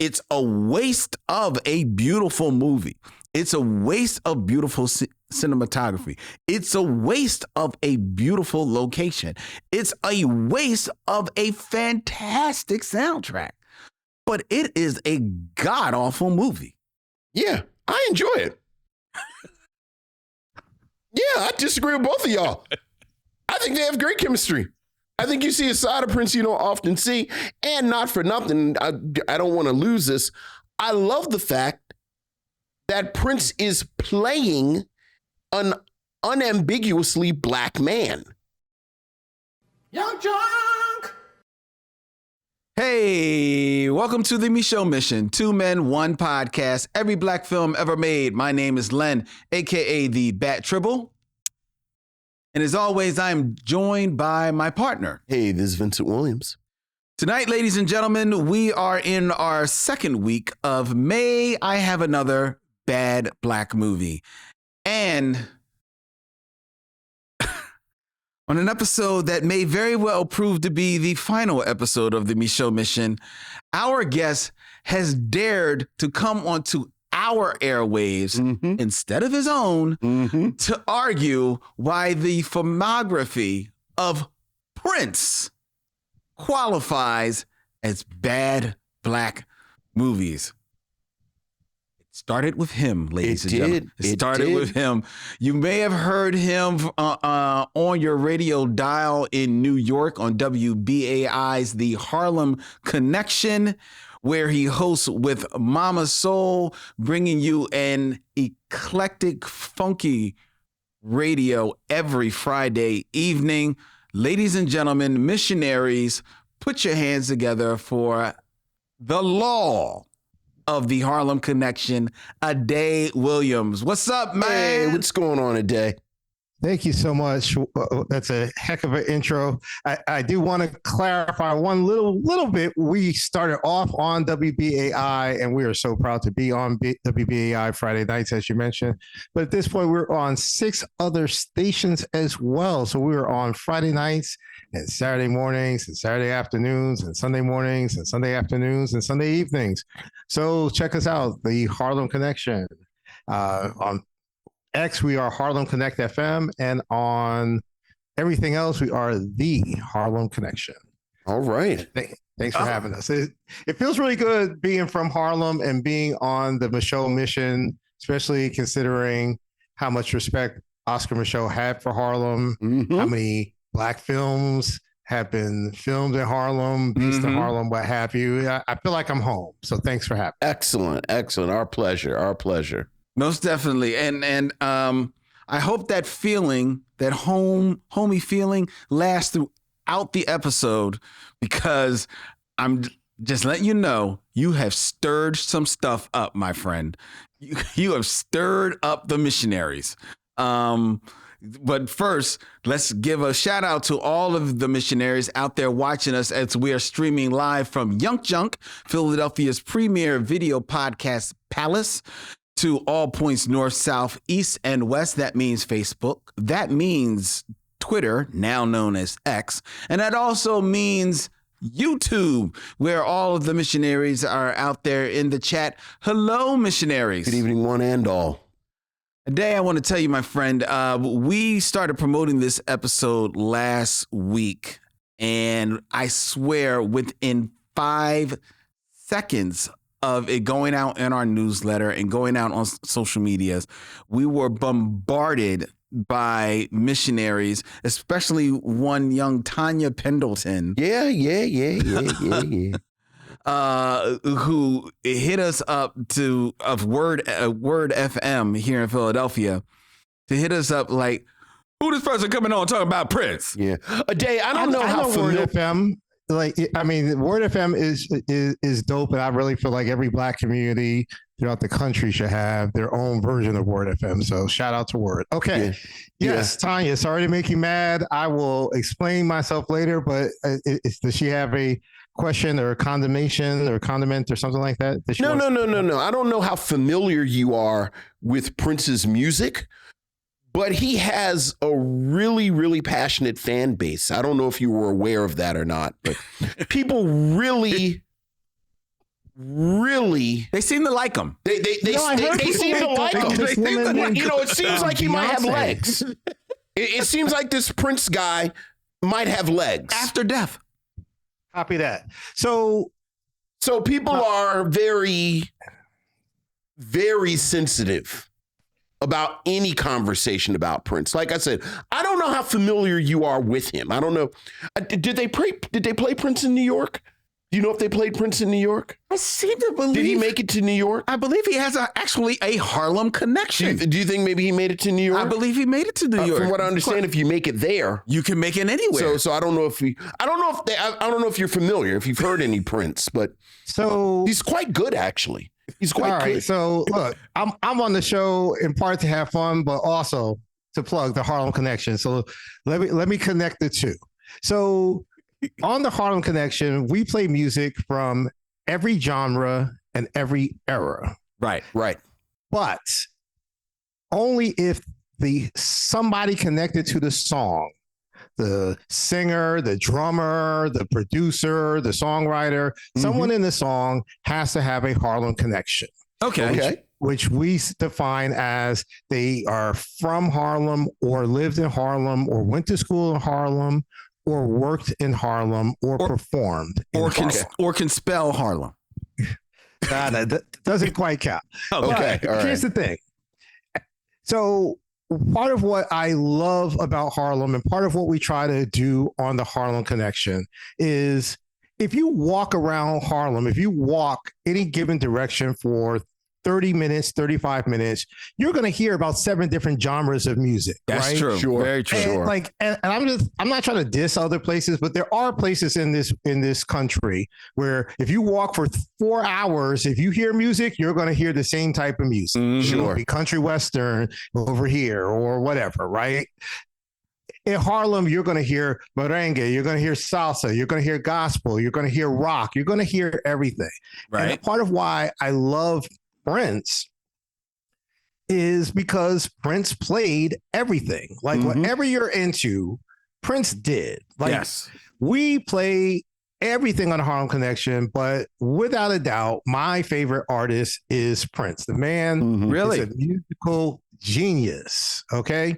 It's a waste of a beautiful movie. It's a waste of beautiful cinematography. It's a waste of a beautiful location. It's a waste of a fantastic soundtrack. But it is a god-awful movie. Yeah, I enjoy it. Yeah, I disagree with both of y'all. I think they have great chemistry. I think you see a side of Prince you don't often see, and not for nothing, I don't want to lose this. I love the fact that Prince is playing an unambiguously black man. YUNKJunk! Hey, welcome to the Micheaux Mission, 2 Men, 1 podcast, every black film ever made. My name is Len, aka the Bat Tribble. And as always, I'm joined by my partner. Hey, this is Vincent Williams. Tonight, ladies and gentlemen, we are in our second week of May I Have Another Bad Black Movie. And on an episode that may very well prove to be the final episode of the Micheaux Mission, our guest has dared to come onto our airwaves instead of his own to argue why the filmography of Prince qualifies as bad black movies. It started with him, ladies and gentlemen. It started with him. You may have heard him on your radio dial in New York on WBAI's The Harlem Connection, where he hosts with Mama Soul, bringing you an eclectic, funky radio every Friday evening. Ladies and gentlemen, Missionaries, put your hands together for the law of the Harlem Connection, L.ADE Williams. What's up, man? Hey, what's going on today? Thank you so much. That's a heck of an intro. I do want to clarify one little bit. We started off on WBAI, and we are so proud to be on WBAI Friday nights, as you mentioned. But at this point, we're on 6 other stations as well. So we were on Friday nights and Saturday mornings and Saturday afternoons and Sunday mornings and Sunday afternoons and Sunday evenings. So check us out, the Harlem Connection. On X, we are Harlem Connect FM, and on everything else, we are the Harlem Connection. All right. Thanks for having us. It feels really good being from Harlem and being on the Micheaux Mission, especially considering how much respect Oscar Micheaux had for Harlem, how many black films have been filmed in Harlem, based in Harlem, what have you. I feel like I'm home. So thanks for having me. Excellent. Our pleasure. Most definitely. And I hope that feeling, that homey feeling lasts throughout the episode, because I'm just letting you know, you have stirred some stuff up, my friend. You have stirred up the Missionaries. But first, let's give a shout out to all of the Missionaries out there watching us as we are streaming live from YUNKJunk, Philadelphia's premier video podcast palace, to all points north, south, east, and west. That means Facebook. That means Twitter, now known as X. And that also means YouTube, where all of the Missionaries are out there in the chat. Hello, Missionaries. Good evening, one and all. Today, I want to tell you, my friend, we started promoting this episode last week, and I swear within 5 seconds of it going out in our newsletter and going out on social medias, we were bombarded by Missionaries, especially one young Tanya Pendleton. Yeah. Who hit us up of Word FM here in Philadelphia to hit us up like, who this person coming on talking about Prince? Yeah. L.ADE, I don't know how familiar. Word FM. Like, I mean, Word FM is dope, and I really feel like every black community throughout the country should have their own version of Word FM. So shout out to Word. Okay. Yeah. Yes, Tanya, sorry to make you mad. I will explain myself later, but does she have a question or a condemnation or condiment or something like that? No. I don't know how familiar you are with Prince's music, but he has a really, really passionate fan base. I don't know if you were aware of that or not, but people really really. They seem to like him. They seem to like him. It seems like he might have legs. It seems like this Prince guy might have legs After death. Copy that. So people are very, very sensitive about any conversation about Prince. Like I said, I don't know how familiar you are with him. I don't know. Did they play Prince in New York? Do you know if they played Prince in New York? I seem to believe. Did he make it to New York? I believe he has actually a Harlem connection. Do you think maybe he made it to New York? I believe he made it to New York. From what I understand, if you make it there, you can make it anywhere. So I don't know if I don't know if you're familiar, if you've heard any Prince, but he's quite good actually. He's quite good. So look, I'm on the show in part to have fun, but also to plug the Harlem Connection. So let me connect the two. So on the Harlem Connection, we play music from every genre and every era. Right. But only if somebody connected to the song, the singer, the drummer, the producer, the songwriter, someone in the song has to have a Harlem connection. Okay. Which we define as they are from Harlem or lived in Harlem or went to school in Harlem or worked in Harlem or performed or can spell Harlem. That doesn't quite count. Okay. All right. Here's the thing. So part of what I love about Harlem and part of what we try to do on the Harlem Connection is if you walk around Harlem, if you walk any given direction for 30 minutes, 35 minutes, you're going to hear about 7 different genres of music. That's right? true. Sure. Very true. And I'm not trying to diss other places, but there are places in this country where if you walk for 4 hours, if you hear music, you're going to hear the same type of music. Sure. Be country western over here or whatever, right? In Harlem, you're going to hear merengue, you're going to hear salsa, you're going to hear gospel, you're going to hear rock, you're going to hear everything. Right. And part of why I love Prince is because Prince played everything. Like whatever you're into, Prince did. Like yes. We play everything on the Harlem Connection, but without a doubt, my favorite artist is Prince. The man really is a musical genius. Okay.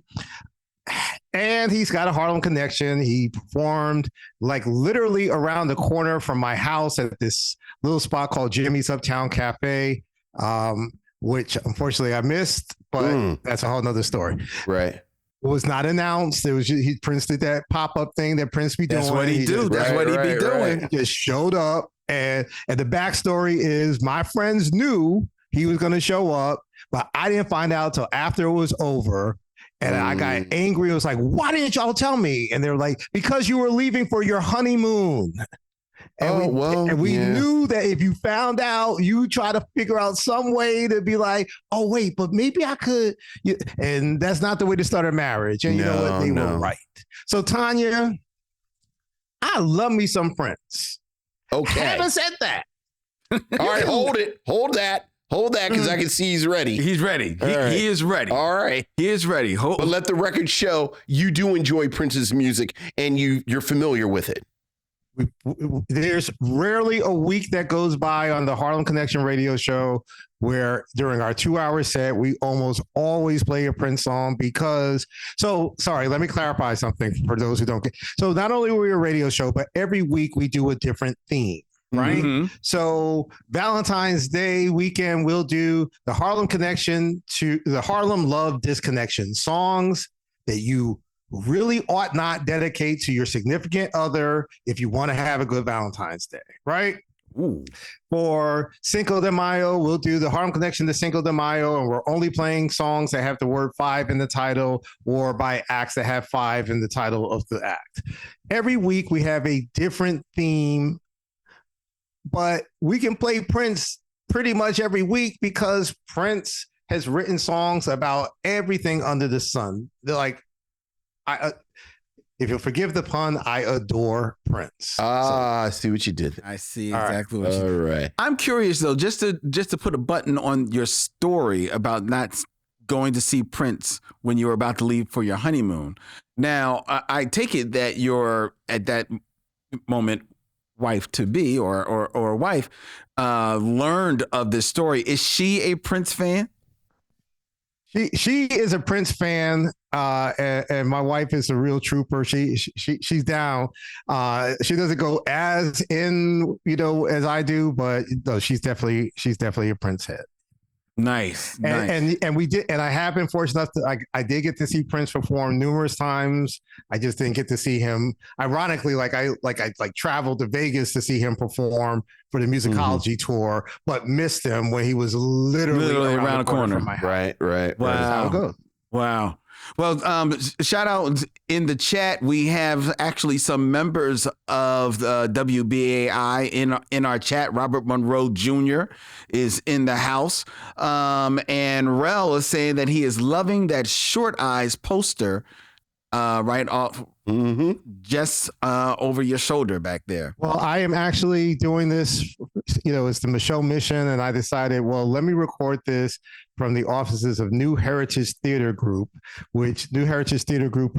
And he's got a Harlem Connection. He performed like literally around the corner from my house at this little spot called Jimmy's Uptown Cafe. Which unfortunately I missed, but that's a whole nother story. Right. It was not announced. It was just, Prince did that pop-up thing that Prince be doing. That's what he do. That's what he be doing. He just showed up. And the backstory is my friends knew he was going to show up, but I didn't find out till after it was over. And I got angry. I was like, why didn't y'all tell me? And they were like, because you were leaving for your honeymoon. And we knew that if you found out, you try to figure out some way to be like, oh, wait, but maybe I could. And that's not the way to start a marriage. And you know what? They were right. So, Tanya, I love me some Prince. Okay. I haven't said that. All right, hold it. Hold that, because I can see he's ready. He's ready. He is ready. All right. He is ready. But let the record show you do enjoy Prince's music and you're familiar with it. There's rarely a week that goes by on the Harlem Connection radio show where during our 2-hour set, we almost always play a Prince song sorry, let me clarify something for those who don't get. So not only are we a radio show, but every week we do a different theme. Right. So Valentine's Day weekend, we'll do the Harlem Connection to the Harlem Love Disconnection songs that you really ought not dedicate to your significant other if you want to have a good Valentine's Day, right? Ooh. For Cinco de Mayo, we'll do the Harlem Connection to Cinco de Mayo, and we're only playing songs that have the word 5 in the title or by acts that have 5 in the title of the act. Every week we have a different theme, but we can play Prince pretty much every week because Prince has written songs about everything under the sun. They're like, if you'll forgive the pun, I adore Prince. I see what you did. I see exactly what you did. All right. I'm curious though, just to put a button on your story about not going to see Prince when you were about to leave for your honeymoon. Now, I take it that you're at that moment wife to be or wife learned of this story. Is she a Prince fan? She is a Prince fan, and my wife is a real trooper. She's down. She doesn't go as in as I do, but no, she's definitely a Prince head. Nice. And we did, and I have been fortunate enough to I did get to see Prince perform numerous times. I just didn't get to see him. Ironically, I traveled to Vegas to see him perform for the musicology tour, but missed him when he was literally around the corner from my house. Right. Wow. That's how it goes. Wow. Well, shout out in the chat. We have actually some members of the WBAI in our chat. Robert Monroe Jr. is in the house. And Rel is saying that he is loving that Short Eyes poster right off just over your shoulder back there. Well, I am actually doing this, it's the Micheaux mission, and I decided, well, let me record this from the offices of New Heritage Theater Group, which New Heritage Theater Group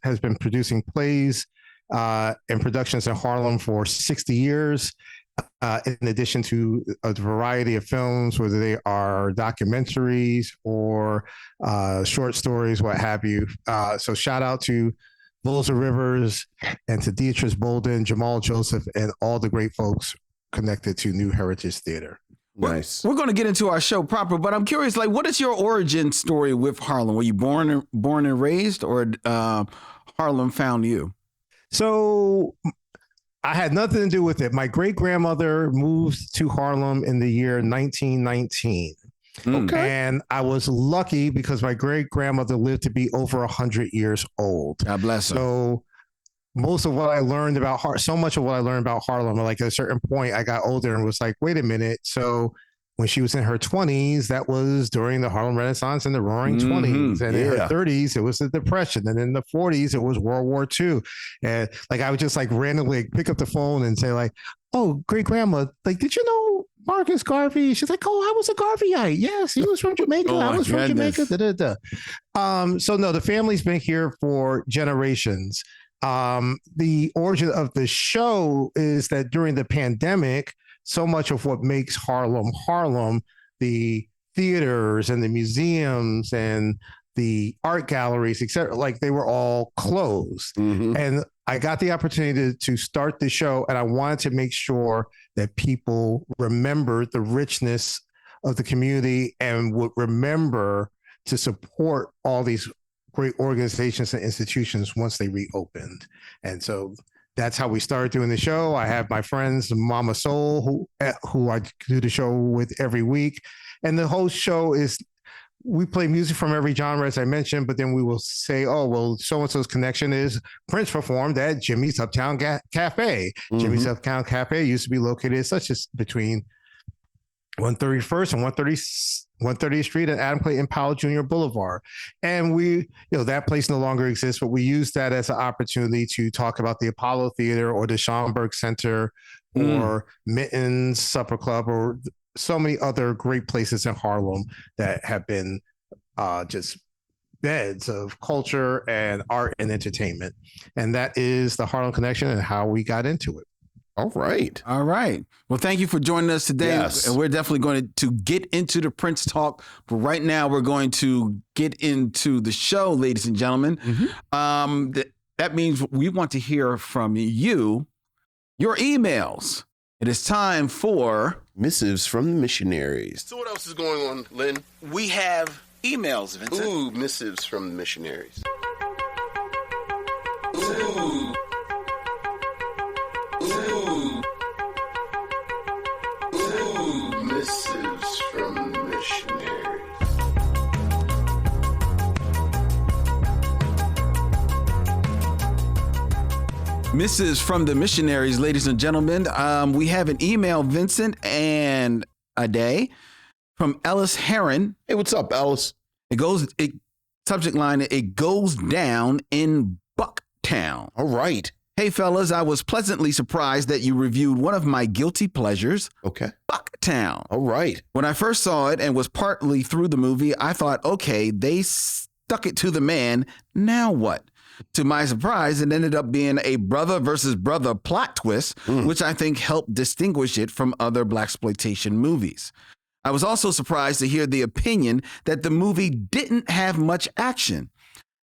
has been producing plays and productions in Harlem for 60 years, in addition to a variety of films, whether they are documentaries or short stories, what have you. So shout out to Volza Rivers and to Beatrice Bolden, Jamal Joseph, and all the great folks connected to New Heritage Theater. Nice. We're going to get into our show proper, but I'm curious, what is your origin story with Harlem? Were you born and raised, or Harlem found you? So I had nothing to do with it. My great grandmother moved to Harlem in the year 1919. Okay. And I was lucky because my great grandmother lived to be over 100 years old. God bless her. So most of what I learned about so much of what I learned about Harlem, at a certain point, I got older and was like, wait a minute. So when she was in her 20s, that was during the Harlem Renaissance and the Roaring 20s. And in her 30s, it was the Depression. And in the 40s, it was World War II. And I would just randomly pick up the phone and say oh, great grandma, did you know Marcus Garvey? She's like, oh, I was a Garveyite. Yes, he was from Jamaica. I was from Jamaica. So no, the family's been here for generations. The origin of the show is that during the pandemic, so much of what makes Harlem, the theaters and the museums and the art galleries, etc., they were all closed. And I got the opportunity to start the show, and I wanted to make sure that people remembered the richness of the community and would remember to support all these great organizations and institutions once they reopened. And so that's how we started doing the show. I have my friends, Mama Soul, who I do the show with every week. And the whole show is, we play music from every genre, as I mentioned, but then we will say, oh, well, so-and-so's connection is Prince performed at Jimmy's Uptown Cafe. Jimmy's Uptown Cafe used to be located such as between 131st and 130th Street and Adam Clayton Powell Jr. Boulevard. And we, that place no longer exists, but we use that as an opportunity to talk about the Apollo Theater or the Schomburg Center or Mittens Supper Club or so many other great places in Harlem that have been just beds of culture and art and entertainment. And that is the Harlem Connection and how we got into it. All right. Well, thank you for joining us today. Yes. And we're definitely going to get into the Prince talk. But right now, we're going to get into the show, ladies and gentlemen. That means we want to hear from you, your emails. It is time for Missives from the Missionaries. So what else is going on, Lynn? We have emails, Vincent. Ooh, Missives from the Missionaries. Ooh. Ooh. Ooh, Missives from the Missionaries. Missives from the Missionaries, ladies and gentlemen. We have an email, Vincent and Ade, from Ellis Heron. Hey, what's up, Ellis? Subject line, it goes down in Bucktown. All right. Hey, fellas, I was pleasantly surprised that you reviewed one of my guilty pleasures, Okay. Bucktown. All right. When I first saw it and was partly through the movie, I thought, okay, they stuck it to the man. Now what? To my surprise, it ended up being a brother versus brother plot twist, which I think helped distinguish it from other blaxploitation movies. I was also surprised to hear the opinion that the movie didn't have much action.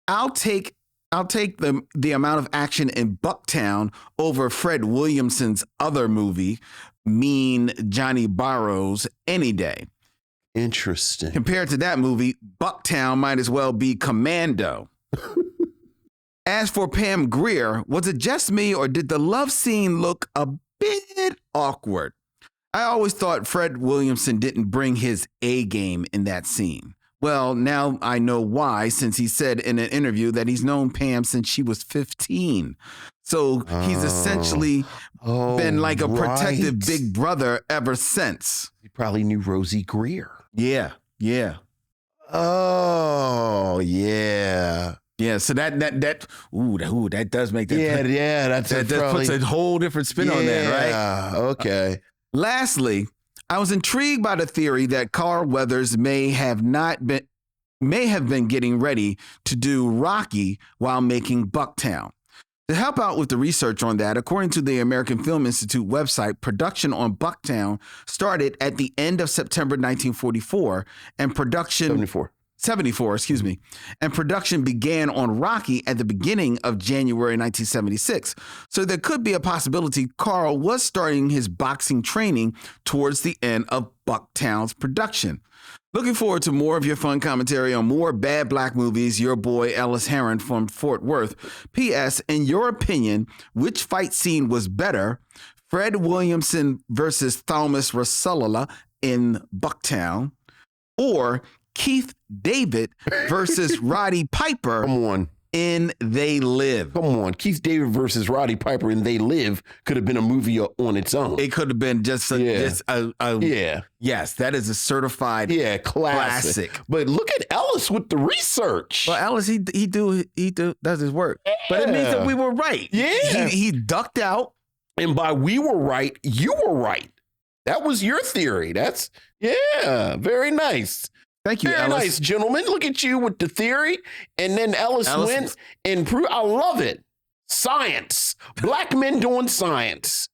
I'll take the amount of action in Bucktown over Fred Williamson's other movie, Mean Johnny Borrows, any day. Interesting. Compared to that movie, Bucktown might as well be Commando. As for Pam Grier, was it just me or did the love scene look a bit awkward? I always thought Fred Williamson didn't bring his A game in that scene. Well, now I know why, since he said in an interview that he's known Pam since she was 15. So he's essentially been like a protective big brother ever since. He probably knew Rosie Grier. Yeah. Oh, yeah. Yeah, so that does make that. Yeah, that puts a whole different spin on that, right? Yeah, okay. Lastly, I was intrigued by the theory that Carl Weathers may have been getting ready to do Rocky while making Bucktown. To help out with the research on that, according to the American Film Institute website, production on Bucktown started at the end of September 1944, and production 74, excuse me. And production began on Rocky at the beginning of January 1976. So there could be a possibility Carl was starting his boxing training towards the end of Bucktown's production. Looking forward to more of your fun commentary on more bad black movies. Your boy Ellis Heron from Fort Worth. P.S. In your opinion, which fight scene was better? Fred Williamson versus Thomas Russella in Bucktown, or Keith David versus Roddy Piper in They Live? Come on. Keith David versus Roddy Piper in They Live could have been a movie on its own. It could have been just a Yes, that is a certified classic. But look at Ellis with the research. Well, Ellis, he does his work. Yeah. But it means that we were right. Yeah. He ducked out. And by we were right, you were right. That was your theory. That's very nice. Thank you, Very Ellis. nice, gentlemen. Look at you with the theory. And then Ellis went and proved. I love it. Science. Black men doing science.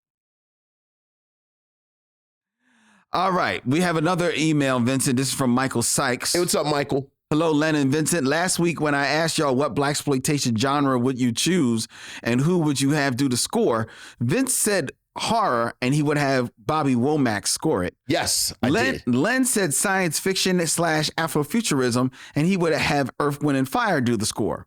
All right. We have another email, Vincent. This is from Michael Sykes. Hey, what's up, Michael? Hello, Len and Vincent. Last week when I asked y'all what blaxploitation genre would you choose and who would you have do the score, Vince said horror, and he would have Bobby Womack score it. Yes, I did. Len said science fiction / Afrofuturism, and he would have Earth, Wind, and Fire do the score.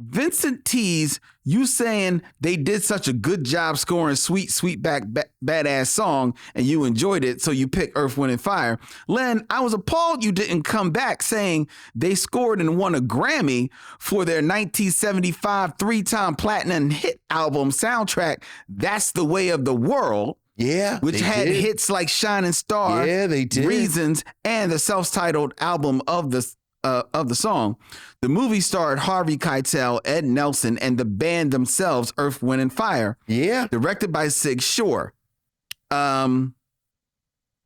Vincent teased you saying they did such a good job scoring sweet badass song and you enjoyed it, so you picked Earth, Wind, and Fire. Len, I was appalled you didn't come back saying they scored and won a Grammy for their 1975 3-time platinum hit album soundtrack, That's the Way of the World. Yeah, which had hits like Shining Star, they did. Reasons, and the self-titled album of the song. The movie starred Harvey Keitel, Ed Nelson, and the band themselves, Earth, Wind, and Fire. Yeah. Directed by Sig Shore. I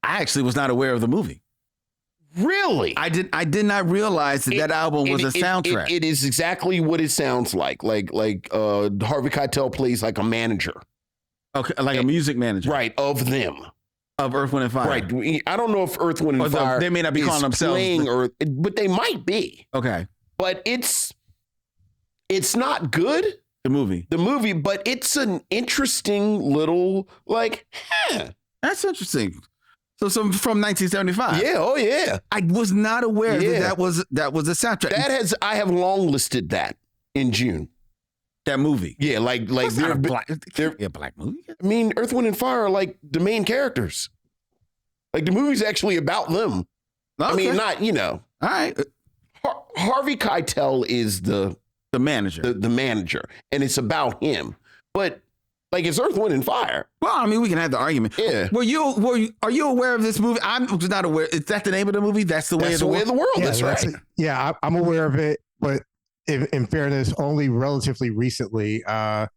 actually was not aware of the movie. Really? I did not realize that album was a soundtrack. It is exactly what it sounds like. Like Harvey Keitel plays like a manager. Okay, like a music manager. Right, of them. Of Earth, Wind, and Fire. Right. I don't know if Earth, Wind, and Fire they may not be calling themselves playing Earth, but they might be. Okay. But it's not good. The movie, but it's an interesting little That's interesting. So some from 1975. Yeah, oh yeah. I was not aware that was a soundtrack. I have long listed that in June. That movie. Yeah, like they're black movie. I mean, Earth, Wind, and Fire are like the main characters. Like the movie's actually about them. Okay. I mean, not, All right. Harvey Keitel is the manager. The manager, and it's about him. But like it's Earth, Wind, and Fire. Well, I mean, we can have the argument. Yeah. Are you aware of this movie? I'm not aware. Is that the name of the movie? That's the way of the world. Yeah, that's right. Yeah, I'm aware of it, but in fairness, only relatively recently, I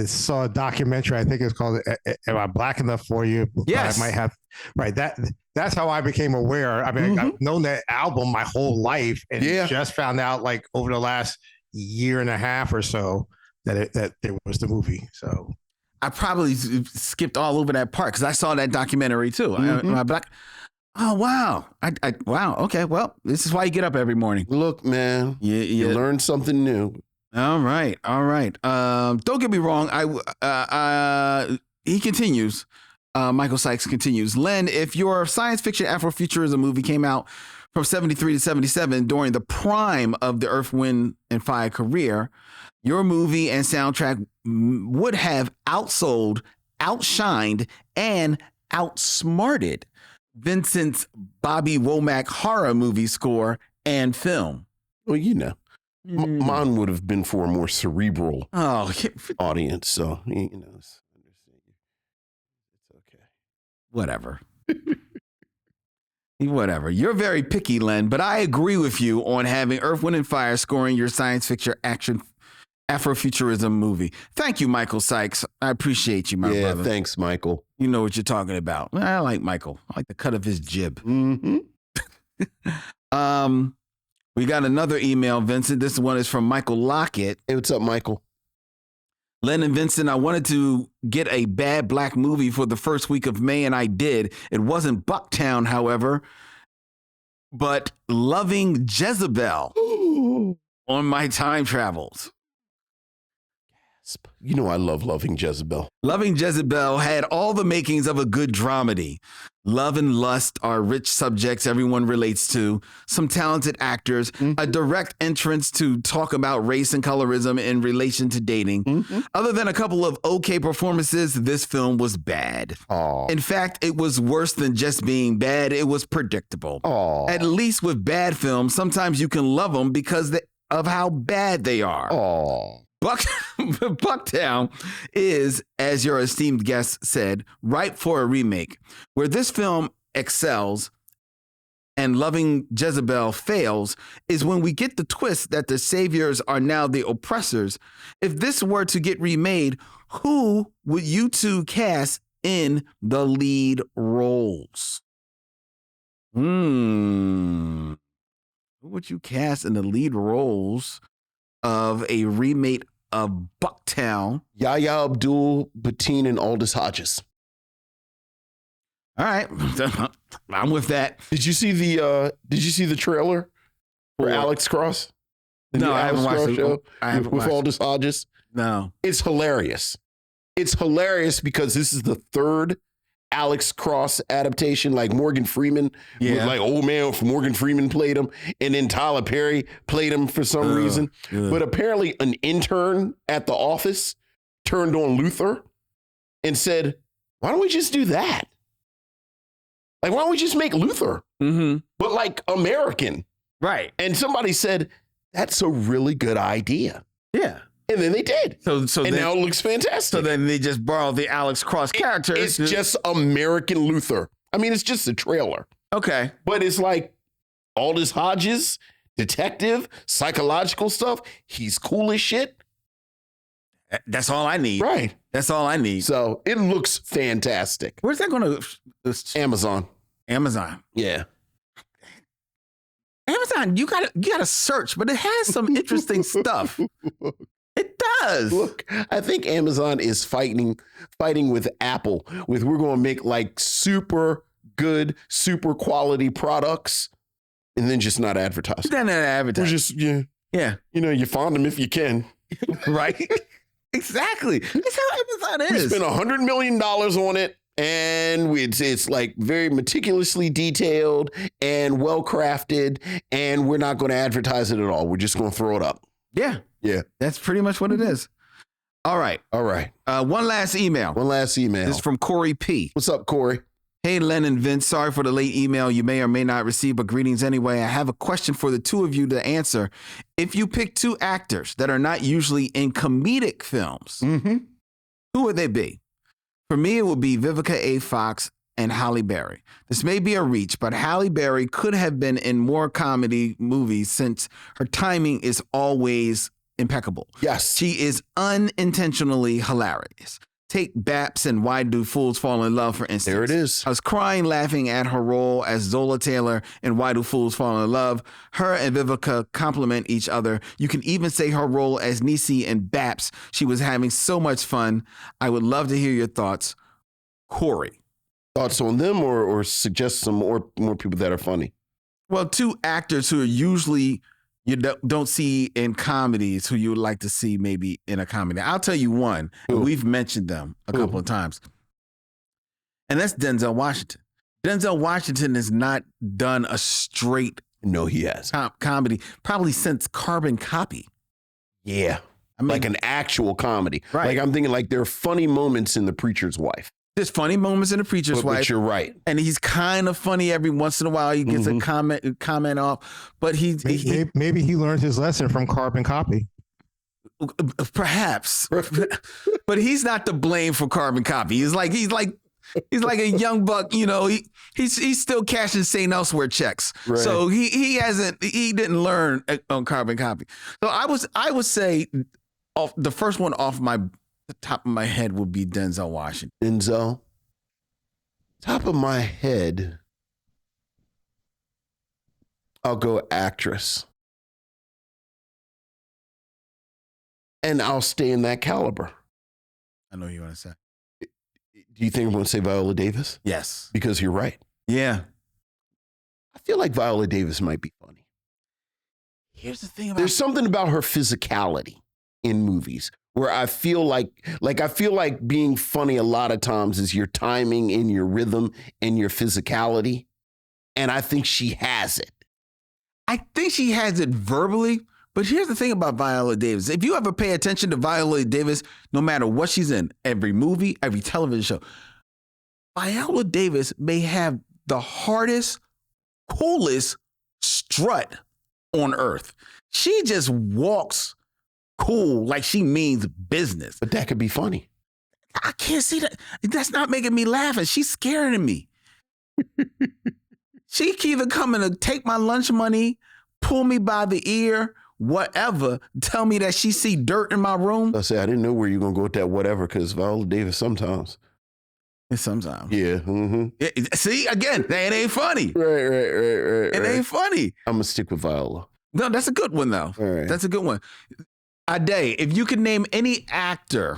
saw a documentary. I think it's called "Am I Black Enough for You?" Yes, I might have. Right. That's how I became aware. I mean, I've known that album my whole life, and just found out like over the last year and a half or so that there was the movie. So I probably skipped all over that part because I saw that documentary too. Mm-hmm. Oh wow! Wow. Okay. Well, this is why you get up every morning. Look, man, You learn something new. All right. Don't get me wrong. He continues. Michael Sykes continues. Len, if your science fiction Afrofuturism movie came out from 73 to 77 during the prime of the Earth, Wind, and Fire career, your movie and soundtrack would have outsold, outshined, and outsmarted Vincent's Bobby Womack horror movie score and film. Well, you know, mine would have been for a more cerebral audience. So, you know, it's okay. Whatever. Whatever. You're very picky, Len, but I agree with you on having Earth, Wind, and Fire scoring your science fiction action Afrofuturism movie. Thank you, Michael Sykes. I appreciate you, my brother. Yeah, thanks, Michael. You know what you're talking about. I like Michael. I like the cut of his jib. Mm-hmm. We got another email, Vincent. This one is from Michael Lockett. Hey, what's up, Michael? Len and Vincent, I wanted to get a bad black movie for the first week of May, and I did. It wasn't Bucktown, however, but Loving Jezebel on my time travels. You know I love Loving Jezebel. Loving Jezebel had all the makings of a good dramedy. Love and lust are rich subjects everyone relates to, some talented actors, a direct entrance to talk about race and colorism in relation to dating. Other than a couple of okay performances, this film was bad. Aww. In fact, it was worse than just being bad. It was predictable. Aww. At least with bad films, sometimes you can love them because of how bad they are. Aww. Bucktown is, as your esteemed guest said, ripe for a remake. Where this film excels and Loving Jezebel fails is when we get the twist that the saviors are now the oppressors. If this were to get remade, who would you two cast in the lead roles? Who would you cast in the lead roles of a remake of Bucktown? Yahya Abdul-Mateen and Aldous Hodges. All right, I'm with that. Did you see the trailer for Alex Cross? No, I haven't watched it. With Aldous Hodges. No, it's hilarious. It's hilarious because this is the third Alex Cross adaptation. Like Morgan Freeman, like old man Morgan Freeman played him, and then Tyler Perry played him for some reason. But apparently, an intern at the office turned on Luther and said, "Why don't we just do that? Like, why don't we just make Luther, but like American?" Right. And somebody said, "That's a really good idea." Yeah. And then they did. So now it looks fantastic. So then they just borrowed the Alex Cross character. It's just American Luther. I mean, it's just a trailer. Okay. But it's like Aldous Hodges, detective, psychological stuff. He's cool as shit. That's all I need. Right. That's all I need. So it looks fantastic. Where's that going to? Amazon. Yeah. Amazon, you gotta search, but it has some interesting stuff. It does. Look, I think Amazon is fighting with Apple. We're going to make like super good, super quality products, and then just not advertise. Then not advertise. We're just yeah. You know, you find them if you can. Right. Exactly. That's how Amazon is. We spent $100 million on it. And it's like very meticulously detailed and well crafted, and we're not going to advertise it at all. We're just going to throw it up. Yeah. That's pretty much what it is. All right. One last email. This is from Corey P. What's up, Corey? Hey, Len and Vince. Sorry for the late email you may or may not receive, but greetings anyway. I have a question for the two of you to answer. If you pick two actors that are not usually in comedic films, who would they be? For me, it would be Vivica A. Fox and Halle Berry. This may be a reach, but Halle Berry could have been in more comedy movies since her timing is always impeccable. Yes. She is unintentionally hilarious. Take Baps and Why Do Fools Fall in Love, for instance. There it is. I was crying laughing at her role as Zola Taylor in Why Do Fools Fall in Love. Her and Vivica complement each other. You can even say her role as Nisi in Baps. She was having so much fun. I would love to hear your thoughts. Corey. Thoughts on them or suggest some more people that are funny? Well, two actors who are usually you don't see in comedies who you would like to see maybe in a comedy. I'll tell you one, and we've mentioned them a couple of times, and that's Denzel Washington. Denzel Washington has not done a straight he has comedy probably since Carbon Copy. Yeah. I mean, like an actual comedy. Right. Like I'm thinking like there are funny moments in The Preacher's Wife. There's funny moments in The Preacher's Wife. But you're right. And he's kind of funny every once in a while. He gets a comment off. But maybe he learned his lesson from Carbon Copy. Perhaps. But he's not to blame for Carbon Copy. He's like a young buck, he's still cashing St. Elsewhere checks. Right. So he didn't learn on Carbon Copy. So I would say the first one off the top of my head would be Denzel Washington. Denzel? Top of my head, I'll go actress. And I'll stay in that caliber. I know you want to say. Do you think I'm going to say Viola Davis? Yes. Because you're right. Yeah. I feel like Viola Davis might be funny. Here's the thing there's something about her physicality in movies where I feel like being funny a lot of times is your timing and your rhythm and your physicality. And I think she has it. I think she has it verbally, but here's the thing about Viola Davis. If you ever pay attention to Viola Davis, no matter what she's in, every movie, every television show, Viola Davis may have the hardest, coolest strut on earth. She just walks cool like she means business. But that could be funny. I can't see that. That's not making me laugh, and she's scaring me. She can either come and take my lunch money, pull me by the ear, whatever, tell me that she see dirt in my room. I didn't know where you're going to go with that whatever, because Viola Davis sometimes. Sometimes. Yeah. Mm-hmm. See, again, that ain't funny. Right. It ain't funny. I'm going to stick with Viola. No, that's a good one, though. All right. That's a good one. Ade, if you could name any actor,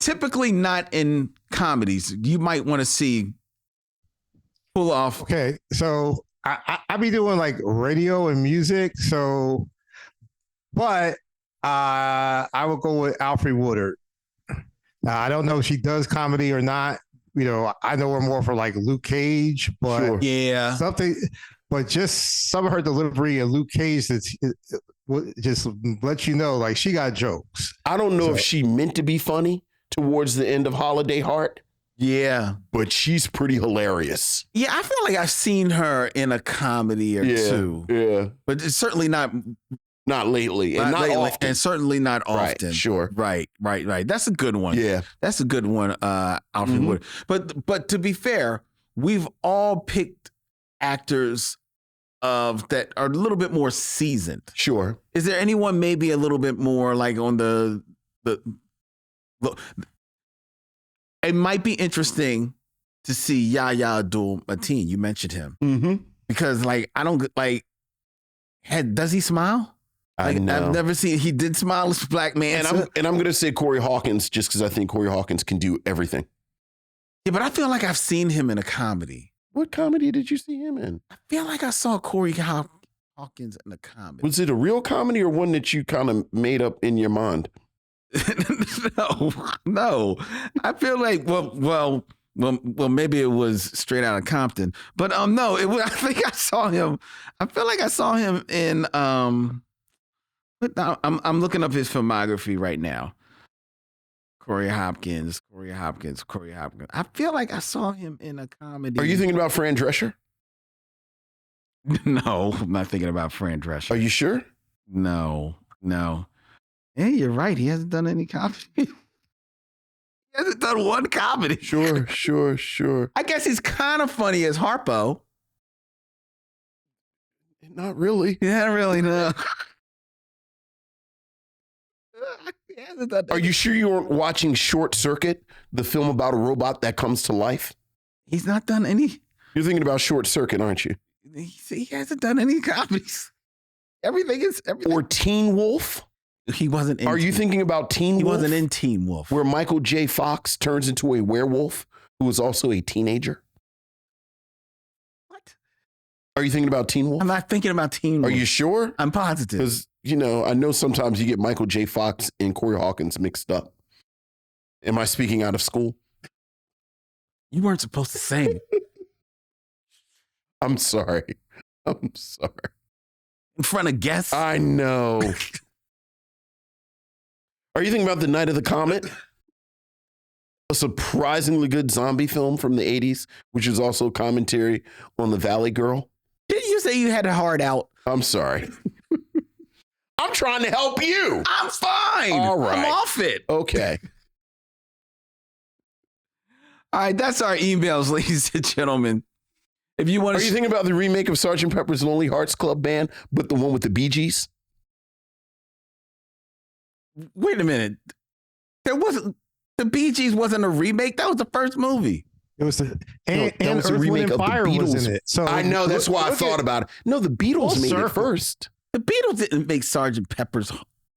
typically not in comedies, you might want to see pull off. Okay, so I be doing like radio and music, but I would go with Alfre Woodard. Now, I don't know if she does comedy or not. I know her more for like Luke Cage, but sure. Yeah, but just some of her delivery in Luke Cage just lets you know, like, she got jokes. I don't know if she meant to be funny towards the end of Holiday Heart. Yeah. But she's pretty hilarious. Yeah, I feel like I've seen her in a comedy or two. Yeah. But it's certainly not lately. And not often. And certainly not often. Right, sure. Right. That's a good one. Yeah. That's a good one, Alfre Woodard. But to be fair, we've all picked actors that are a little bit more seasoned. Sure. Is there anyone maybe a little bit more like on the it might be interesting to see Yahya Abdul-Mateen. You mentioned him. Mm-hmm. Because I don't does he smile? I know. I've never seen, he did smile as a black man. And I'm going to say Corey Hawkins just because I think Corey Hawkins can do everything. Yeah, but I feel like I've seen him in a comedy. What comedy did you see him in? I feel like I saw Corey Hawkins in a comedy. Was it a real comedy or one that you kind of made up in your mind? No. I feel like well, maybe it was Straight Outta Compton, but no, I think I saw him. I feel like I saw him in I'm looking up his filmography right now. Corey Hopkins. I feel like I saw him in a comedy. Are you thinking about Fran Drescher? No, I'm not thinking about Fran Drescher. Are you sure? No. Yeah, you're right. He hasn't done any comedy. He hasn't done one comedy. Sure. I guess he's kind of funny as Harpo. Not really. Yeah, really, no. hasn't done Are you sure you weren't watching Short Circuit, the film about a robot that comes to life? He's not done any. You're thinking about Short Circuit, aren't you? He hasn't done any comedies. Everything. Or Teen Wolf? He wasn't in. Are you thinking about Teen Wolf? He wasn't in Teen Wolf. Where Michael J. Fox turns into a werewolf who is also a teenager? What? Are you thinking about Teen Wolf? I'm not thinking about Teen Wolf. Are you sure? I'm positive. Because, you know, I know sometimes you get Michael J. Fox and Corey Hawkins mixed up. Am I speaking out of school? You weren't supposed to say it. I'm sorry. I'm sorry. In front of guests? I know. Are you thinking about The Night of the Comet? A surprisingly good zombie film from the 80s, which is also commentary on the Valley Girl. Didn't you say you had a heart out? I'm sorry. I'm trying to help you. I'm fine. All right. I'm off it. Okay. All right, that's our emails, ladies and gentlemen. If you want Are you thinking about the remake of Sgt. Pepper's Lonely Hearts Club Band, but the one with the Bee Gees? Wait a minute. The Bee Gees wasn't a remake. That was the first movie. It was that was a Earth, remake Wind, of and the Fire was Beatles. in it. So I know, that's why I thought about it. No, the Beatles made it first. The Beatles didn't make Sgt. Pepper's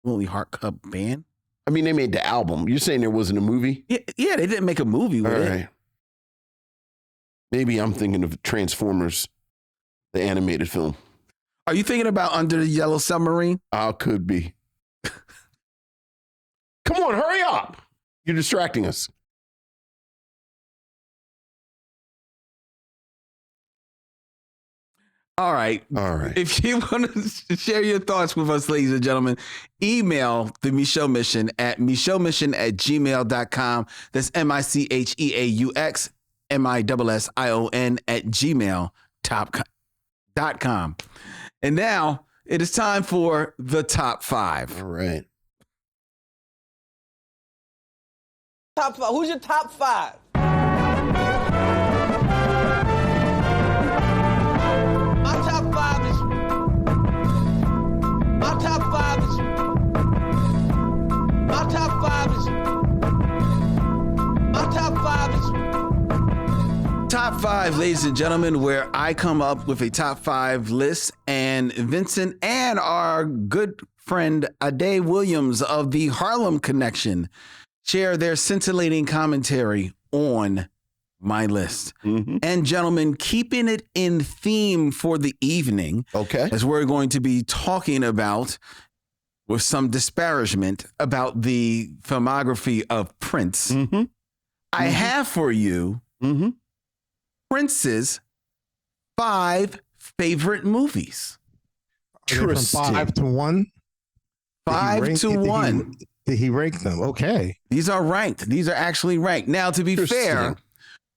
Lonely Heart Club Band. I mean, they made the album. You're saying there wasn't a movie? Yeah, they didn't make a movie with it. Right. Maybe I'm thinking of Transformers, the animated film. Are you thinking about Under the Yellow Submarine? Could be. Come on, hurry up. You're distracting us. All right. If you want to share your thoughts with us, ladies and gentlemen, email the Micheaux Mission at micheauxmission@gmail.com. That's MICHEAUXMISSION@gmail.com. And now it is time for the top 5. All right. Top 5. Who's your top 5? My top 5 is. My top 5 is. My top 5 is. My top 5 is. Top 5, ladies and gentlemen, where I come up with a top 5 list, and Vincent and our good friend L.ADE Williams of the Harlem Connection share their scintillating commentary on my list. Mm-hmm. And gentlemen, keeping it in theme for the evening, Okay. as we're going to be talking about, with some disparagement, about the filmography of Prince, Mm-hmm. I have for you Prince's 5 favorite movies. From 5 to 1. 5 to 1. Did he rank them? Okay. These are ranked. These are actually ranked. Now, to be fair,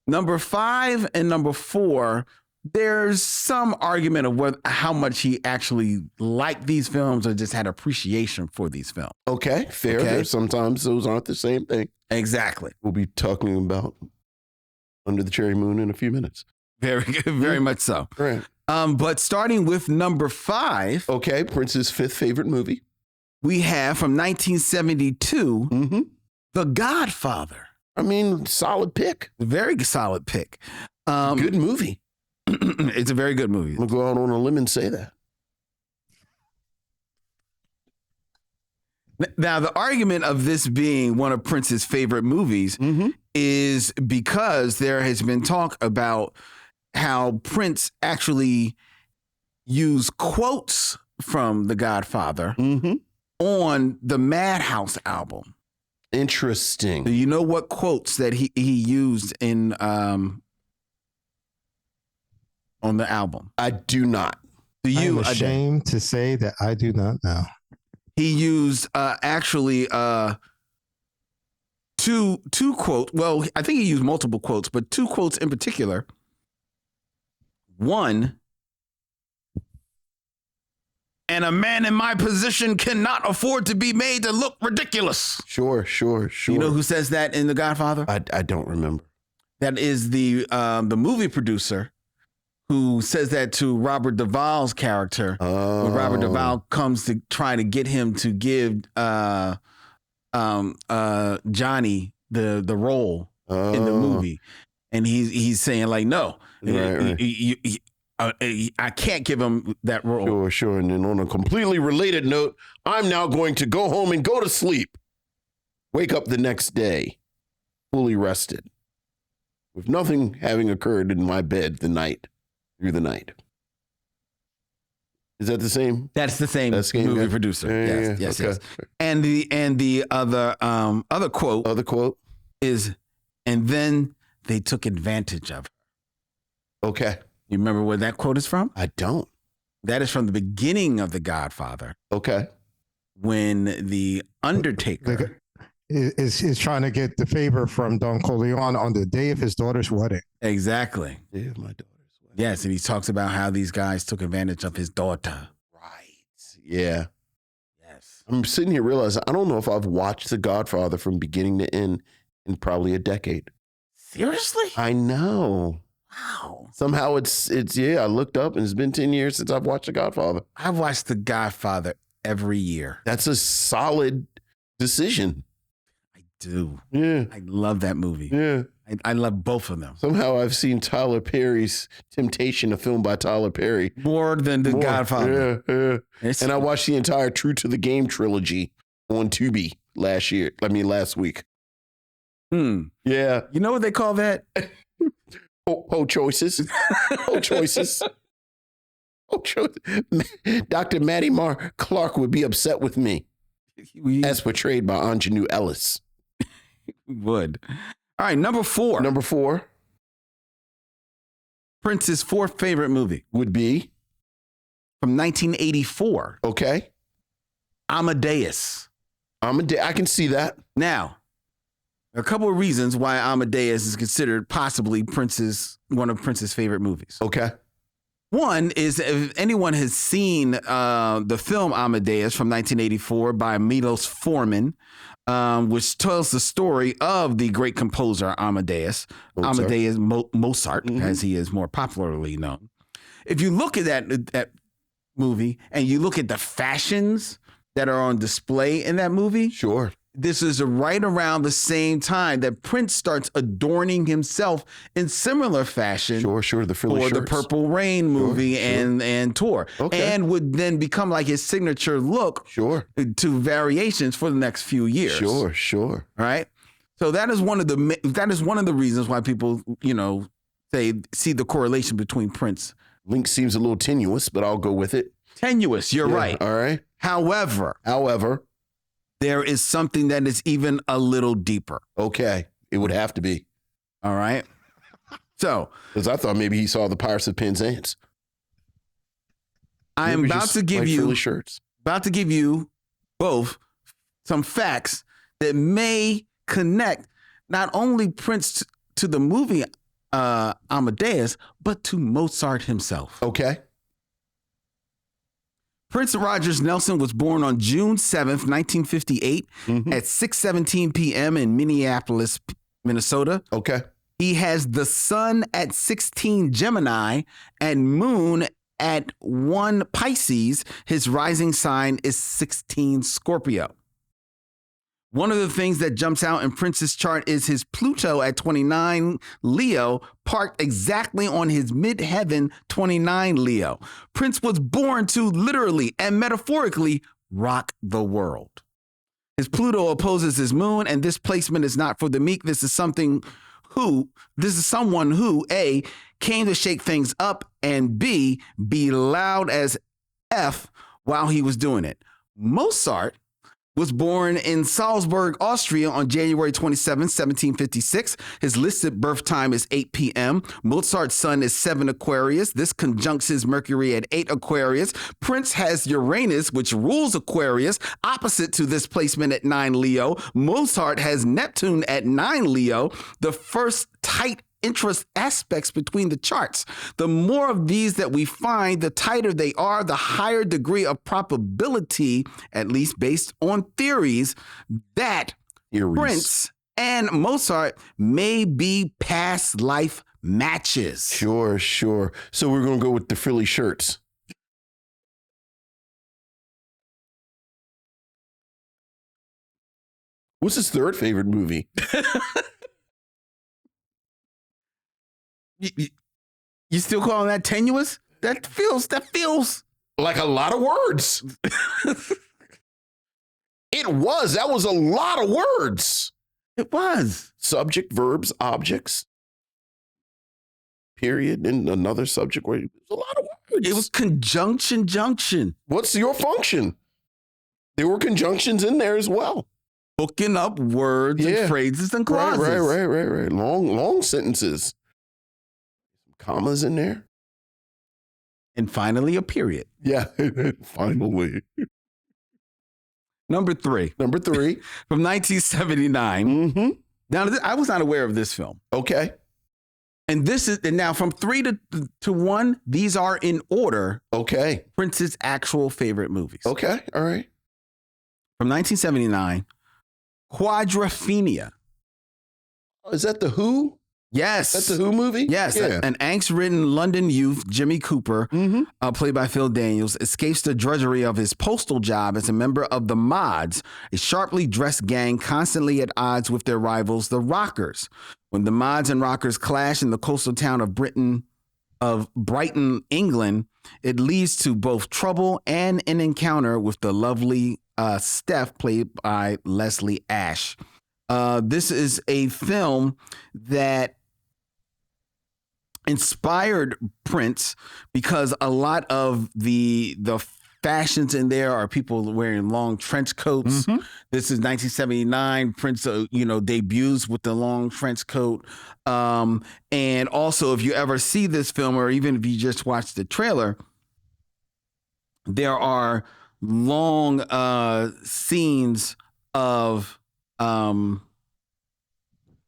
number 5 and number 4, there's some argument of how much he actually liked these films or just had appreciation for these films. Okay, fair. Okay. Sometimes those aren't the same thing. Exactly. We'll be talking about Under the Cherry Moon in a few minutes. Very good. Very much so. Right. But starting with number 5. Okay, Prince's 5th favorite movie. We have from 1972, Mm-hmm. The Godfather. I mean, solid pick. Very solid pick. Good movie. It's a very good movie. I'm going to go out on a limb and say that. Now, the argument of this being one of Prince's favorite movies is because there has been talk about how Prince actually used quotes from The Godfather on the Madhouse album. Interesting. Do you know what quotes that he used in on the album? I do not. Do you? I'm ashamed to say that I do not know. He used actually two quotes. Well, I think he used multiple quotes, but 2 quotes in particular. One, and a man in my position cannot afford to be made to look ridiculous. Sure. You know who says that in The Godfather? I don't remember. That is the movie producer who says that to Robert Duvall's character. Oh. When Robert Duvall comes to try to get him to give Johnny the role in the movie, and he's saying like, no, Right. I can't give him that role. Sure. And then on a completely related note, I'm now going to go home and go to sleep. Wake up the next day, fully rested, with nothing having occurred in my bed through the night. Is that the same? That's the same movie producer. Yeah, Yes. okay. And the other quote Other quote. is, and then they took advantage of her. Okay. You remember where that quote is from? I don't. That is from the beginning of The Godfather, Okay. when the Undertaker is trying to get the favor from Don Corleone on the day of his daughter's wedding. exactly. Yeah, my daughter's wedding. Yes, and he talks about how these guys took advantage of his daughter. Right. Yeah. Yes. I'm sitting here realizing I don't know if I've watched The Godfather from beginning to end in probably a decade. Seriously? I know. Wow. Somehow it's I looked up and it's been 10 years since I've watched The Godfather. I've watched The Godfather every year. That's a solid decision. I do. Yeah. I love that movie. Yeah. I love both of them. Somehow I've seen Tyler Perry's Temptation, a film by Tyler Perry. More than The Godfather. Yeah. It's- And I watched the entire True to the Game trilogy on Tubi last week. Yeah. You know what they call that? Choices. Choices. Dr. Maddie Mar Clark would be upset with me, as portrayed by Anjanou Ellis. Would. All right, number 4. Number 4 Prince's fourth favorite movie would be, from 1984, okay, Amadeus. I can see that. Now, a couple of reasons why Amadeus is considered possibly one of Prince's favorite movies. Okay. One is, if anyone has seen the film Amadeus from 1984 by Milos Forman, which tells the story of the great composer Amadeus Mozart, as he is more popularly known. If you look at that movie and you look at the fashions that are on display in that movie, Sure. this is right around the same time that Prince starts adorning himself in similar fashion. Sure. The frilly For shirts. the Purple Rain movie Sure. and tour. Okay. And would then become like his signature look Sure. to variations for the next few years. Sure. Right? So that is one of the reasons why people, see the correlation between Prince. Link seems a little tenuous, but I'll go with it. Tenuous, you're Yeah, right. All right. However, there is something that is even a little deeper. Okay. It would have to be. All right. So Because I thought maybe he saw the Pirates of Penzance. I am Maybe about just to give like you frilly shirts. both some facts that may connect not only Prince to the movie Amadeus, but to Mozart himself. Okay. Prince Rogers Nelson was born on June 7th, 1958 at 6:17 p.m. in Minneapolis, Minnesota. Okay. He has the sun at 16 Gemini and moon at 1 Pisces. His rising sign is 16 Scorpio. One of the things that jumps out in Prince's chart is his Pluto at 29 Leo, parked exactly on his midheaven 29 Leo. Prince was born to literally and metaphorically rock the world. His Pluto opposes his moon, and this placement is not for the meek. This is someone who, A, came to shake things up, and B, be loud as F while he was doing it. Mozart was born in Salzburg, Austria on January 27, 1756. His listed birth time is 8 p.m. Mozart's sun is 7 Aquarius. This conjuncts his Mercury at 8 Aquarius. Prince has Uranus, which rules Aquarius, opposite to this placement at 9 Leo. Mozart has Neptune at 9 Leo, the first tight interest aspects between the charts. The more of these that we find, the tighter they are, the higher degree of probability, at least based on theories, that Prince and Mozart may be past life matches. Sure. So we're going to go with the frilly shirts. What's his third favorite movie? You still calling that tenuous? That feels Like a lot of words. That was a lot of words. It was. Subject, verbs, objects. Period. And another subject where it was a lot of words. It was conjunction junction. What's your function? There were conjunctions in there as well. Hooking up words and phrases and clauses. Right. Long sentences. Commas in there. And finally, a period. Yeah, finally. Number three. From 1979. Mm-hmm. Now, I was not aware of this film. Okay. And now from 3 to 1, these are in order. Okay. Prince's actual favorite movies. Okay. All right. From 1979, Quadrophenia. Is that the Who? Yes. That's the Who movie? Yes. Yeah. An angst-ridden London youth, Jimmy Cooper, played by Phil Daniels, escapes the drudgery of his postal job as a member of the Mods, a sharply dressed gang constantly at odds with their rivals, the Rockers. When the Mods and Rockers clash in the coastal town of Brighton, England, it leads to both trouble and an encounter with the lovely Steph, played by Leslie Ash. This is a film that inspired Prince because a lot of the fashions in there are people wearing long trench coats. This is 1979. Prince, debuts with the long trench coat. And also, if you ever see this film, or even if you just watch the trailer, there are long scenes of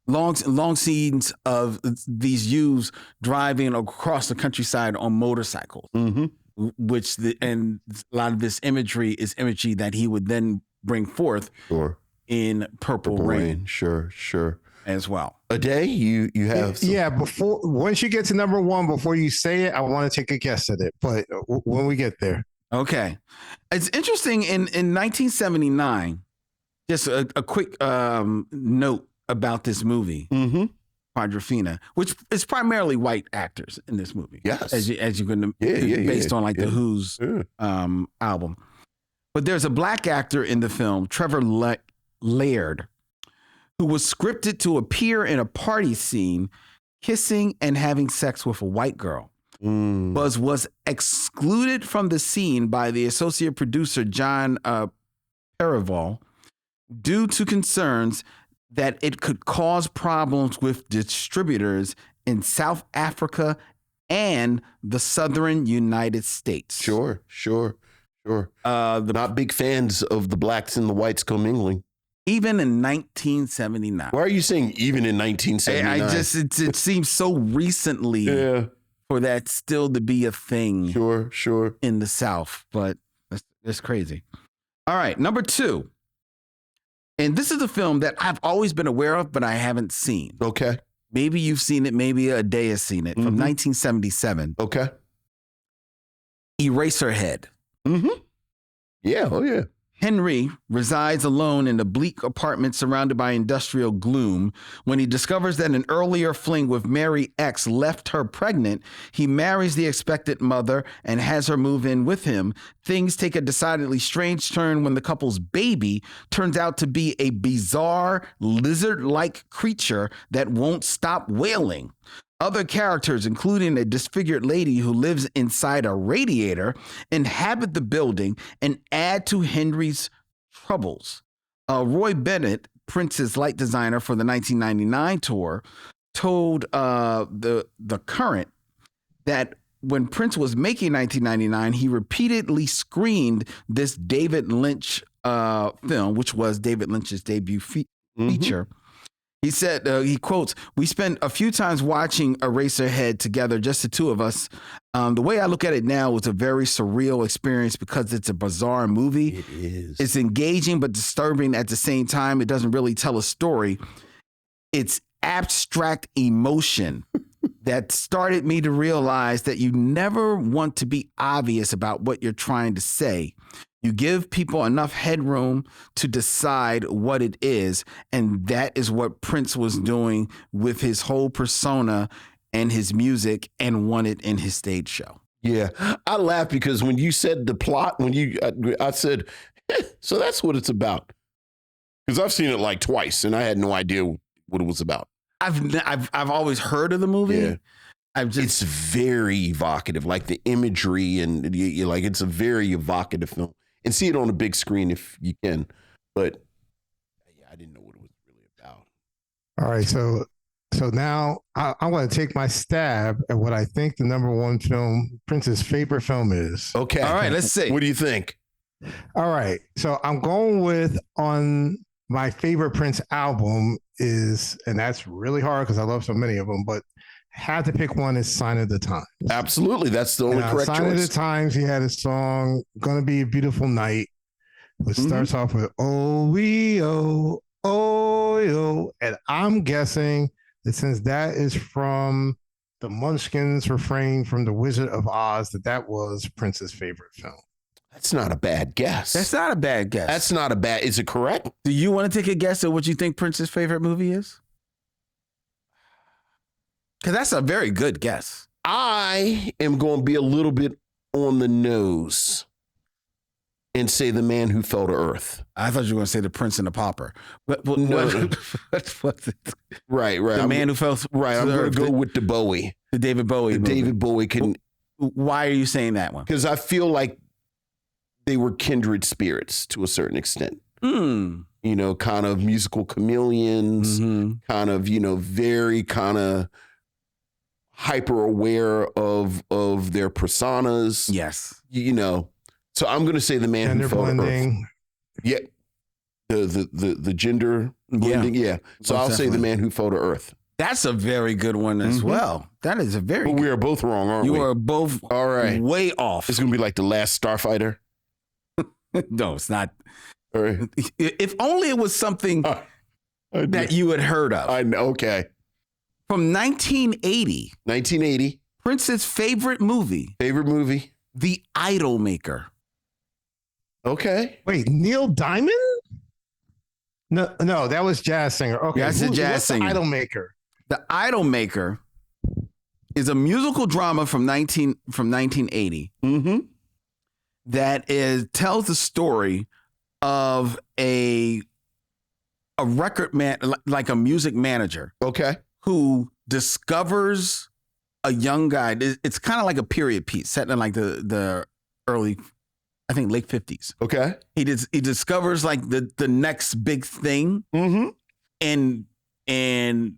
long scenes of these youths driving across the countryside on motorcycles, and a lot of this imagery is imagery that he would then bring forth in Purple Rain. Sure. As well. A-Day, you have some... Yeah, once you get to number 1, before you say it, I want to take a guess at it, but when we get there. Okay. It's interesting, in 1979, just a quick note about this movie, Quadrophenia, which is primarily white actors in this movie. Yes. As you can, based on the Who's album. But there's a black actor in the film, Trevor Laird, who was scripted to appear in a party scene, kissing and having sex with a white girl. Was excluded from the scene by the associate producer, John Perival, due to concerns that it could cause problems with distributors in South Africa and the southern United States. Sure. Not big fans of the blacks and the whites commingling. Even in 1979. Why are you saying even in 1979? It seems so recently for that still to be a thing. Sure. In the South, but that's crazy. All right, number 2. And this is a film that I've always been aware of, but I haven't seen. Okay. Maybe you've seen it. Maybe A-Day has seen it. From 1977. Okay. Eraserhead. Yeah. Oh, yeah. Henry resides alone in a bleak apartment surrounded by industrial gloom. When he discovers that an earlier fling with Mary X left her pregnant, he marries the expectant mother and has her move in with him. Things take a decidedly strange turn when the couple's baby turns out to be a bizarre lizard-like creature that won't stop wailing. Other characters, including a disfigured lady who lives inside a radiator, inhabit the building and add to Henry's troubles. Roy Bennett, Prince's light designer for the 1999 tour, told the Current that when Prince was making 1999, he repeatedly screened this David Lynch film, which was David Lynch's debut feature. He said, he quotes, "We spent a few times watching Eraserhead together, just the two of us. The way I look at it now, it's a very surreal experience because it's a bizarre movie. It is. It's engaging but disturbing at the same time. It doesn't really tell a story. It's abstract emotion that started me to realize that you never want to be obvious about what you're trying to say. You give people enough headroom to decide what it is. And that is what Prince was doing with his whole persona and his music and wanted in his stage show. Yeah. I laughed because when you said the plot, I said, so that's what it's about. Because I've seen it like twice and I had no idea what it was about. I've always heard of the movie. Yeah. It's very evocative, like the imagery and you like it's a very evocative film. And see it on a big screen if you can. But yeah, I didn't know what it was really about. All right, so now I want to take my stab at what I think the number one film, Prince's favorite film is. Okay. all right. Let's see. What do you think? All right, so I'm going with on my favorite Prince album is, and that's really hard because I love so many of them, but had to pick one is Sign of the Times. Absolutely. That's the only correct Sign of the choice. Times, he had a song, Gonna Be a Beautiful Night, which starts off with, oh, we, oh, yo. And I'm guessing that since that is from the Munchkins refrain from The Wizard of Oz, that was Prince's favorite film. That's not a bad guess. That's not a bad guess. That's not a bad. Is it correct? Do you want to take a guess at what you think Prince's favorite movie is? Because that's a very good guess. I am going to be a little bit on the nose and say The Man Who Fell to Earth. I thought you were going to say The Prince and the Pauper. But No. what's it? Right. The Man Who Fell Right. I'm going to go with the Bowie. the David Bowie. The movie. David Bowie can. Why are you saying that one? Because I feel like they were kindred spirits to a certain extent. Mm. You know, kind of musical chameleons, kind of, very kind of hyper aware of their personas. Yes. So I'm going to say The Man Gender Who Fell to Earth. blending. Yeah. The gender blending. Yeah. So Most I'll say The definitely. Man Who Fell to Earth. That's a very good one as well. That is a very But good. we are both wrong, aren't we? You are both All right. way off. It's going to be like The Last Starfighter. No, it's not. All right. If only it was something that you had heard of. I know. Okay. From 1980, 1980. Prince's favorite movie, Favorite movie. The Idolmaker. Okay. Wait, Neil Diamond? No, that was jazz singer. Okay, That's a jazz what's singer. The Idolmaker. The Idolmaker is a musical drama from 1980 Mm-hmm. that tells the story of a record man, like a music manager, Okay. who discovers a young guy. It's kind of like a period piece set in like the early, I think late 50s. Okay. He discovers like the next big thing Mm-hmm. and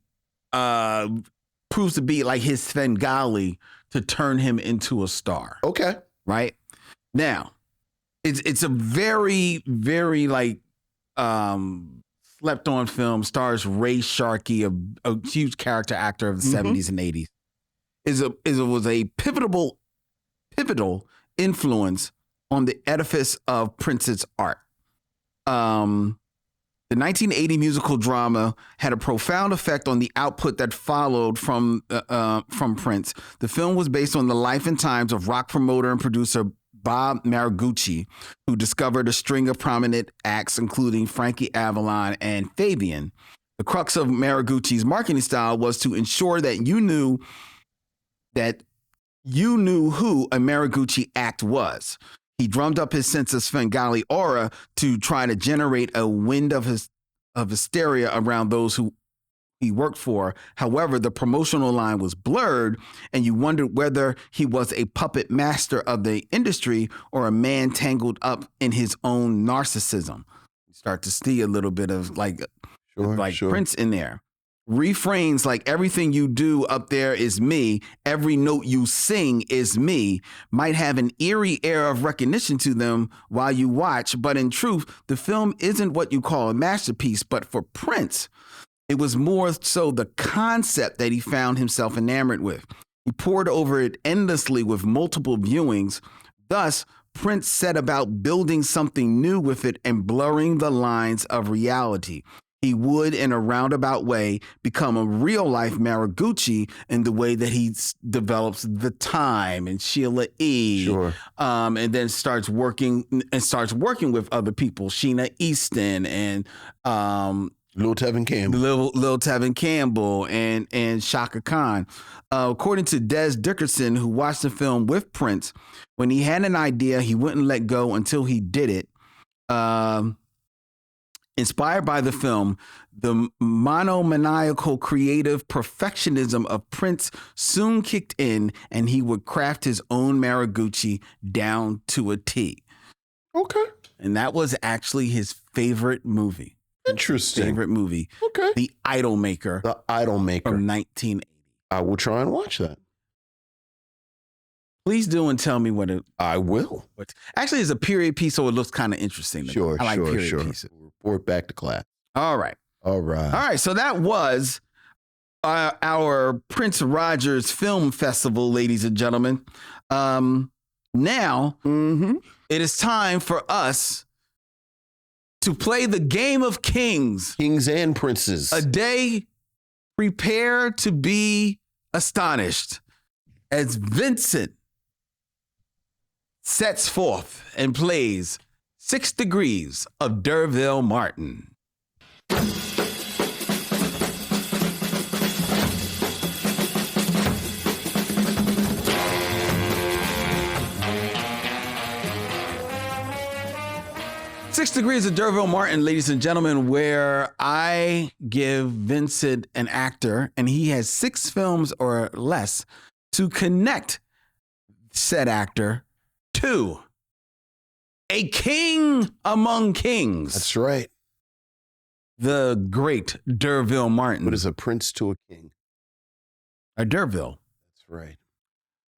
proves to be like his Svengali to turn him into a star. Okay. Right now, it's a very, very like slept on film. Stars Ray Sharkey, a huge character actor of the 70s and 80s. Was a pivotal influence on the edifice of Prince's art. The 1980 musical drama had a profound effect on the output that followed from Prince. The film was based on the life and times of rock promoter and producer Bob Mariucci, who discovered a string of prominent acts, including Frankie Avalon and Fabian. The crux of Mariucci's marketing style was to ensure that you knew who a Mariucci act was. He drummed up his sense of Svengali aura to try to generate a wind of hysteria around those who he worked for. However, the promotional line was blurred, and you wondered whether he was a puppet master of the industry or a man tangled up in his own narcissism. You start to see a little bit of Sure. Prince in there. Refrains like everything you do up there is me, every note you sing is me, might have an eerie air of recognition to them while you watch, but in truth, the film isn't what you call a masterpiece, but for Prince, it was more so the concept that he found himself enamored with. He pored over it endlessly with multiple viewings. Thus, Prince set about building something new with it and blurring the lines of reality. he would, in a roundabout way, become a real-life Maraguchi in the way that he develops The Time and Sheila E. Sure. And then starts working with other people, Sheena Easton and Lil Tevin Campbell. Lil Tevin Campbell and Shaka Khan. According to Des Dickerson, who watched the film with Prince, when he had an idea, he wouldn't let go until he did it. Inspired by the film, the monomaniacal creative perfectionism of Prince soon kicked in, and he would craft his own Maraguchi down to a T. Okay. And that was actually his favorite movie. Interesting. Favorite movie. Okay. The Idolmaker. The Idolmaker. From 1980. I will try and watch that. Please do and tell me what it. I will. Actually, it's a period piece, so it looks kind of interesting. Sure, I like sure, period sure. pieces. Report back to class. All right. All right. All right. So that was our Prince Rogers Film Festival, ladies and gentlemen. Now it is time for us to play the game of kings. Kings and princes. A day, prepare to be astonished as Vincent sets forth and plays 6 Degrees of D'Urville Martin. 6 Degrees of D'Urville Martin, ladies and gentlemen, where I give Vincent an actor and he has 6 films or less to connect said actor to a king among kings. That's right. The great D'Urville Martin. What is a prince to a king? A D'Urville. That's right.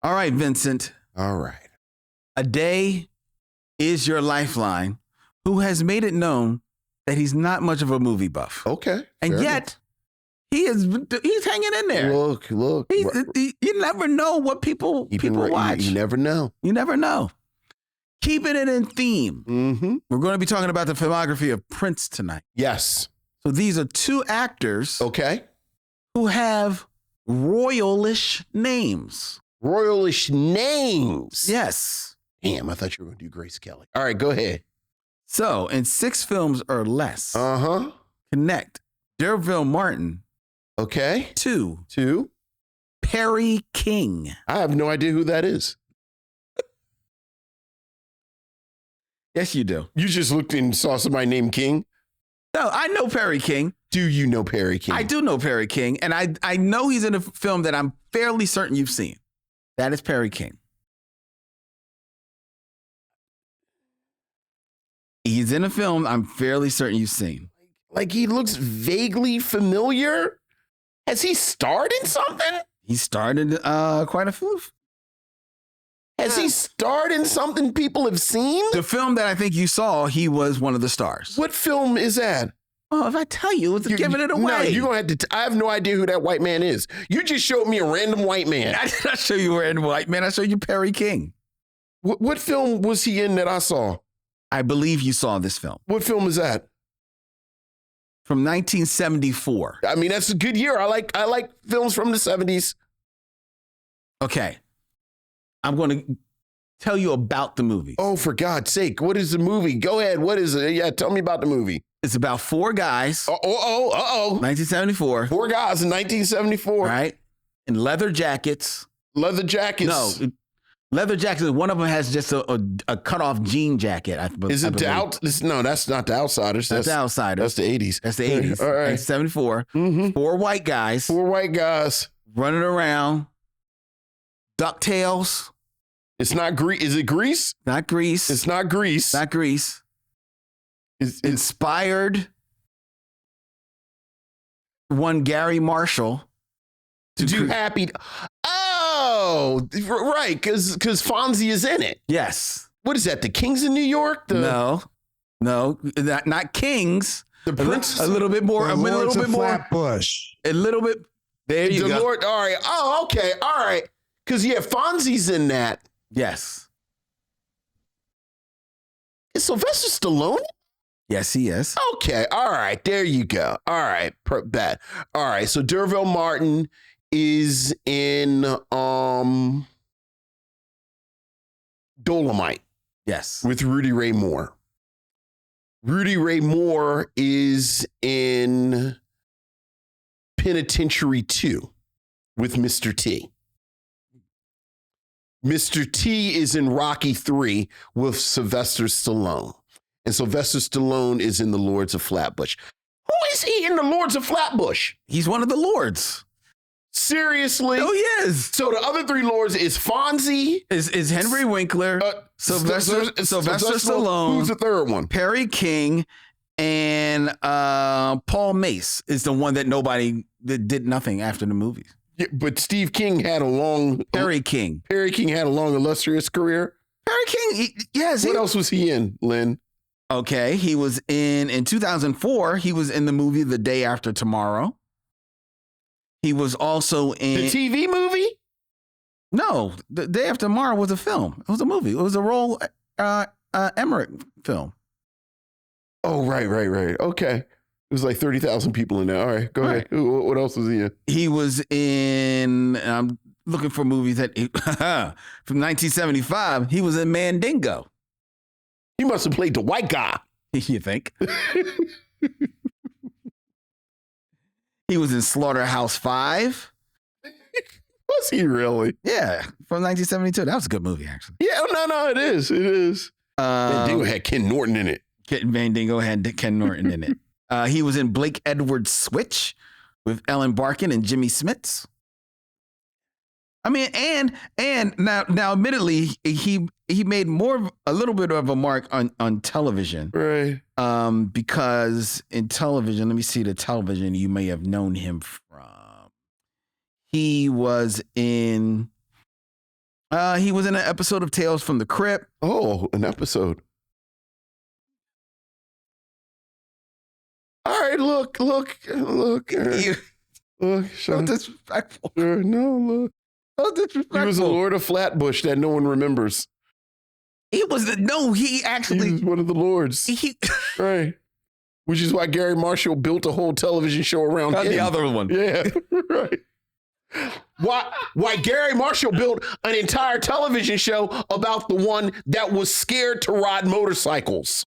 All right, Vincent. All right. A day is your lifeline, who has made it known that he's not much of a movie buff. Okay. And yet, he's hanging in there. Look. You never know what people watch. You never know. You never know. Keeping it in theme. Mm-hmm. We're going to be talking about the filmography of Prince tonight. Yes. So these are 2 actors who have royalish names. Royalish names? Yes. Damn, I thought you were going to do Grace Kelly. All right, go ahead. So, in 6 films or less, connect D'Urville Martin to Perry King. I have no idea who that is. Yes, you do. You just looked and saw somebody named King? No, I know Perry King. Do you know Perry King? I do know Perry King, and I know he's in a film that I'm fairly certain you've seen. That is Perry King. He's in a film I'm fairly certain you've seen. Like he looks vaguely familiar. Has he starred in something? He starred in quite a few. Has he starred in something people have seen? The film that I think you saw, he was one of the stars. What film is that? Oh, if I tell you, it's giving it away. No, you're going to have to. I have no idea who that white man is. You just showed me a random white man. I did not show you a random white man. I showed you Perry King. What film was he in that I saw? I believe you saw this film. What film is that? From 1974. I mean, that's a good year. I like films from the 70s. Okay. I'm going to tell you about the movie. Oh, for God's sake. What is the movie? Go ahead. What is it? Yeah, tell me about the movie. It's about 4 guys. 1974. 4 guys in 1974. Right? In leather jackets. Leather jackets. No. Leather jackets. One of them has just a cut-off jean jacket. Is it No, that's not the Outsiders. That's the Outsiders. That's the 80s. That's the 80s. All right. 1974. 4 white guys. 4 white guys. Running around. DuckTales. It's not Grease. Is it Grease? Not Grease. It's not Grease. Not Grease. It's inspired one Gary Marshall to do Happy. Oh, right, because Fonzie is in it. Yes. What is that? The Kings in New York? No, not Kings. The Prince. A little bit more. A little bit more. Flatbush. A little bit. There you go. Lord. All right. Oh, okay. All right. Because Fonzie's in that. Yes. Is Sylvester Stallone? Yes, he is. Okay. All right. There you go. All right. Bet. All right. So D'Urville Martin is in Dolomite Yes. with Rudy Ray Moore. Rudy Ray Moore is in Penitentiary 2 with Mr. T. Mr. T is in Rocky 3 with Sylvester Stallone. And Sylvester Stallone is in The Lords of Flatbush. Who is he in The Lords of Flatbush? He's one of the lords. Seriously? Oh, he is. So the other three lords is Fonzie. Is Henry Winkler, Sylvester Stallone. Who's the third one? Perry King, and Paul Mace is the one that did nothing after the movies. Yeah, but Steve King had a long... Perry King had a long, illustrious career. Perry King, yes. What else was he in, Lynn? Okay, he was in 2004, he was in the movie The Day After Tomorrow. He was also in... The TV movie? No, The Day After Tomorrow was a film. It was a movie. It was a Roll Emmerich film. Oh, right. Okay. There's like 30,000 people in there. All right, go ahead. What else was he in? He was in... I'm looking for movies that... from 1975, he was in Mandingo. He must have played the white guy. You think? He was in Slaughterhouse 5. Was he really? Yeah, from 1972. That was a good movie, actually. Yeah, no, it is. It is. Mandingo had Ken Norton in it. Mandingo had Ken Norton in it. He was in Blake Edwards' Switch with Ellen Barkin and Jimmy Smits. I mean, and now admittedly, he made a little bit of a mark on television. Right. Because in television, let me see the television you may have known him from. He was in an episode of Tales from the Crypt. Oh, an episode. All right, look. Look, So disrespectful. Sure, no, look. So disrespectful. He was a Lord of Flatbush that no one remembers. He was He was one of the lords. Right. Which is why Gary Marshall built a whole television show around him. The other one. Yeah, right. Why Gary Marshall built an entire television show about the one that was scared to ride motorcycles.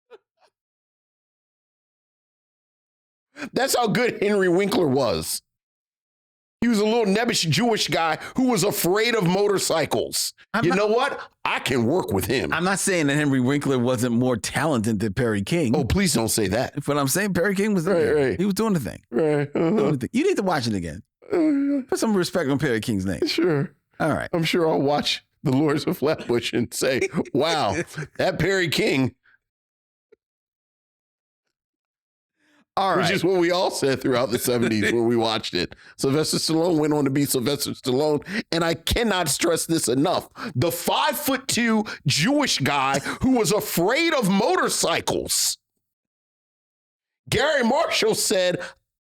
That's how good Henry Winkler was. He was a little nebbish Jewish guy who was afraid of motorcycles. You know what? I can work with him. I'm not saying that Henry Winkler wasn't more talented than Perry King. Oh, please don't say that. But I'm saying Perry King was right. He was doing the thing. Right. You need to watch it again. Put some respect on Perry King's name. Sure. All right. I'm sure I'll watch The Lords of Flatbush and say, wow, that Perry King. All right. Which is what we all said throughout the 70s when we watched it. Sylvester Stallone went on to be Sylvester Stallone. And I cannot stress this enough. The 5'2" Jewish guy who was afraid of motorcycles. Gary Marshall said,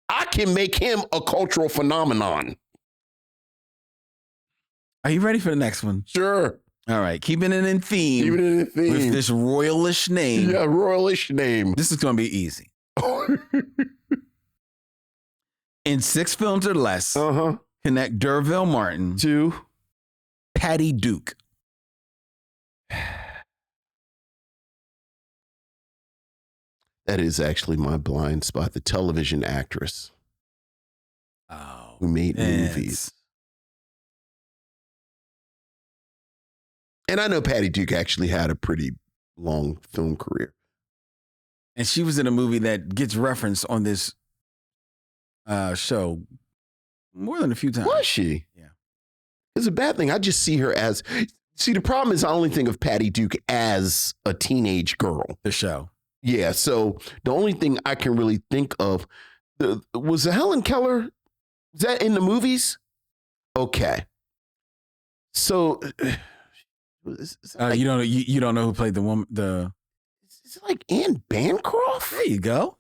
I can make him a cultural phenomenon. Are you ready for the next one? Sure. All right. Keeping it in theme. With this royalish name. Yeah, royalish name. This is going to be easy. In 6 films or less, connect D'Urville Martin to Patty Duke. That is actually my blind spot. The television actress who made movies. And I know Patty Duke actually had a pretty long film career. And she was in a movie that gets referenced on this show more than a few times. Was she? Yeah. It's a bad thing. I just see her as... See, the problem is I only think of Patty Duke as a teenage girl. The show. Yeah, so the only thing I can really think of... was Helen Keller... Was that in the movies? Okay. So... you don't know who played the woman... Is it like Anne Bancroft? There you go.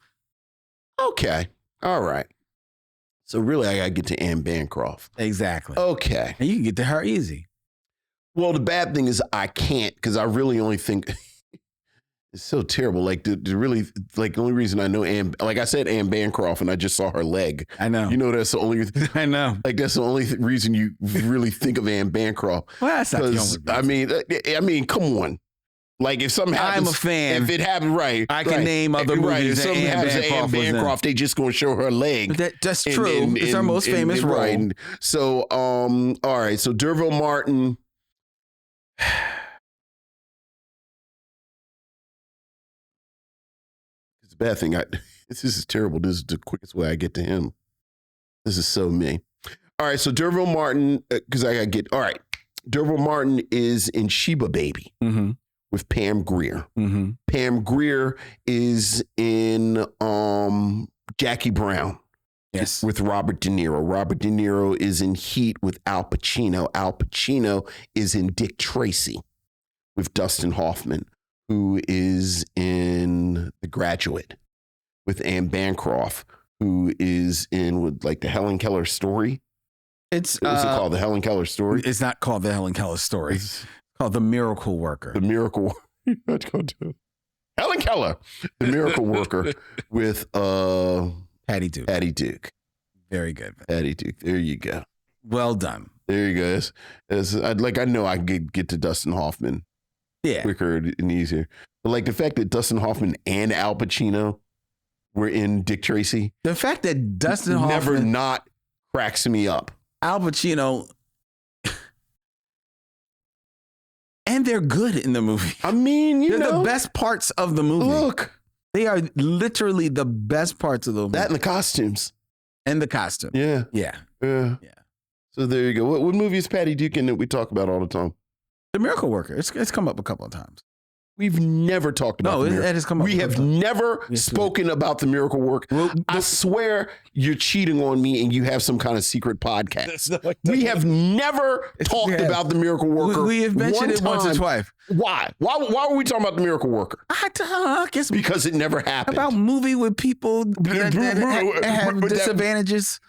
Okay. All right. So really, I got to get to Anne Bancroft. Exactly. Okay. And you can get to her easy. Well, the bad thing is I can't because I really only think It's so terrible. Like to really, like the only reason I know Anne, like I said, Anne Bancroft, and I just saw her leg. I know. You know, that's the only. I know. Like that's the only reason you really think of Anne Bancroft. Well, that's not the only reason. I mean, come on. Like if something happens, I'm a fan. If it happened, right, I can name other movies If that something Anne happens to Anne Bancroft was in. Bancroft, they just gonna show her leg. That's true. It's her most famous role. Right. So, all right. So D'Urville Martin. It's a bad thing. This is terrible. This is the quickest way I get to him. This is so me. All right. So D'Urville Martin, because I got to get, all right. D'Urville Martin is in Sheba Baby with Pam Grier. Pam Grier is in Jackie Brown. Yes. With Robert De Niro. Robert De Niro is in Heat with Al Pacino. Al Pacino is in Dick Tracy with Dustin Hoffman, who is in The Graduate with Anne Bancroft, who is in with like the Helen Keller Story. What's it called? The Helen Keller Story? It's not called the Helen Keller Story. It's called The Miracle Worker. The Miracle. Let's go to Helen Keller, The Miracle Worker with Patty Duke. Patty Duke. Very good. Patty Duke. There you go. Well done. There you go. I know I could get to Dustin Hoffman quicker and easier. But like the fact that Dustin Hoffman and Al Pacino were in Dick Tracy. The fact that Dustin Hoffman never not cracks me up. Al Pacino, and they're good in the movie. I mean, they're the best parts of the movie. Look. They are literally the best parts of the movie. That and the costumes. And the costume. Yeah. Yeah. Yeah. Yeah. So there you go. What movie is Patty Duke in that we talk about all the time? The Miracle Worker. It's come up a couple of times. We've never talked about it has come up. We have never spoken about The Miracle Worker. Well, I swear you're cheating on me and you have some kind of secret podcast. We have never talked about The Miracle Worker. We have mentioned it once or twice. Why? Why were we talking about The Miracle Worker? I guess because it never happened. About movie with people that have disadvantages.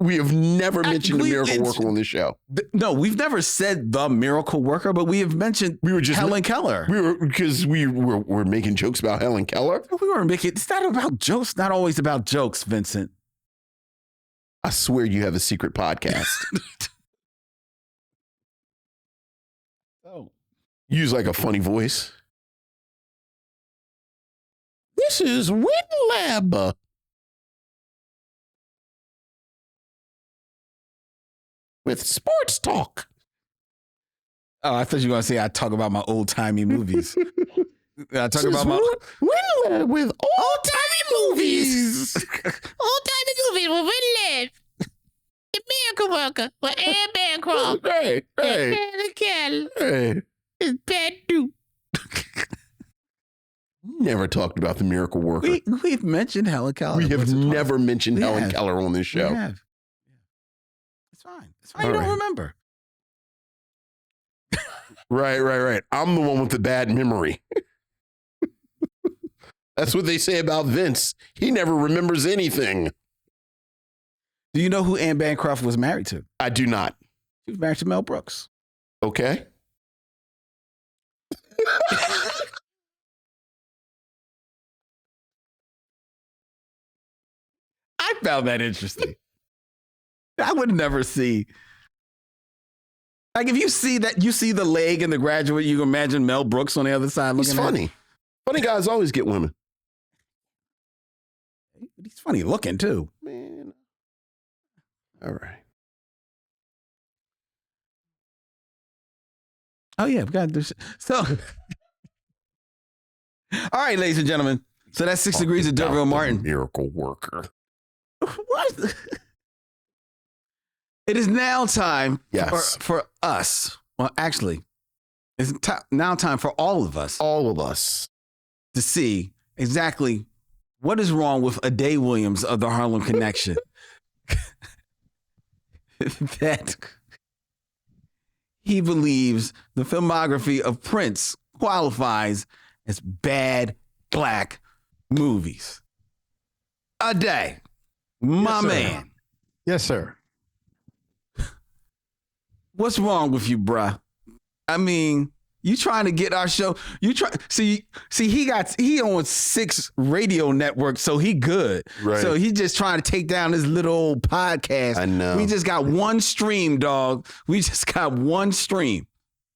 We have never mentioned The Miracle Worker on this show. No, we've never said The Miracle Worker, but we have mentioned Helen Keller. We're making jokes about Helen Keller. We weren't making. It's not about jokes. Not always about jokes, Vincent. I swear you have a secret podcast. Oh, use like a funny voice. This is WinLab. With sports talk. Oh, I thought you were going to say I talk about my old timey movies. I talk about my WinLab with old timey movies. Old timey movies with WinLab. The Miracle Worker with Anne Bancroft. Hey. Helen Keller. It's Patty Duke. Never talked about The Miracle Worker. We've mentioned Helen Keller. We have never mentioned Helen Keller on this show. We have. It's fine. It's fine. You don't remember. Right. I'm the one with the bad memory. That's what they say about Vince. He never remembers anything. Do you know who Anne Bancroft was married to? I do not. She was married to Mel Brooks. Okay. I found that interesting. I would never see. Like if you see the leg in The Graduate, you can imagine Mel Brooks on the other side looking He's funny. Funny guys always get women. He's funny looking too. Man. All right. Oh yeah, we got to do so. All right, ladies and gentlemen. So that's 6 Degrees of D'Urville Martin. Miracle Worker. What? It is now time for us. Well, actually, it's now time for all of us. All of us. To see exactly what is wrong with Ade Williams of the Harlem Connection. That he believes the filmography of Prince qualifies as bad black movies. Ade, my man. Yes, sir. What's wrong with you, bruh? I mean, You trying to get our show? You try see he owns 6 radio networks, so he good. Right. So he just trying to take down this little old podcast. I know. We just got one stream, dog. We just got one stream.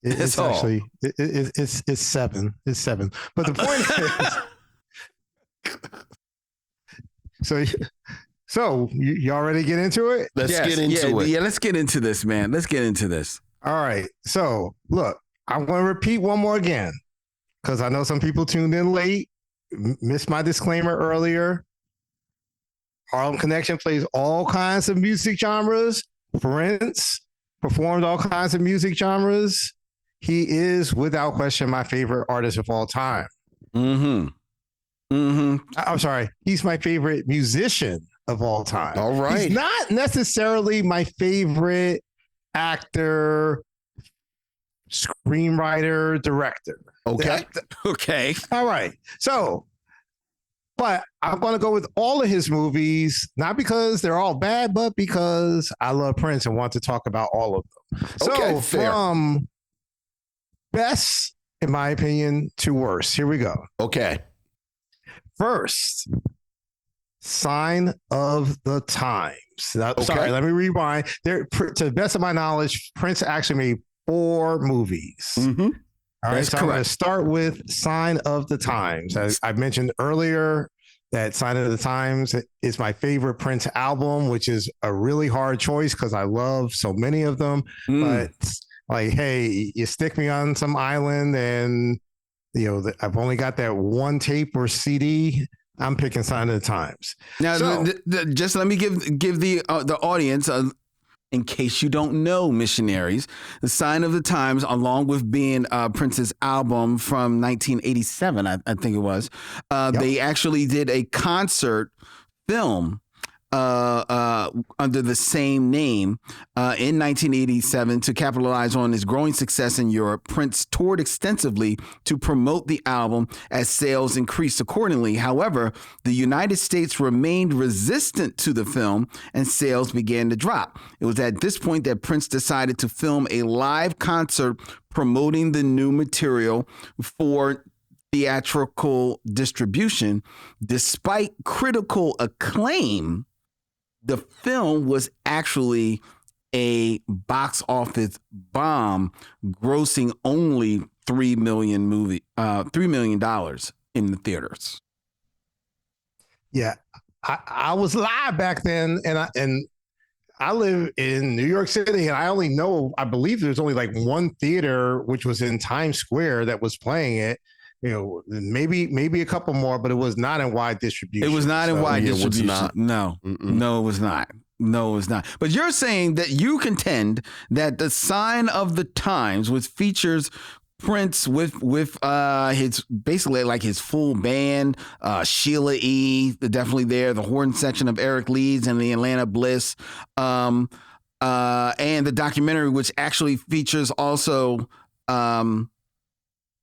It's all. actually it's 7. It's 7. But the point is, so y'all ready to get into it? Let's get into it. Yeah, let's get into this, man. Let's get into this. All right. So look, I'm going to repeat one more again because I know some people tuned in late, missed my disclaimer earlier. Harlem Connection plays all kinds of music genres. Prince performed all kinds of music genres. He is, without question, my favorite artist of all time. I'm sorry. He's my favorite musician of all time. All right. He's not necessarily my favorite actor, screenwriter, director. Okay. Okay. All right. So, but I'm going to go with all of his movies, not because they're all bad, but because I love Prince and want to talk about all of them. Okay, So fair. from best, in my opinion, to worst, here we go. Okay. First, Sign of the Times. Now, Okay. Sorry, let me rewind. To the best of my knowledge, Prince actually made 4 movies. Mm-hmm. All right, That's so I'm going correct. to start with Sign of the Times. As I mentioned earlier, that Sign of the Times is my favorite Prince album, which is a really hard choice because I love so many of them. But like, hey, you stick me on some island and, I've only got that one tape or CD, I'm picking Sign of the Times. Now, So- just let me give the audience, in case you don't know, Missionaries, the Sign of the Times, along with being Prince's album from 1987, I think it was, they actually did a concert film under the same name in 1987 to capitalize on his growing success in Europe. Prince toured extensively to promote the album as sales increased accordingly. However, the United States remained resistant to the film and sales began to drop. It was at this point that Prince decided to film a live concert promoting the new material for theatrical distribution. Despite critical acclaim, the film was actually a box office bomb, grossing only $3 million in the theaters. Yeah, I was live back then, and I live in New York City, and I believe there's only like one theater, which was in Times Square, that was playing it. Maybe a couple more, but it was not in wide distribution. It was not in wide it was distribution. not. No, it was not. No, it was not. But you're saying that you contend that the Sign of the Times, which features Prince with his basically like his full band, Sheila E. definitely there, the horn section of Eric Leeds and the Atlanta Bliss, and the documentary, which actually features also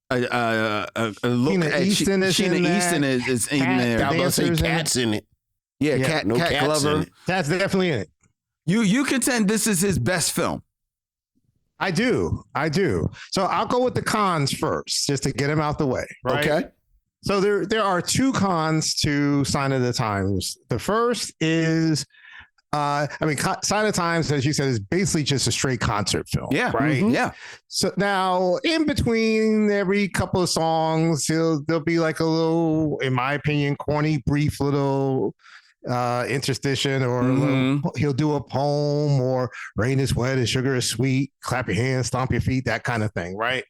a look Sheena at Easton is in Sheena that. Easton is in Cat- there. I was about to say dancers in Cats in it. Yeah, Yeah, Cat no cats Glover. in it. That's definitely in it. You contend this is his best film. I do. So I'll go with the cons first, just to get him out the way. Right? Okay. So there are 2 cons to Sign of the Times. The first is, Sign of the Times, as you said, is basically just a straight concert film. Yeah, Right. Yeah. So now, in between every couple of songs, there'll be like a little, in my opinion, corny, brief little interstitial, or he'll do a poem, or rain is wet and sugar is sweet, clap your hands, stomp your feet, that kind of thing, right?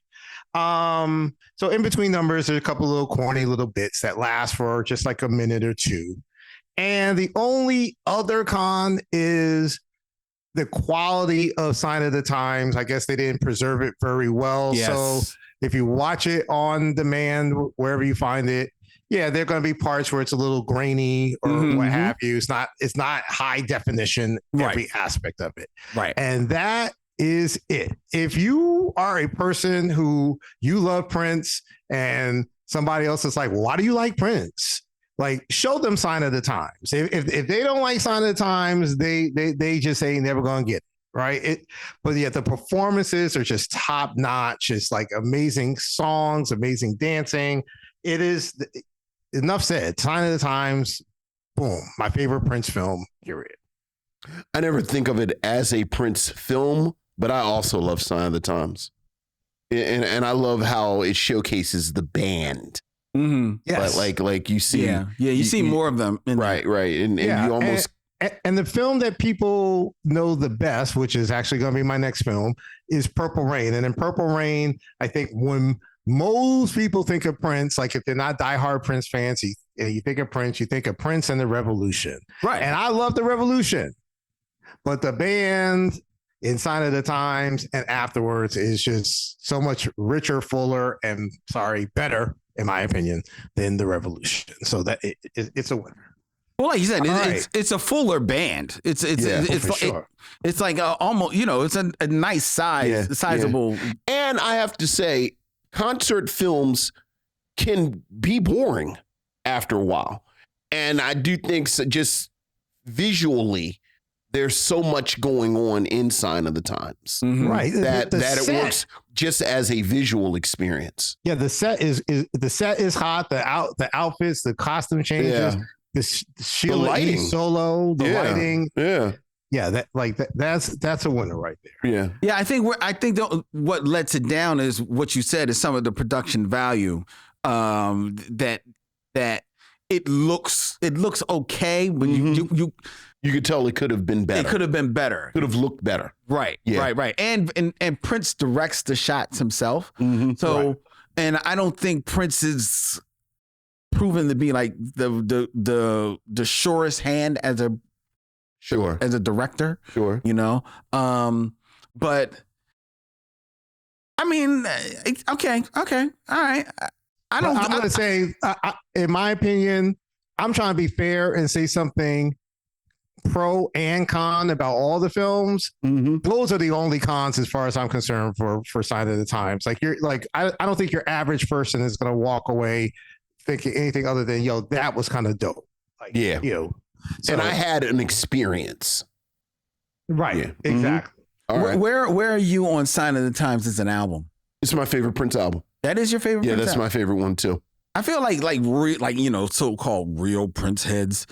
So in between numbers, there's a couple of little corny little bits that last for just like a minute or 2. And the only other con is the quality of Sign of the Times. I guess they didn't preserve it very well. Yes. So if you watch it on demand, wherever you find it, yeah, there are going to be parts where it's a little grainy or what have you. It's not high definition, every aspect of it. Right. And that is it. If you are a person who you love Prince and somebody else is like, well, why do you like Prince? Like, show them Sign of the Times. If they don't like Sign of the Times, they just ain't never gonna get it. right? But yet the performances are just top notch. It's like amazing songs, amazing dancing. It is enough said. Sign of the Times, boom, my favorite Prince film, period. I never think of it as a Prince film, but I also love Sign of the Times. And I love how it showcases the band. Mm-hmm. Yes. Like you see. Yeah. You see more of them. Right. And you almost. And the film that people know the best, which is actually going to be my next film, is Purple Rain. And in Purple Rain, I think when most people think of Prince, like if they're not diehard Prince fans, you think of Prince, you think of Prince and the Revolution. Right. And I love the Revolution. But the band in Sign of the Times and afterwards is just so much richer, fuller, and better, in my opinion, than the Revolution. So that it's a winner. Well, like you said, it's a fuller band. It's like almost, it's a nice sizable. Yeah. And I have to say, concert films can be boring after a while. And I do think just visually, there's so much going on in Sign of the Times. Mm-hmm. Right. That it works just as a visual experience. Yeah, the set is hot. The outfits, the costume changes. Yeah. The Sheila E. solo, the lighting, that's a winner right there. Yeah. I think what lets it down is what you said is some of the production value. That it looks okay, but you could tell it could have been better. It could have been better. Could have looked better. Right. Yeah. Right. And Prince directs the shots himself. Mm-hmm. So, and I don't think Prince is proven to be like the surest hand as a director. Sure. But I mean, okay. All right. I'm going to say, in my opinion, I'm trying to be fair and say something pro and con about all the films. Mm-hmm. Those are the only cons as far as I'm concerned for Sign of the Times. Like I don't think your average person is going to walk away thinking anything other than, that was kind of dope. Like, So, and I had an experience. Right. Yeah. Exactly. Mm-hmm. All right. Where are you on Sign of the Times as an album? It's my favorite Prince album. That is your favorite Prince that's album? my favorite one too. I feel like so-called real Prince heads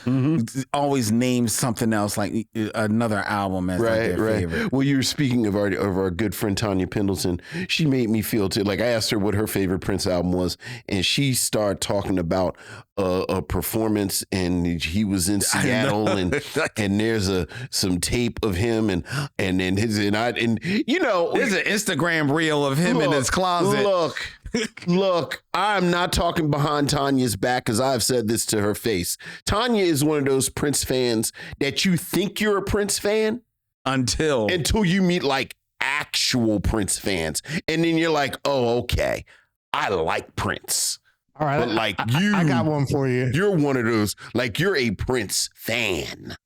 always name something else, like another album as their favorite. Well, you were speaking of our good friend Tanya Pendleton. She made me feel too. Like I asked her what her favorite Prince album was, and she started talking about a performance, and he was in Seattle, and there's some tape of him, and then there's an Instagram reel of him in his closet. Look, I'm not talking behind Tanya's back because I've said this to her face. Tanya is one of those Prince fans that you think you're a Prince fan until you meet like actual Prince fans. And then you're like, oh, okay, I like Prince. All right. But like I got one for you. You're one of those, like you're a Prince fan.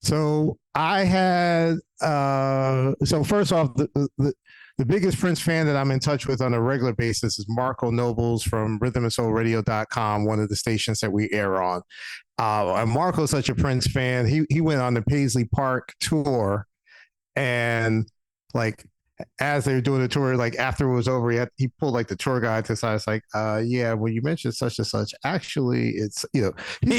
So I had, so first off, the biggest Prince fan that I'm in touch with on a regular basis is Marco Nobles from rhythmandsoulradio.com, one of the stations that we air on. And Marco's such a Prince fan. He went on the Paisley Park tour, and like as they were doing the tour, like after it was over, he pulled like the tour guide to the side. It's like, when you mentioned such and such, actually, it's he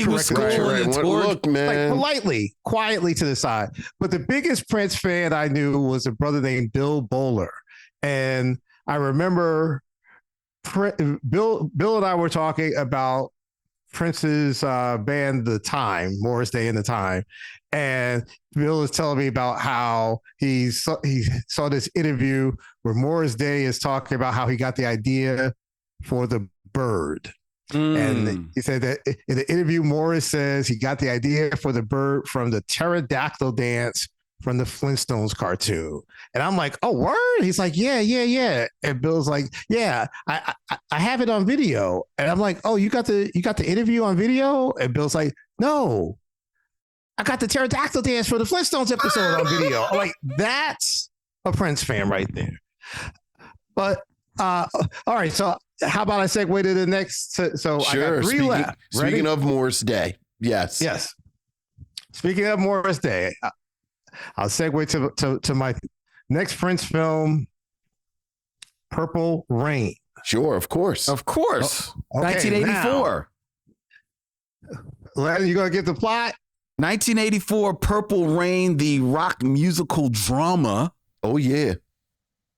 was schooling the tour. Look, man, like politely, quietly to the side. But the biggest Prince fan I knew was a brother named Bill Bowler. And I remember Bill and I were talking about Prince's band, The Time, Morris Day and The Time. And Bill was telling me about how he saw this interview where Morris Day is talking about how he got the idea for the bird. And he said that in the interview, Morris says he got the idea for the bird from the pterodactyl dance from the Flintstones cartoon. And I'm like, oh, word? He's like, yeah. And Bill's like, yeah, I have it on video. And I'm like, oh, you got the interview on video? And Bill's like, no, I got the pterodactyl dance for the Flintstones episode on video. I'm like, that's a Prince fan right there. But all right, so how about I segue to the next? So sure. I got three left. Speaking of Morris Day, yes. Speaking of Morris Day, I'll segue to my next Prince film, Purple Rain. Sure, of course. Of course. Okay, 1984. Now, you gonna get the plot? 1984, Purple Rain, the rock musical drama. Oh, yeah.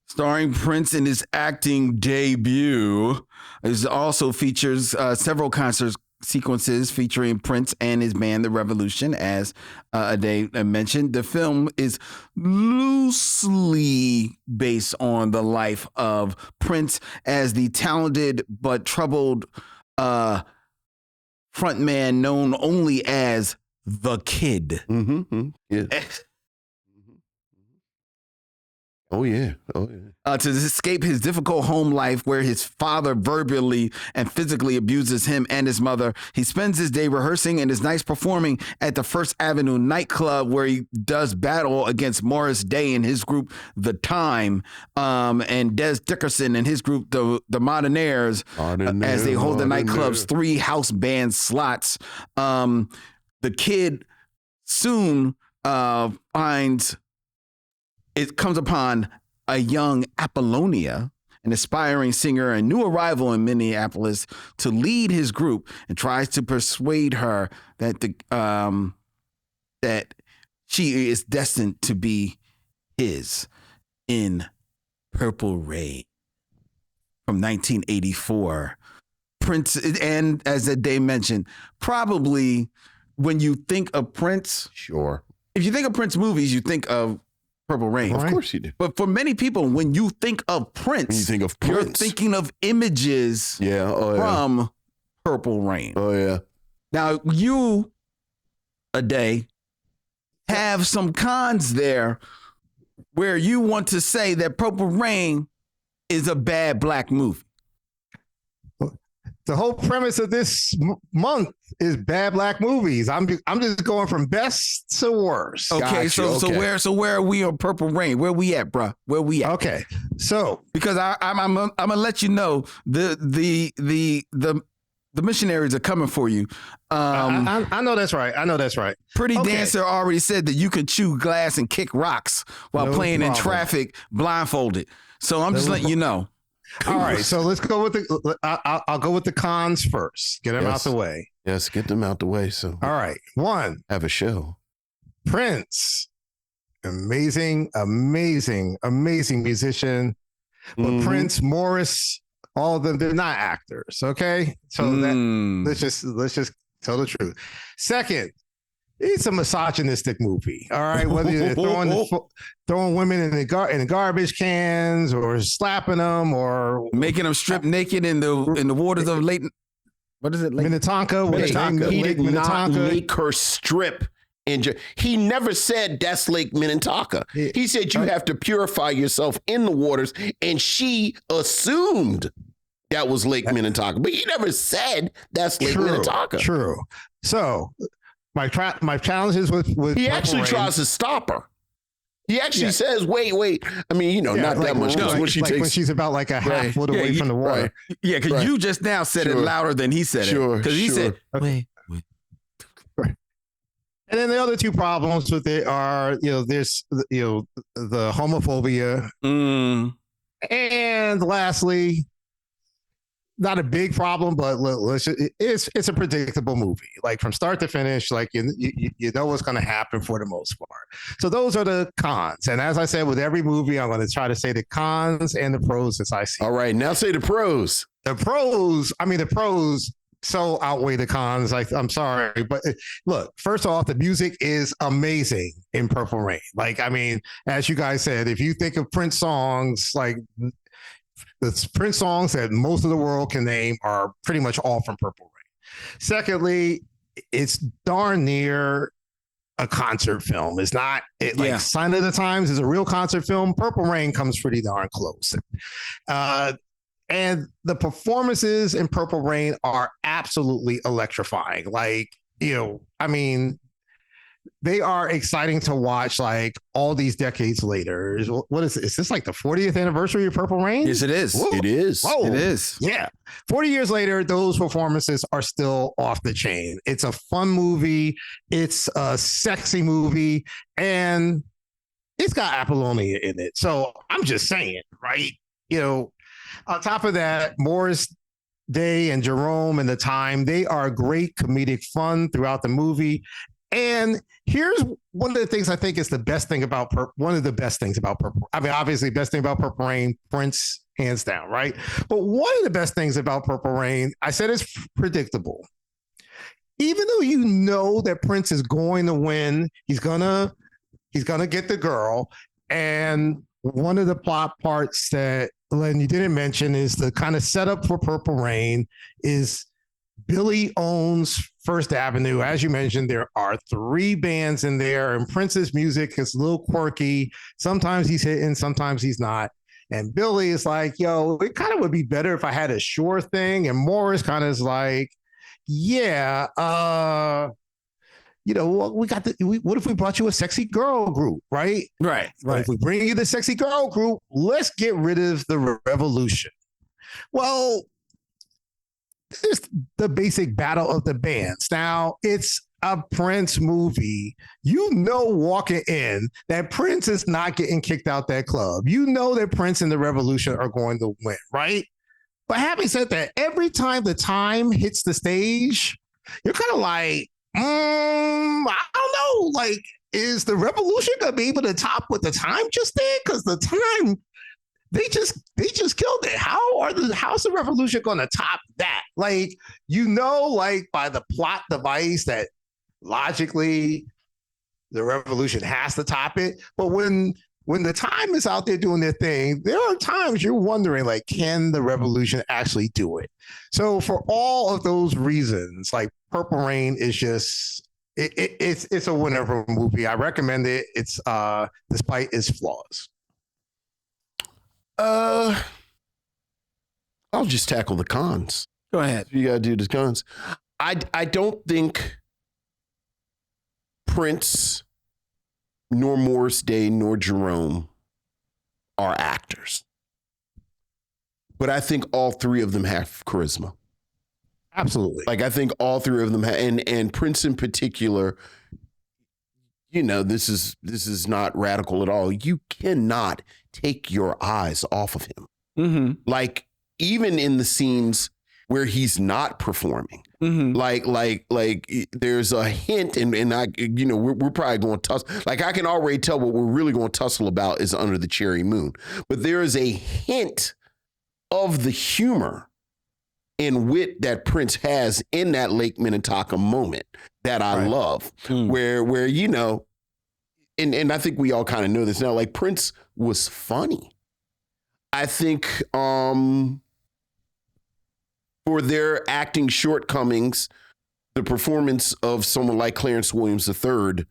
Starring Prince in his acting debut. It also features several concert sequences featuring Prince and his band, The Revolution, as Ade mentioned. The film is loosely based on the life of Prince as the talented but troubled frontman known only as The Kid. Mm-hmm. Yeah. Oh, yeah. Oh, yeah. To escape his difficult home life where his father verbally and physically abuses him and his mother, he spends his day rehearsing and his nights performing at the First Avenue nightclub where he does battle against Morris Day and his group, The Time, and Des Dickerson and his group, the Modernaires, as they hold the nightclub's 3 house band slots. The Kid soon comes upon a young Apollonia, an aspiring singer, a new arrival in Minneapolis, to lead his group, and tries to persuade her that that she is destined to be his in Purple Rain from 1984. Prince, and as Ade mentioned, probably when you think of Prince, Sure. if you think of Prince movies, you think of Purple Rain. Of course you do. But for many people, when you think of Prince, When you think of you're Prince. thinking of images Yeah. Oh, yeah. from Purple Rain. Oh, yeah. Now, you, Ade, have some cons there where you want to say that Purple Rain is a bad black movie. The whole premise of this month is bad black movies. I'm just going from best to worst. Okay, Gotcha, so okay. where are we on Purple Rain? Where we at, bruh? Where we at? Okay, so Because I'm gonna let you know the missionaries are coming for you. I know that's right. I know that's right. Pretty Okay. Dancer already said that you could chew glass and kick rocks while No playing in problem. traffic blindfolded. So I'm just letting you know. All right, so let's go with the. I'll go with the cons first. Get them out Yes. the way. Yes, get them out the way so All right, 1, have a show. Prince, amazing musician. But Mhm. Prince, Morris, all of them, they're not actors. Okay, so that let's just tell the truth. Second, it's a misogynistic movie. All right, whether you're throwing women in the garbage cans or slapping them or Making them strip naked in the waters of Lake. What is it? Lake? Minnetonka. He did Lake not Minnetonka. make her strip. He never said that's Lake Minnetonka. He said you have to purify yourself in the waters, and she assumed that was Lake Minnetonka, but he never said that's Lake Minnetonka. True. So my challenges with He Purple actually Rain- tries to stop her. He actually says, wait. I mean, not like, that much. Because when she like when takes, she's about like a half Right. foot away from the water. right. Yeah, because Right. you just now said it Sure. louder than he said Sure, it. Because he sure. said, wait. And then the other two problems with it are, there's, the homophobia. And lastly, not a big problem, but it's a predictable movie. Like from start to finish, like you know what's going to happen for the most part. So those are the cons. And as I said, with every movie, I'm going to try to say the cons and the pros as I see. All right, now say the pros. The pros so outweigh the cons. I'm sorry, but look, first off, the music is amazing in Purple Rain. Like, I mean, as you guys said, if you think of Prince songs, like the Prince songs that most of the world can name are pretty much all from Purple Rain. Secondly, it's darn near a concert film. It's not like Sign of the Times is a real concert film. Purple Rain comes pretty darn close. And the performances in Purple Rain are absolutely electrifying. Like, I mean, they are exciting to watch, like all these decades later. What is it? Is this like the 40th anniversary of Purple Rain? Yes, it is. It is. Whoa. It is. Yeah. 40 years later, those performances are still off the chain. It's a fun movie. It's a sexy movie, and it's got Apollonia in it. So I'm just saying, right? On top of that, Morris Day and Jerome and the Time, they are great comedic fun throughout the movie. And here's one of the things I think is the best thing about one of the best things about Purple. I mean, obviously, best thing about Purple Rain, Prince, hands down, right? But one of the best things about Purple Rain, I said it's predictable. Even though you know that Prince is going to win, he's gonna get the girl. And one of the plot parts that Len, you didn't mention is the kind of setup for Purple Rain is Billy owns First Avenue. As you mentioned, there are 3 bands in there, and Prince's music is a little quirky. Sometimes he's hitting, sometimes he's not. And Billy is like, yo, it kind of would be better if I had a sure thing. And Morris kind of is like, yeah, what if we brought you a sexy girl group, right? Right. If we bring you the sexy girl group, let's get rid of the revolution. Well, there's the basic battle of the bands. Now, it's a Prince movie. Walking in that Prince is not getting kicked out that club. That Prince and the revolution are going to win, right? But having said that, every time the Time hits the stage, you're kind of like, I don't know. Like, is the revolution gonna be able to top what the Time just did? Because the Time, they just killed it. How's the revolution gonna top that? Like, by the plot device that logically the revolution has to top it. But when the Time is out there doing their thing, there are times you're wondering, like, can the revolution actually do it? So for all of those reasons, like, Purple Rain is just it's a winner of a movie. I recommend it. It's despite its flaws. I'll just tackle the cons. Go ahead. You gotta do the cons. I don't think Prince, nor Morris Day, nor Jerome are actors. But I think all 3 of them have charisma. Absolutely. Like, I think all 3 of them have, and Prince in particular, this is not radical at all. You cannot take your eyes off of him. Mm-hmm. Like, even in the scenes where he's not performing, like there's a hint, and I, we're probably going to tussle. Like, I can already tell what we're really going to tussle about is Under the Cherry Moon. But there is a hint of the humor and wit that Prince has in that Lake Minnetonka moment that I love, where and I think we all kind of know this now, like, Prince was funny. I think for their acting shortcomings, the performance of someone like Clarence Williams III,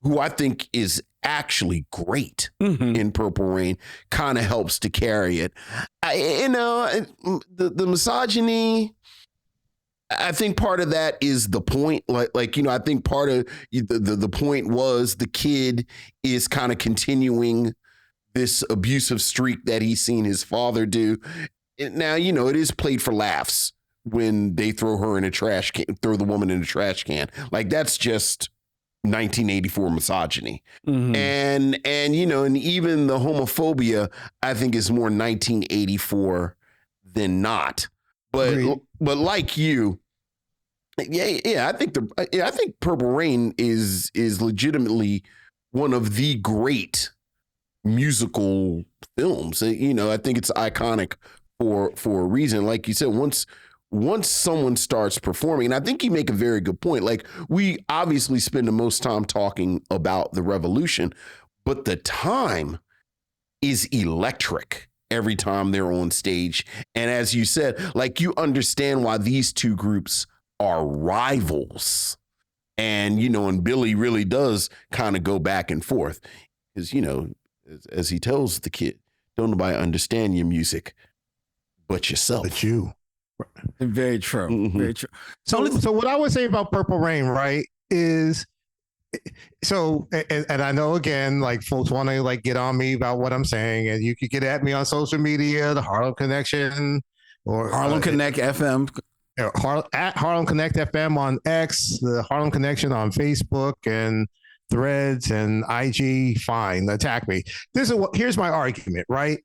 who I think is actually great in Purple Rain, kind of helps to carry it. The misogyny, I think part of that is the point. I think part of the point was the kid is kind of continuing this abusive streak that he's seen his father do. Now, it is played for laughs when they throw her in a trash can, throw the woman in a trash can. Like, that's just 1984 misogyny. And even the homophobia, I think, is more 1984 than not. But like you, I think Purple Rain is legitimately one of the great musical films. I think it's iconic for a reason. Like you said, once someone starts performing, and I think you make a very good point. Like, we obviously spend the most time talking about the revolution, but the Time is electric every time they're on stage. And as you said, like, you understand why these 2 groups are rivals. And, and Billy really does kind of go back and forth because, as he tells the kid, don't nobody understand your music but yourself. But you. Very true. Mm-hmm. Very true. So what I would say about Purple Rain, right, is and I know, again, like, folks want to, like, get on me about what I'm saying, and you could get at me on social media, the Harlem Connection, or Harlem Connect FM. At Harlem Connect FM on X, the Harlem Connection on Facebook and Threads and IG. Fine, attack me. Here's my argument, right?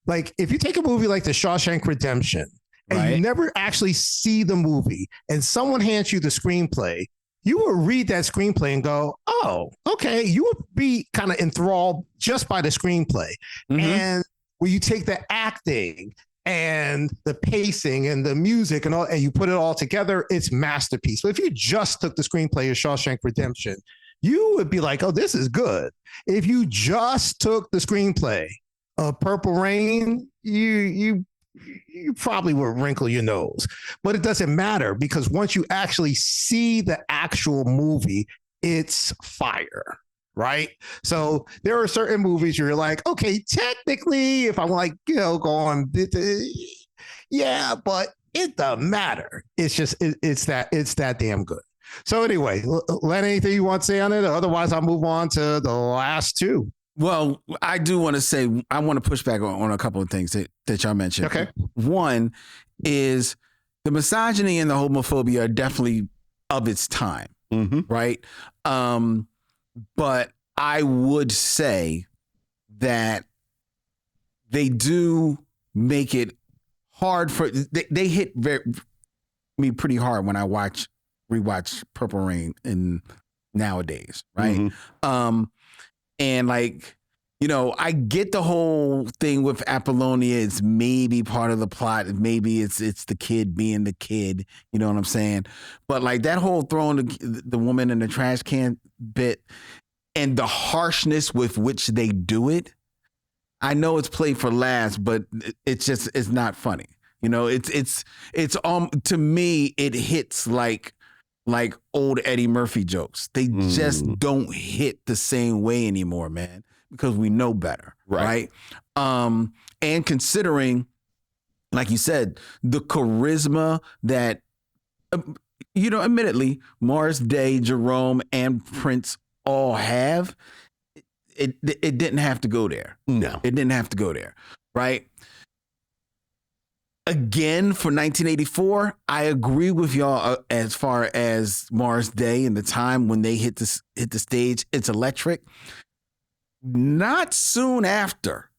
Like, if you take a movie like The Shawshank Redemption and you never actually see the movie, and someone hands you the screenplay, you will read that screenplay and go, "Oh, okay." You would be kind of enthralled just by the screenplay, and when you take the acting and the pacing and the music and all, and you put it all together, it's masterpiece. But if you just took the screenplay of Shawshank Redemption, you would be like, "Oh, this is good." If you just took the screenplay of Purple Rain, you probably would wrinkle your nose. But it doesn't matter, because once you actually see the actual movie, it's fire. Right. So there are certain movies you're like, okay, technically, if I'm like, going, yeah, but it doesn't matter. It's just, it's that damn good. So anyway, Len, anything you want to say on it? Otherwise, I'll move on to the last two. Well, I do want to say, I want to push back on a couple of things that y'all mentioned. Okay. One is the misogyny and the homophobia are definitely of its time. Right. But I would say that they do make it hard for, they hit me pretty hard when I rewatch Purple Rain nowadays. Right. And like, I get the whole thing with Apollonia. It's maybe part of the plot. Maybe it's the kid being the kid. You know what I'm saying? But like that whole throwing the woman in the trash can bit and the harshness with which they do it. I know it's played for laughs, but it's not funny. It's to me, it hits like old Eddie Murphy jokes. They just don't hit the same way anymore, man, because we know better. Right. And considering, like you said, the charisma that, admittedly, Morris Day, Jerome, and Prince all have, it didn't have to go there. No. It didn't have to go there. Right. Again, for 1984, I agree with y'all as far as Morris Day and the time when they hit the stage. It's electric. Not soon after,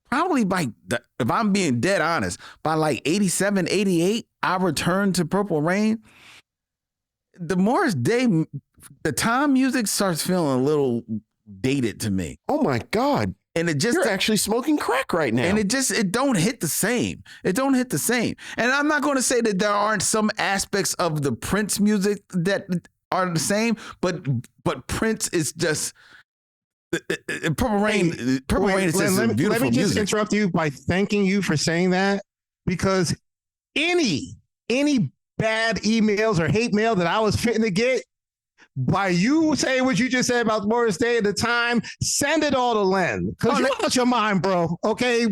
probably if I'm being dead honest, by like 87, 88, I returned to Purple Rain. The Morris Day, the time music starts feeling a little dated to me. Oh my God. And you're actually smoking crack right now. And it don't hit the same. It don't hit the same. And I'm not going to say that there aren't some aspects of the Prince music that are the same, but Prince is just Purple Rain. Purple Rain is just beautiful music. Let me just interrupt you by thanking you for saying that, because any bad emails or hate mail that I was fitting to get, by you saying what you just said about Morris Day at the time, send it all to Len, because you're out your mind, bro. Okay,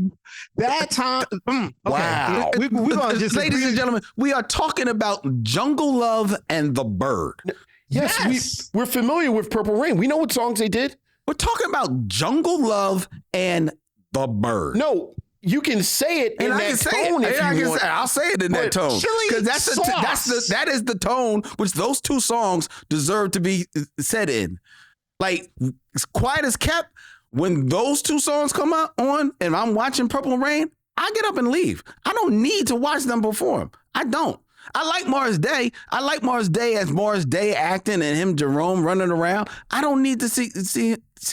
that time. Okay. Wow. We're gonna just, ladies and gentlemen, we are talking about Jungle Love and The Bird. Yes. We're familiar with Purple Rain. We know what songs they did. We're talking about Jungle Love and The Bird. No. You can say it in that tone if you want. I'll say it in that tone, because that is the tone which those two songs deserve to be said in. Like, as quiet as kept, when those two songs come on and I'm watching Purple Rain, I get up and leave. I don't need to watch them perform. I don't. I like Morris Day. I like Morris Day as Morris Day acting and him, Jerome, running around. I don't need to see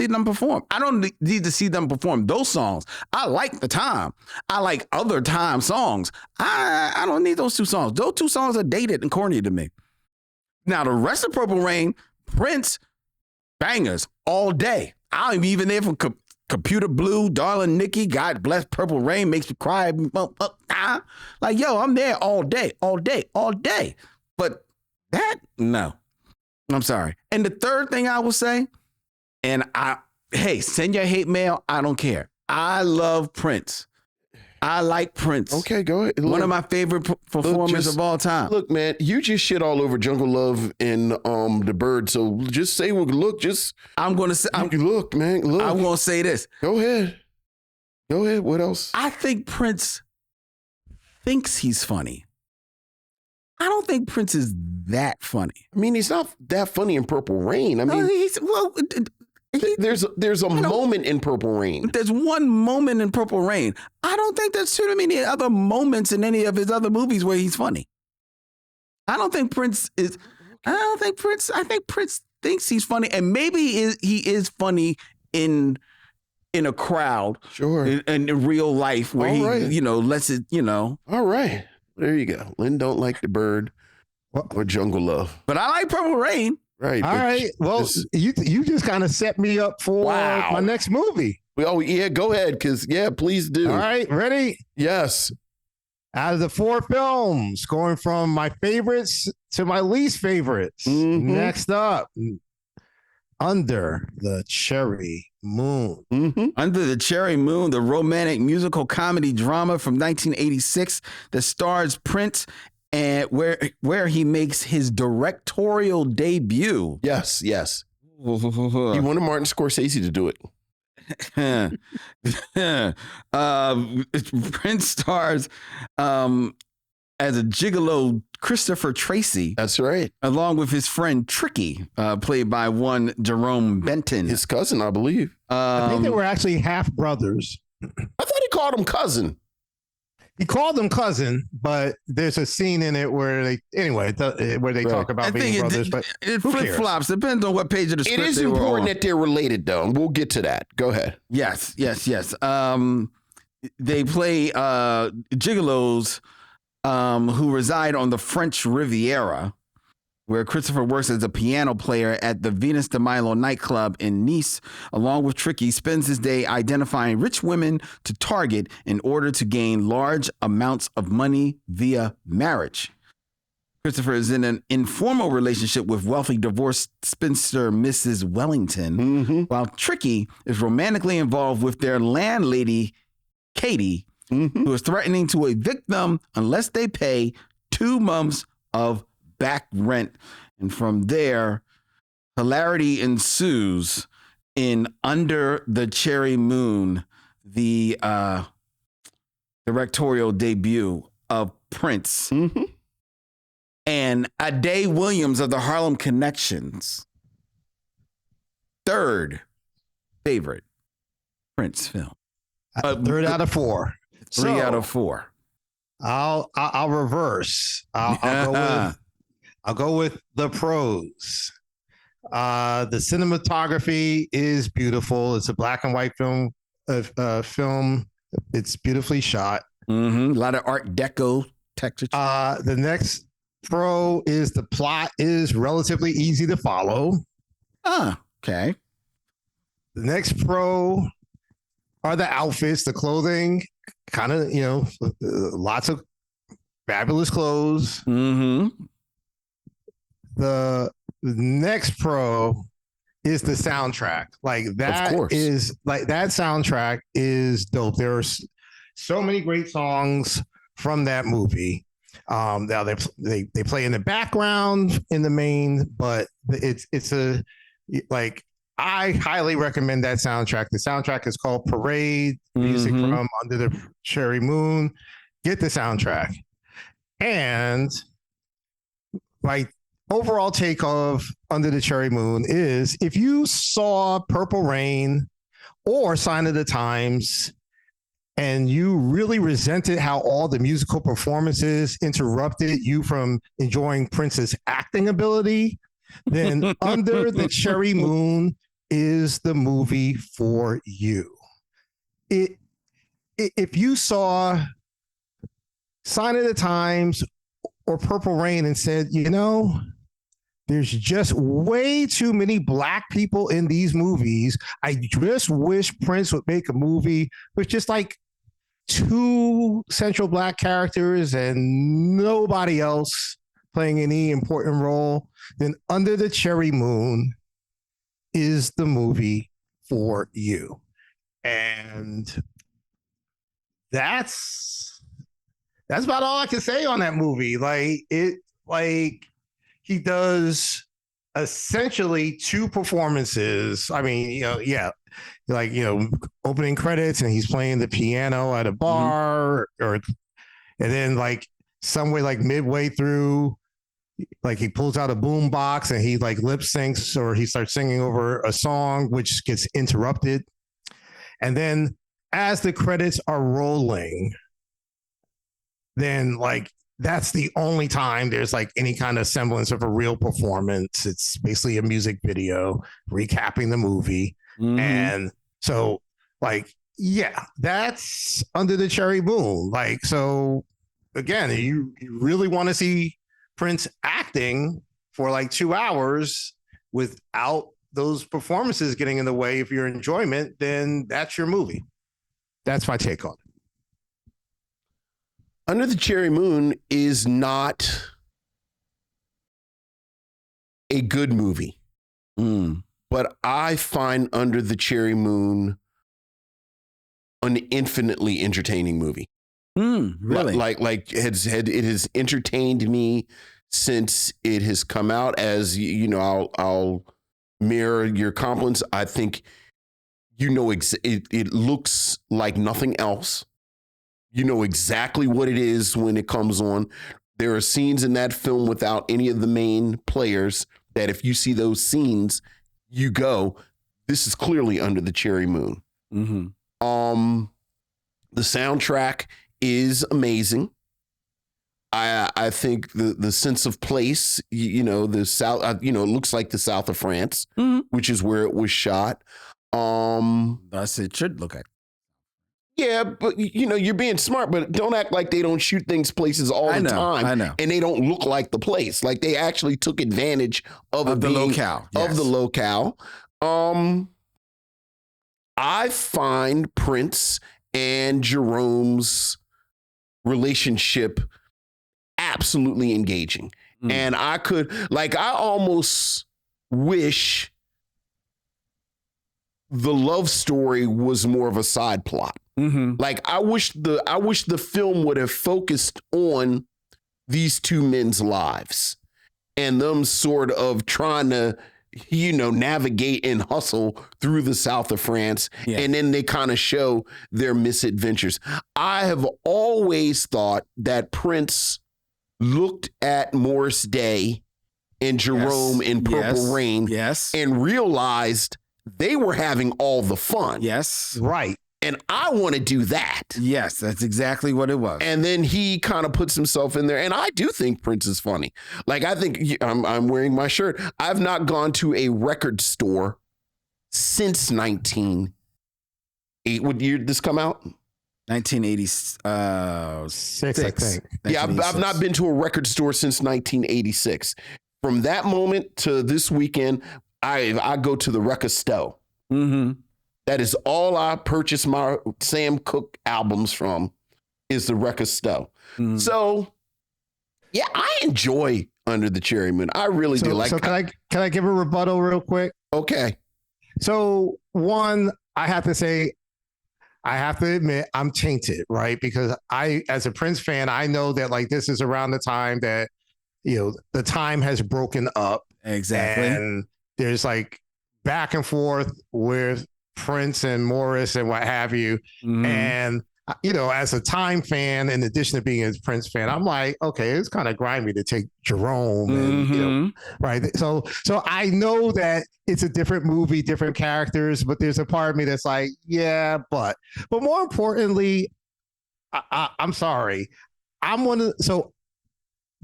them perform. I don't need to see them perform those songs. I like the time. I like other time songs. I don't need those two songs. Those two songs are dated and corny to me. Now, the rest of Purple Rain, Prince, bangers all day. I'm even there for Computer Blue, Darling Nikki, God Bless Purple Rain, Makes Me Cry. Like, yo, I'm there all day. But that, no. I'm sorry. And the third thing I will say, send your hate mail. I don't care. I love Prince. I like Prince. Okay, go ahead. One of my favorite performers of all time. Look, man, you just shit all over Jungle Love and The Bird. So just say, I'm going to say, look, man, look. I'm going to say this. Go ahead. What else? I think Prince thinks he's funny. I don't think Prince is that funny. I mean, he's not that funny in Purple Rain. I mean, there's a moment in Purple Rain. There's one moment in Purple Rain. I don't think there's too many other moments in any of his other movies where he's funny. I think Prince thinks he's funny, and maybe he is funny in a crowd, sure, in real life where he lets it, All right, there you go. Lynn don't like the bird or Jungle Love, but I like Purple Rain. Right. All right. Well, you just kind of set me up for my next movie. Oh yeah, go ahead, because please do. All right, ready? Yes. Out of the 4 films, going from my favorites to my least favorites. Mm-hmm. Next up, Under the Cherry Moon. Mm-hmm. Under the Cherry Moon, the romantic musical comedy drama from 1986 that stars Prince and where he makes his directorial debut. Yes. He wanted Martin Scorsese to do it. Prince stars as a gigolo Christopher Tracy. That's right. Along with his friend Tricky, played by one Jerome Benton. His cousin, I believe. I think they were actually half brothers. I thought he called him cousin. He called them cousin, but there's a scene in it where they talk about being brothers. But it flip flops. Depends on what page of the script. It is important that they're related, though. We'll get to that. Go ahead. Yes. They play gigolos who reside on the French Riviera, where Christopher works as a piano player at the Venus de Milo nightclub in Nice. Along with Tricky, spends his day identifying rich women to target in order to gain large amounts of money via marriage. Christopher is in an informal relationship with wealthy divorced spinster Mrs. Wellington, while Tricky is romantically involved with their landlady, Katie, who is threatening to evict them unless they pay 2 months of back rent. And from there, hilarity ensues in Under the Cherry Moon, the directorial debut of Prince and Ade Williams of the Harlem Connections. 3rd favorite Prince film. 3rd out of 4. 3 out of 4. I'll reverse. I'll go with the pros. The cinematography is beautiful. It's a black and white film. It's beautifully shot. A lot of Art Deco texture. The next pro is the plot is relatively easy to follow. Okay. The next pro are the outfits, the clothing. Kind of, lots of fabulous clothes. The next pro is the soundtrack. That soundtrack is dope. There's so many great songs from that movie. Now they play in the background in the main, but I highly recommend that soundtrack. The soundtrack is called Parade, music from Under the Cherry Moon. Get the soundtrack. And overall take of Under the Cherry Moon is if you saw Purple Rain or Sign of the Times and you really resented how all the musical performances interrupted you from enjoying Prince's acting ability, then Under the Cherry Moon is the movie for you. If you saw Sign of the Times or Purple Rain and said, there's just way too many black people in these movies. I just wish Prince would make a movie with just 2 central black characters and nobody else playing any important role, then Under the Cherry Moon is the movie for you. And that's about all I can say on that movie. He does essentially 2 performances. I mean, opening credits and he's playing the piano at a bar, or And then like somewhere like midway through, like he pulls out a boom box and he like lip syncs or he starts singing over a song, which gets interrupted. And then as the credits are rolling, then like that's the only time there's like any kind of semblance of a real performance. It's basically a music video recapping the movie. Mhm. And so like, yeah, that's Under the Cherry Moon. Like, so again, you really want to see Prince acting for like 2 hours without those performances getting in the way of your enjoyment, then that's your movie. That's my take on it. Under the Cherry Moon is not a good movie, but I find Under the Cherry Moon an infinitely entertaining movie. Really? Like it has entertained me since it has come out. As you know, I'll mirror your compliments. I think it looks like nothing else. You know exactly what it is when it comes on. There are scenes in that film without any of the main players that if you see those scenes, you go, this is clearly Under the Cherry Moon. Mm-hmm. The soundtrack is amazing. I think the sense of place, the South, it looks like the South of France, which is where it was shot. Thus it should look like. Yeah, but you're being smart, but don't act like they don't shoot things places all the time. I know. And they don't look like the place. Like they actually took advantage of the locale. Of the locale. I find Prince and Jerome's relationship absolutely engaging. And I almost wish the love story was more of a side plot. Like I wish the film would have focused on these two men's lives and them sort of trying to, navigate and hustle through the South of France. Yeah. And then they kind of show their misadventures. I have always thought that Prince looked at Morris Day and Jerome in Purple Rain and realized they were having all the fun. Yes. Right. And I want to do that. Yes, that's exactly what it was. And then he kind of puts himself in there. And I do think Prince is funny. Like, I think I'm wearing my shirt. I've not gone to a record store since 1980. What year did this come out? 1986, I think. Yeah, I've not been to a record store since 1986. From that moment to this weekend, I go to the record store. That is all I purchase my Sam Cooke albums from is the record store. So, yeah, I enjoy Under the Cherry Moon. I really do. So can I give a rebuttal real quick? Okay. So one, I have to admit I'm tainted, right? Because as a Prince fan, I know that like this is around the time that, the time has broken up. Exactly. And there's like back and forth with Prince and Morris and what have you. And, as a Time fan, in addition to being a Prince fan, I'm like, okay, it's kind of grimy to take Jerome and, right. So I know that it's a different movie, different characters, but there's a part of me that's like, yeah, but more importantly, I'm sorry.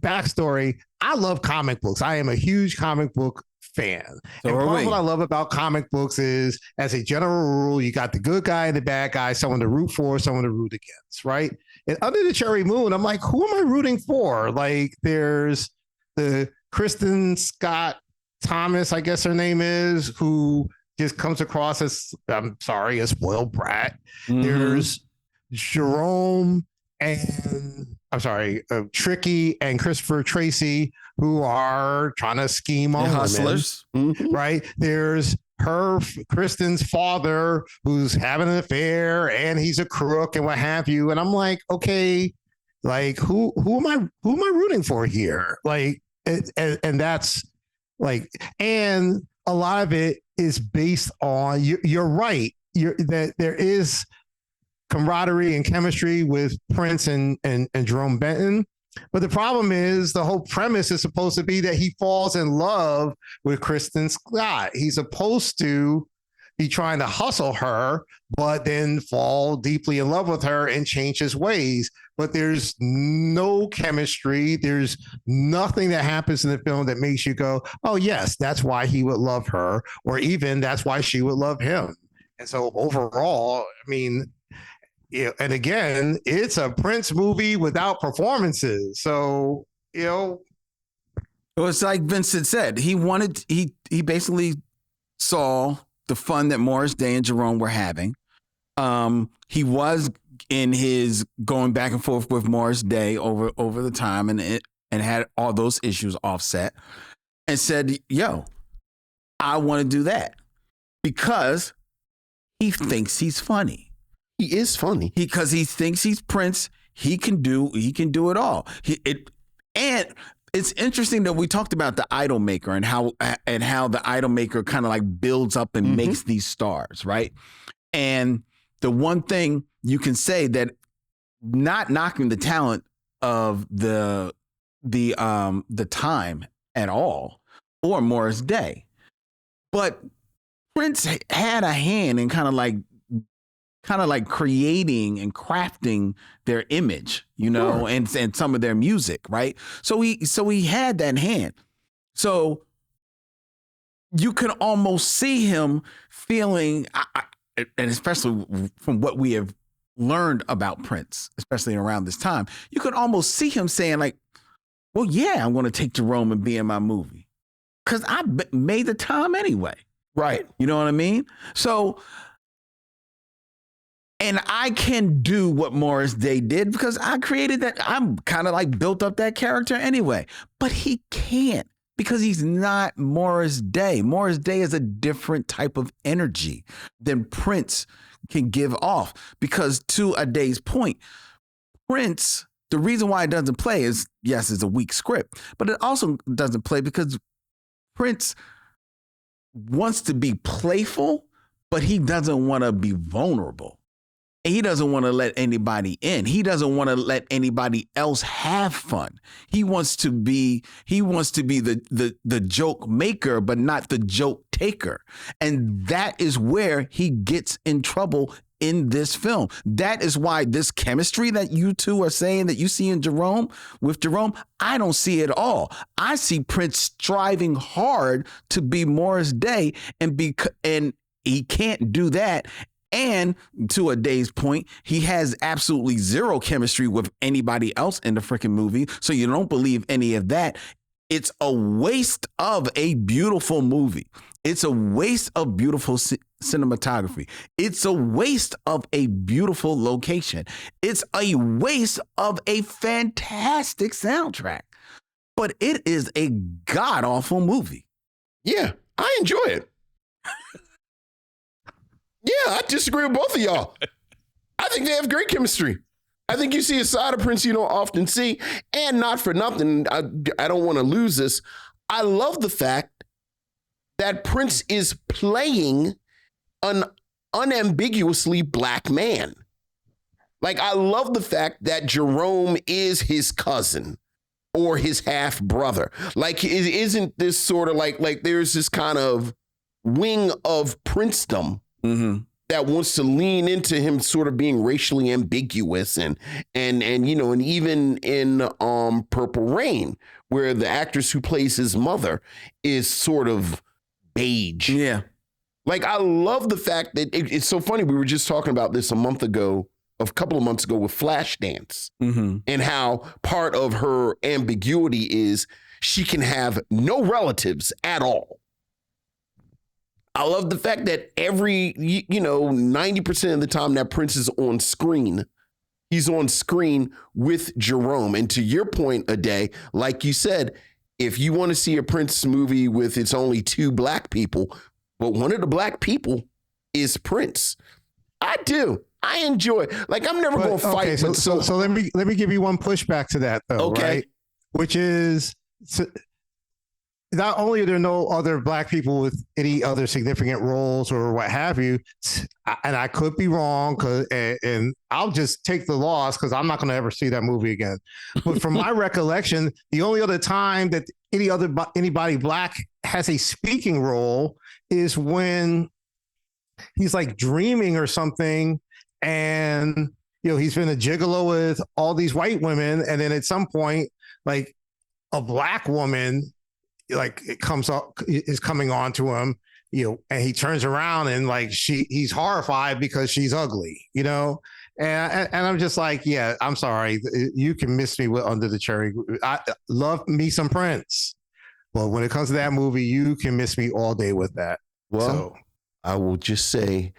Backstory, I love comic books. I am a huge comic book fan. So and part of what I love about comic books is, as a general rule, you got the good guy and the bad guy, someone to root for, someone to root against, right? And Under the Cherry Moon, I'm like, who am I rooting for? Like, there's the Kristen Scott Thomas, I guess her name is, who just comes across as, I'm sorry, a spoiled brat. There's Jerome and Tricky and Christopher Tracy, who are trying to scheme on hustlers, right? There's Kristen's father, who's having an affair, and he's a crook and what have you. And I'm like, okay, like who am I rooting for here? Like, and that's like, and a lot of it is based on you're right. That there is camaraderie and chemistry with Prince and Jerome Benton. But the problem is the whole premise is supposed to be that he falls in love with Kristen Scott. He's supposed to be trying to hustle her, but then fall deeply in love with her and change his ways. But there's no chemistry. There's nothing that happens in the film that makes you go, oh, yes, that's why he would love her, or even that's why she would love him. And so overall, I mean, and again, it's a Prince movie without performances. So, It was like Vincent said, he basically saw the fun that Morris Day and Jerome were having. He was in his going back and forth with Morris Day over the time and had all those issues offset and said, yo, I want to do that because he thinks he's funny. He is funny because he thinks he's Prince. He can do it all. And it's interesting that we talked about the idol maker and how the idol maker kind of like builds up and makes these stars, right? And the one thing you can say that, not knocking the talent of the time at all, or Morris Day, but Prince had a hand in kind of like creating and crafting their image, sure. and some of their music, right? So he had that hand. So you can almost see him feeling, and especially from what we have learned about Prince, especially around this time, you could almost see him saying like, well, yeah, I'm going to take Jerome and be in my movie because I made the time anyway. Right. You know what I mean? So, and I can do what Morris Day did because I created that. I'm kind of like built up that character anyway, but he can't because he's not Morris Day. Morris Day is a different type of energy than Prince can give off because, to Ade's point, Prince, the reason why it doesn't play is, yes, it's a weak script, but it also doesn't play because Prince wants to be playful, but he doesn't want to be vulnerable. He doesn't want to let anybody in. He doesn't want to let anybody else have fun. He wants to be the joke maker, but not the joke taker. And that is where he gets in trouble in this film. That is why this chemistry that you two are saying that you see in Jerome, I don't see it all. I see Prince striving hard to be Morris Day and he can't do that. And to Ade's point, he has absolutely zero chemistry with anybody else in the freaking movie. So you don't believe any of that. It's a waste of a beautiful movie. It's a waste of beautiful cinematography. It's a waste of a beautiful location. It's a waste of a fantastic soundtrack. But it is a god-awful movie. Yeah, I enjoy it. Yeah, I disagree with both of y'all. I think they have great chemistry. I think you see a side of Prince you don't often see. And not for nothing, I don't want to lose this. I love the fact that Prince is playing an unambiguously black man. Like, I love the fact that Jerome is his cousin or his half brother. Like, isn't this sort of like there's this kind of wing of princedom that wants to lean into him sort of being racially ambiguous and even in Purple Rain, where the actress who plays his mother is sort of beige. Yeah. Like, I love the fact that it's so funny. We were just talking about this a couple of months ago with Flashdance, and how part of her ambiguity is she can have no relatives at all. I love the fact that every, 90% of the time that Prince is on screen, he's on screen with Jerome. And to your point, Ade, like you said, if you want to see a Prince movie with it's only two black people, but one of the black people is Prince. I do. I enjoy it. Like, I'm never going to fight. Okay, so let me give you one pushback to that, though, okay. Right? Which is not only are there no other black people with any other significant roles or what have you, and I could be wrong, and I'll just take the loss because I'm not going to ever see that movie again. But from my recollection, the only other time that anybody black has a speaking role is when he's like dreaming or something, and he's been a gigolo with all these white women, and then at some point, like a black woman, like is coming on to him, and he turns around and like he's horrified because she's ugly, and I'm just like, yeah, I'm sorry, you can miss me with Under the Cherry. I love me some Prince, but when it comes to that movie, you can miss me all day with that. Well, I will just say,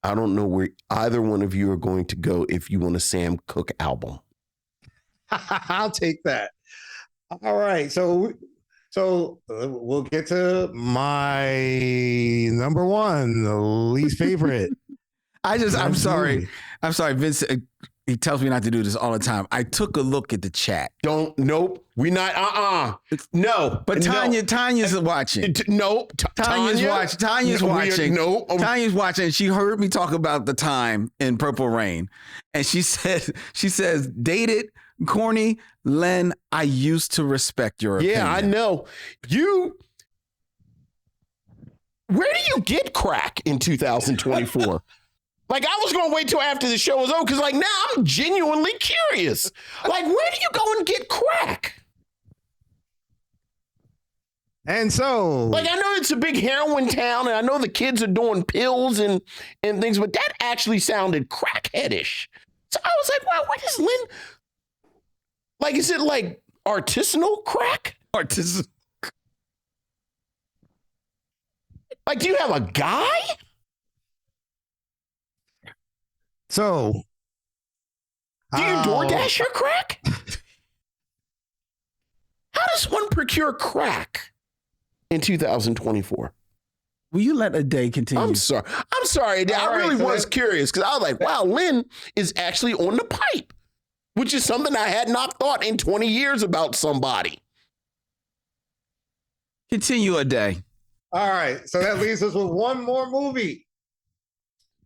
I don't know where either one of you are going to go if you want a Sam Cooke album. I'll take that. All right, so we'll get to my number one, the least favorite. I'm sorry, Vince. He tells me not to do this all the time. I took a look at the chat. Nope. We not, no. But Tanya's watching. Nope. Tanya's watching. Tanya's watching. No. Tanya's watching. She heard me talk about the time in Purple Rain. And she says, dated, corny, Len, I used to respect your opinion. Yeah, I know. Where do you get crack in 2024? Like, I was going to wait till after the show was over because, like, now I'm genuinely curious. Like, where do you go and get crack? And so, like, I know it's a big heroin town, and I know the kids are doing pills and things, but that actually sounded crackheadish. So I was like, wow, what is Lynn? Like, is it like artisanal crack? Artisanal. Like, do you have a guy? So, do you DoorDash your crack? How does one procure crack in 2024 Will you let a day continue? I'm sorry. I really was curious because I was like, wow, Lynn is actually on the pipe, which is something I had not thought in 20 years about somebody. Continue a day. All right. So that leaves us with one more movie.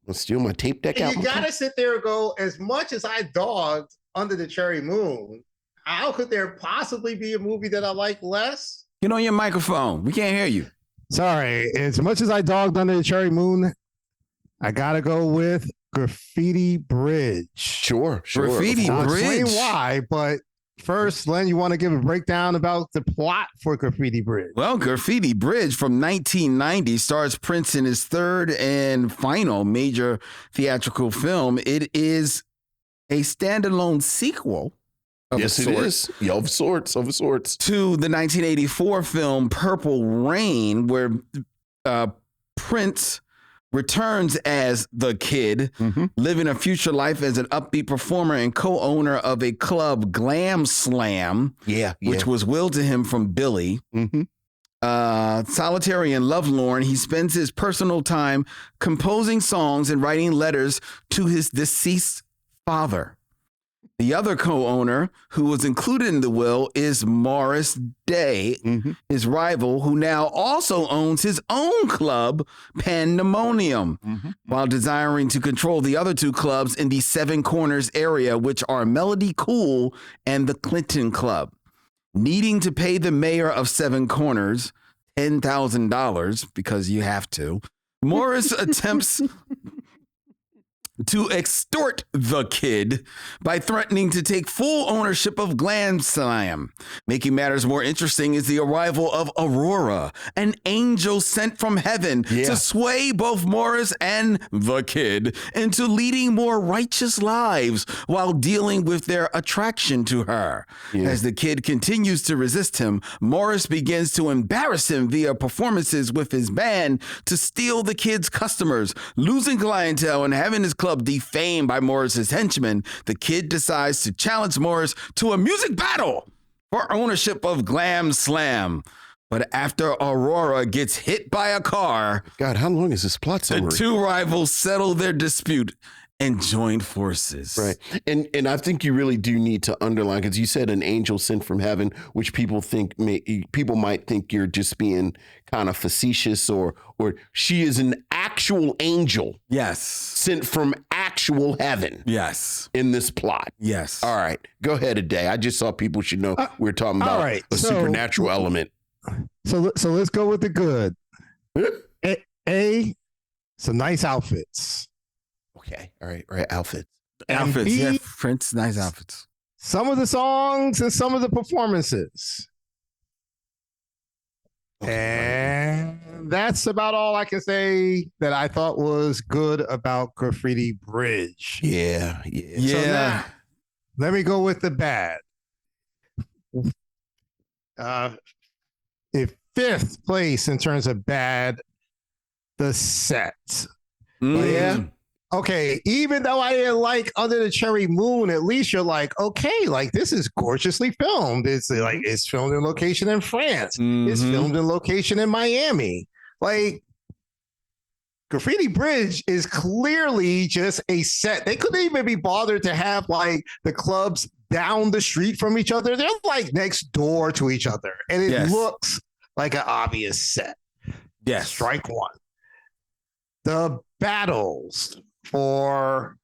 Let's steal my tape deck out. You got to sit there and go, as much as I dogged Under the Cherry Moon, how could there possibly be a movie that I like less? Get on your microphone. We can't hear you. Sorry. As much as I dogged Under the Cherry Moon, I got to go with Graffiti Bridge. Sure. Graffiti I'll Bridge. explain why, but first, Len, you want to give a breakdown about the plot for Graffiti Bridge? Well, Graffiti Bridge from 1990 stars Prince in his third and final major theatrical film. It is a standalone sequel. Yes, it is. Yeah, of sorts. To the 1984 film Purple Rain, where Prince returns as the Kid, living a future life as an upbeat performer and co-owner of a club, Glam Slam, which was willed to him from Billy. Solitary and lovelorn, he spends his personal time composing songs and writing letters to his deceased father. The other co-owner who was included in the will is Morris Day, his rival, who now also owns his own club, Pandemonium, while desiring to control the other two clubs in the Seven Corners area, which are Melody Cool and the Clinton Club. Needing to pay the mayor of Seven Corners $10,000, because you have to, Morris attempts to extort the Kid by threatening to take full ownership of Glam Slam. Making matters more interesting is the arrival of Aurora, an angel sent from heaven to sway both Morris and the Kid into leading more righteous lives while dealing with their attraction to her. As the Kid continues to resist him, Morris begins to embarrass him via performances with his band to steal the Kid's customers. Losing clientele and having his club defamed by Morris's henchmen, the Kid decides to challenge Morris to a music battle for ownership of Glam Slam. But after Aurora gets hit by a car, God, how long is this plot summary? the two rivals settle their dispute and join forces. Right. And I think you really do need to underline, because you said an angel sent from heaven, which people might think you're just being kind of facetious, or she is an actual angel. Yes. Sent from actual heaven. Yes. In this plot. Yes. All right. Go ahead, Ade. I just thought people should know we're talking about a supernatural element. So let's go with the good. Some nice outfits. Okay. All right. Outfits. Outfits. B, Yeah. Prince, nice outfits. Some of the songs and some of the performances. Okay. And that's about all I can say that I thought was good about Graffiti Bridge. Yeah. So now, let me go with the bad. In fifth place in terms of bad, the set. Yeah. Okay, even though I didn't like Under the Cherry Moon, at least you're like, okay, like this is gorgeously filmed. It's like it's filmed in location in France. It's filmed in location in Miami. Like Graffiti Bridge is clearly just a set. They couldn't even be bothered to have like the clubs down the street from each other. They're like next door to each other. And it looks like an obvious set. Yes. Strike one. The battles for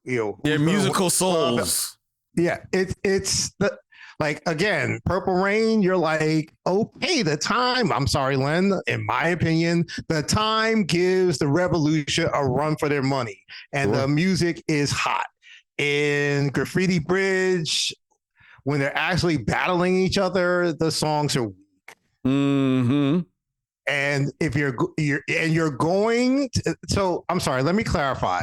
their musical souls. It's the like again, Purple Rain, you're like, okay, the time, I'm sorry, Len, in my opinion, the time gives the revolution a run for their money. And the music is hot. In Graffiti Bridge, when they're actually battling each other, the songs are weak. And if you're going to, so I'm sorry, let me clarify.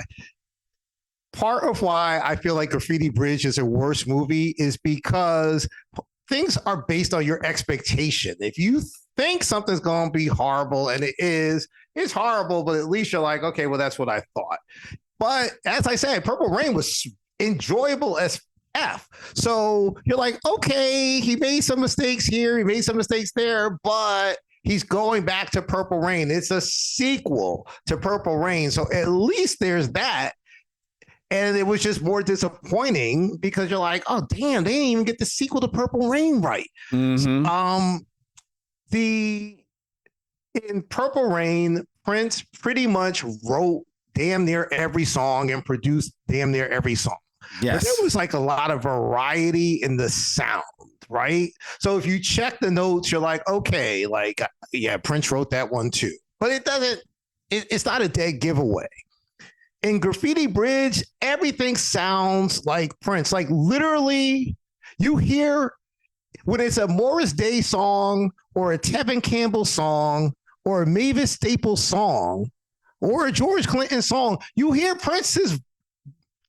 Part of why I feel like Graffiti Bridge is a worse movie is because things are based on your expectation. If you think something's going to be horrible and it's horrible, but at least you're like, okay, well, that's what I thought. But as I said, Purple Rain was enjoyable as F. So you're like, okay, he made some mistakes here, he made some mistakes there, but he's going back to Purple Rain. It's a sequel to Purple Rain. So at least there's that. And it was just more disappointing because you're like, oh, damn, they didn't even get the sequel to Purple Rain right. In Purple Rain, Prince pretty much wrote damn near every song and produced damn near every song. Yes. But there was like a lot of variety in the sound, right? So if you check the notes, you're like, okay, like, yeah, Prince wrote that one too. But it's not a dead giveaway. In Graffiti Bridge, everything sounds like Prince. Like literally, you hear when it's a Morris Day song or a Tevin Campbell song or a Mavis Staples song or a George Clinton song, you hear Prince's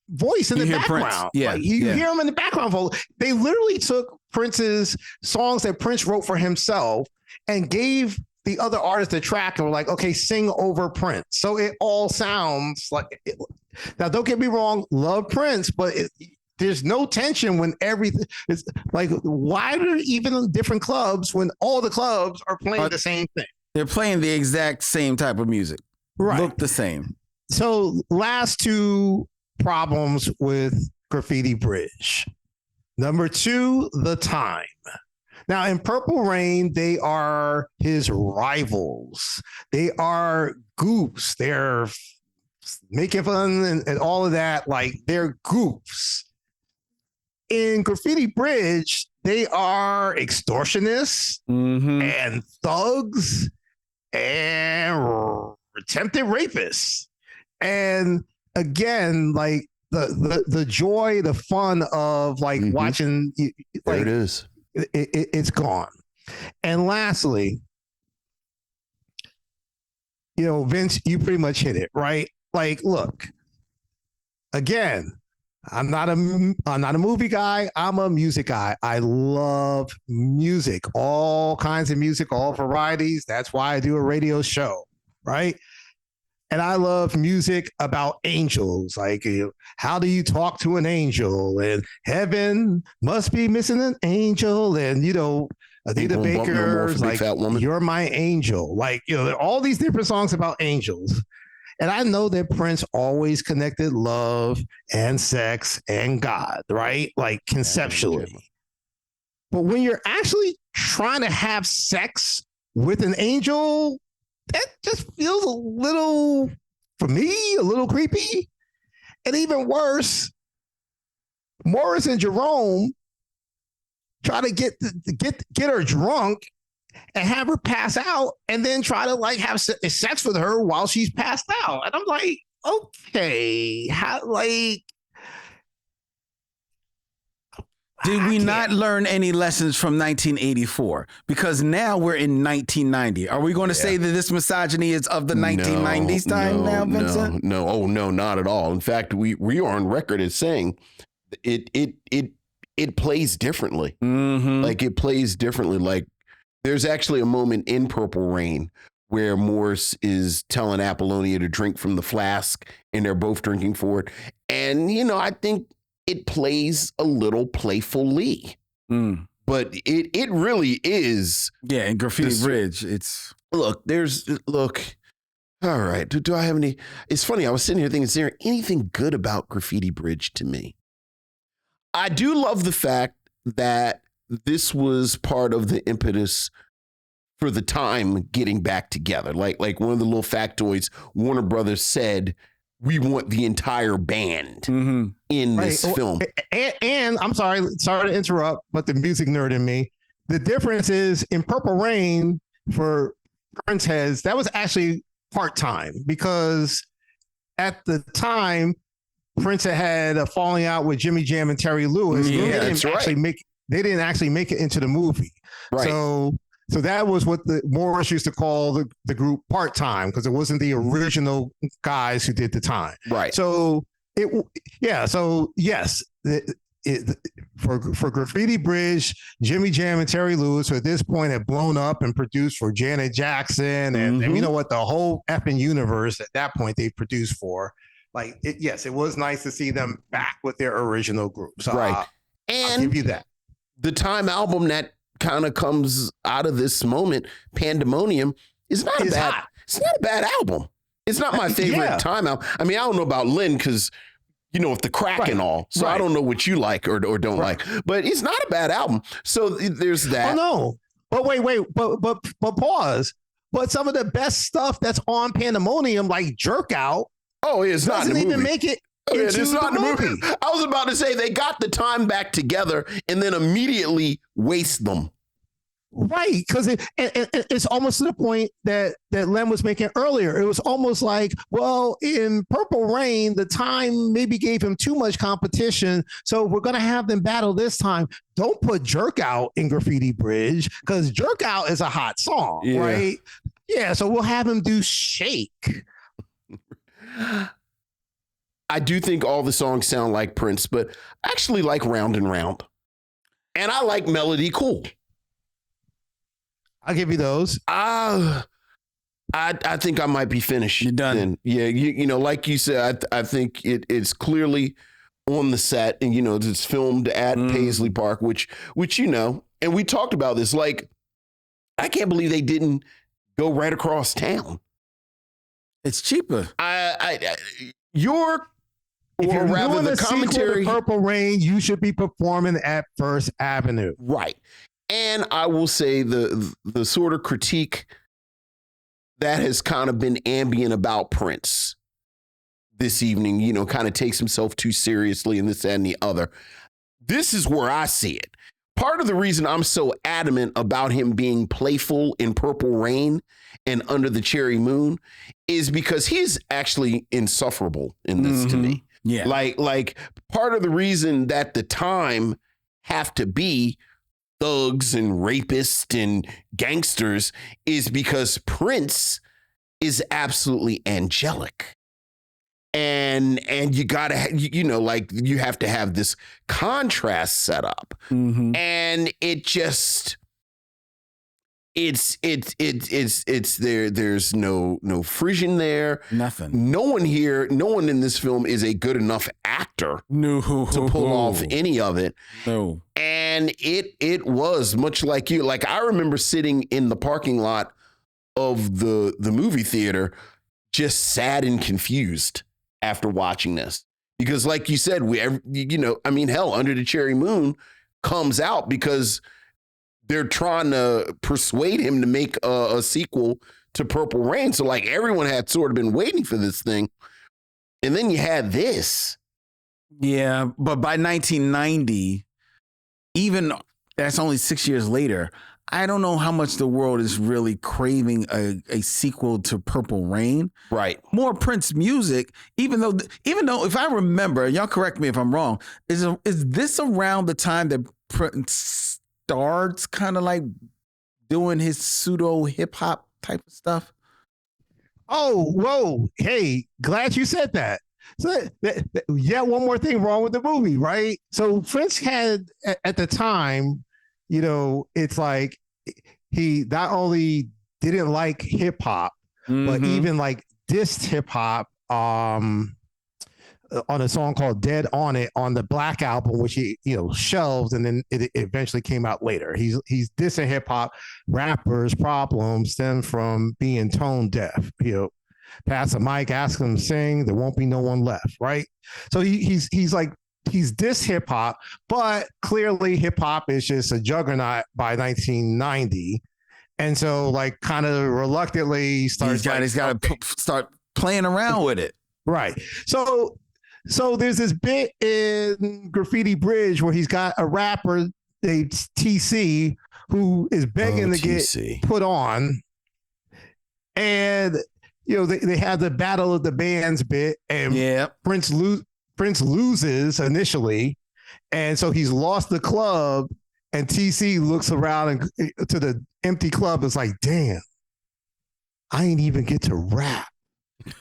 voice in the background. Yeah, like, you hear him in the background. They literally took Prince's songs that Prince wrote for himself and gave the other artists the track and were like, okay, sing over Prince. So it all sounds like it. Now, don't get me wrong, love Prince, but there's no tension when everything is like, why are there even different clubs when all the clubs are playing the same thing? They're playing the exact same type of music. Right. Look the same. So last two problems with Graffiti Bridge. Number two, the time. Now, in Purple Rain, they are his rivals. They are goofs. They're making fun and all of that. Like, they're goofs. In Graffiti Bridge, they are extortionists and thugs and attempted rapists. And again, like the joy, the fun of like watching. Like, there it is. It's gone. And lastly, Vince, you pretty much hit it, right? Like, look, again, I'm not a movie guy. I'm a music guy. I love music, all kinds of music, all varieties. That's why I do a radio show, right? And I love music about angels. Like, how do you talk to an angel? And heaven must be missing an angel. And, Anita Baker's like, you're my angel. Like, there are all these different songs about angels. And I know that Prince always connected love and sex and God, right? Like conceptually. But when you're actually trying to have sex with an angel, that just feels a little, for me, a little creepy. And even worse, Morris and Jerome try to get her drunk and have her pass out, and then try to like have sex with her while she's passed out. And I'm like, okay, how like. Did we not learn any lessons from 1984? Because now we're in 1990. Are we going to say that this misogyny is of the 1990s time now, Vincent? No, oh no, not at all. In fact, we are on record as saying it plays differently. Mm-hmm. Like it plays differently. Like there's actually a moment in Purple Rain where Morris is telling Apollonia to drink from the flask, and they're both drinking for it. And I think it plays a little playfully, but it really is. Yeah, in Graffiti Bridge, it's look. All right, do I have any? It's funny. I was sitting here thinking, is there anything good about Graffiti Bridge to me? I do love the fact that this was part of the impetus for the time getting back together. Like one of the little factoids, Warner Brothers said, we want the entire band in this film. And I'm sorry to interrupt, but the music nerd in me, the difference is in Purple Rain for Prince Heads, that was actually part-time because at the time, Prince had a falling out with Jimmy Jam and Terry Lewis. Yeah, that's right. They didn't actually make it into the movie. Right. So that was what the Morris used to call the group part-time, because it wasn't the original guys who did the time. Right. So yes, for Graffiti Bridge, Jimmy Jam and Terry Lewis, who at this point had blown up and produced for Janet Jackson and you know what, the whole effing universe at that point they produced for. Like, it was nice to see them back with their original group. So right. I'll give you that. The Time album that kind of comes out of this moment, Pandemonium, is not a bad album. It's not my favorite Time album. I mean, I don't know about Lynn because, with the crack and all. So I don't know what you like or don't like. But it's not a bad album. So there's that. Oh, no. But wait. But pause. But some of the best stuff that's on Pandemonium, like Jerk Out, it's not in the movie. Doesn't even make it. It's not in the movie. I was about to say they got the time back together and then immediately waste them. Right, because it's almost to the point that Len was making earlier. It was almost like, well, in Purple Rain, the time maybe gave him too much competition, so we're going to have them battle this time. Don't put Jerk Out in Graffiti Bridge, because Jerk Out is a hot song, right? Yeah, so we'll have him do Shake. I do think all the songs sound like Prince, but I actually like Round and Round. And I like Melody Cool. I'll give you those. I think I might be finished. You're done. Then. Yeah, like you said, I think it's clearly on the set, and it's filmed at Paisley Park, which and we talked about this. Like, I can't believe they didn't go right across town. It's cheaper. If you're rather doing the a commentary, sequel to Purple Rain, you should be performing at First Avenue. Right. And I will say the sort of critique that has kind of been ambient about Prince this evening, kind of takes himself too seriously and this, that, and the other. This is where I see it. Part of the reason I'm so adamant about him being playful in Purple Rain and Under the Cherry Moon is because he's actually insufferable in this to me. Yeah. Like part of the reason that the Time have to be thugs and rapists and gangsters is because Prince is absolutely angelic. And you gotta, you have to have this contrast set up. And it just, it's there. There's no Frisian there. Nothing. No one in this film is a good enough actor to pull off any of it. No. And it was much like you. Like, I remember sitting in the parking lot of the movie theater, just sad and confused after watching this. Because like you said, hell, Under the Cherry Moon comes out because they're trying to persuade him to make a sequel to Purple Rain. So like everyone had sort of been waiting for this thing. And then you had this. Yeah, but by 1990, even that's only 6 years later, I don't know how much the world is really craving a sequel to Purple Rain. Right. More Prince music, even though if I remember, y'all correct me if I'm wrong, is this around the time that Prince starts kind of like doing his pseudo hip hop type of stuff? Oh, whoa. Hey, glad you said that. So one more thing wrong with the movie, right? So Prince had at the time, it's like he not only didn't like hip hop, but even like dissed hip hop on a song called Dead on It on the Black album, which he, shelved, and then it eventually came out later. He's dissing hip hop rappers' problems stem from being tone deaf. Pass a mic, ask them to sing, there won't be no one left, right? So he's dissed hip hop, but clearly hip hop is just a juggernaut by 1990. And so like kind of reluctantly he starts he's got to start playing around with it. Right. So there's this bit in Graffiti Bridge where he's got a rapper named TC who is begging to get put on. And, they have the battle of the bands bit, and Prince loses initially. And so he's lost the club, and TC looks around and to the empty club. It's like, damn, I ain't even get to rap.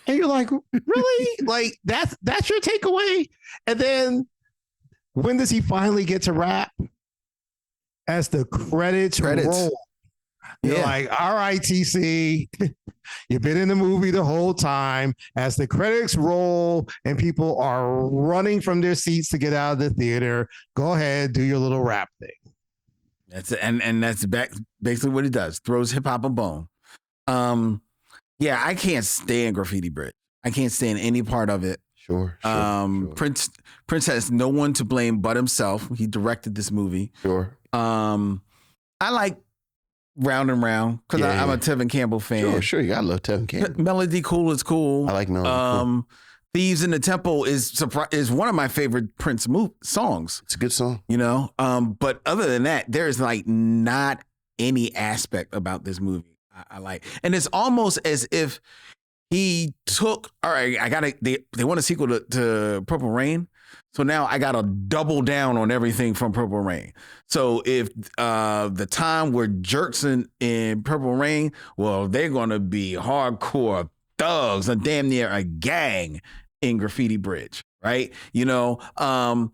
And you're like, really? Like that's your takeaway? And then when does he finally get to rap? As the credits roll. You're like, all right, TC, you've been in the movie the whole time. As the credits roll and people are running from their seats to get out of the theater, go ahead, do your little rap thing. That's it. And that's basically what he does. Throws hip hop a bone. Yeah, I can't stand Graffiti Bridge. I can't stand any part of it. Sure. Prince has no one to blame but himself. He directed this movie. Sure. I like Round and Round because I'm a Tevin Campbell fan. Sure. You gotta love Tevin Campbell. Melody Cool is cool. I like Melody Cool. Thieves in the Temple is one of my favorite Prince songs. It's a good song. But other than that, there's like not any aspect about this movie I like. And it's almost as if he took, all right, they want a sequel to Purple Rain. So now I got to double down on everything from Purple Rain. So if the time were jerks in Purple Rain, well, they're going to be hardcore thugs and damn near a gang in Graffiti Bridge, right? I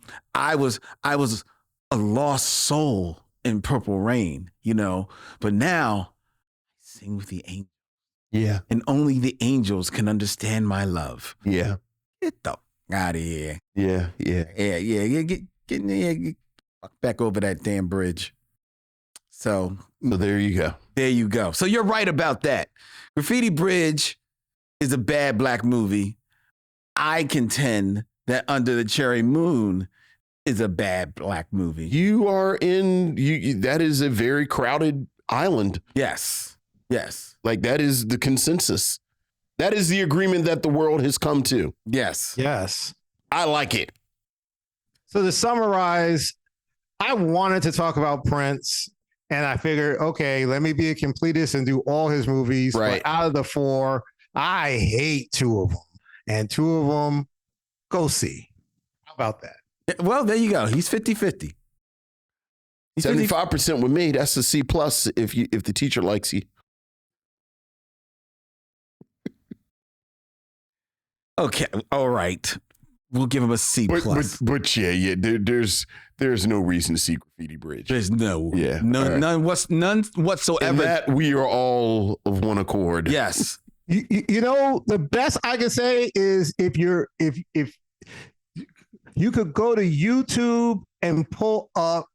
was a lost soul in Purple Rain, but now I sing with the angels. Yeah. And only the angels can understand my love. Yeah. Get the out of here. Yeah. Get back over that damn bridge. So there you go. There you go. So you're right about that. Graffiti Bridge is a bad black movie. I contend that Under the Cherry Moon is a bad black movie. You are that is a very crowded island. Yes. Like that is the consensus. That is the agreement that the world has come to. Yes. I like it. So to summarize, I wanted to talk about Prince, and I figured, okay, let me be a completist and do all his movies. Right. But out of the 4, I hate 2 of them. And 2 of them, go see. How about that? Well, there you go. He's 50-50. 75% with me. That's a C+ if the teacher likes you. Okay, all right. We'll give him a C+. But yeah, there's no reason to see Graffiti Bridge. There's none And whatsoever. that we are all of one accord. Yes. The best I can say is if you could go to YouTube and pull up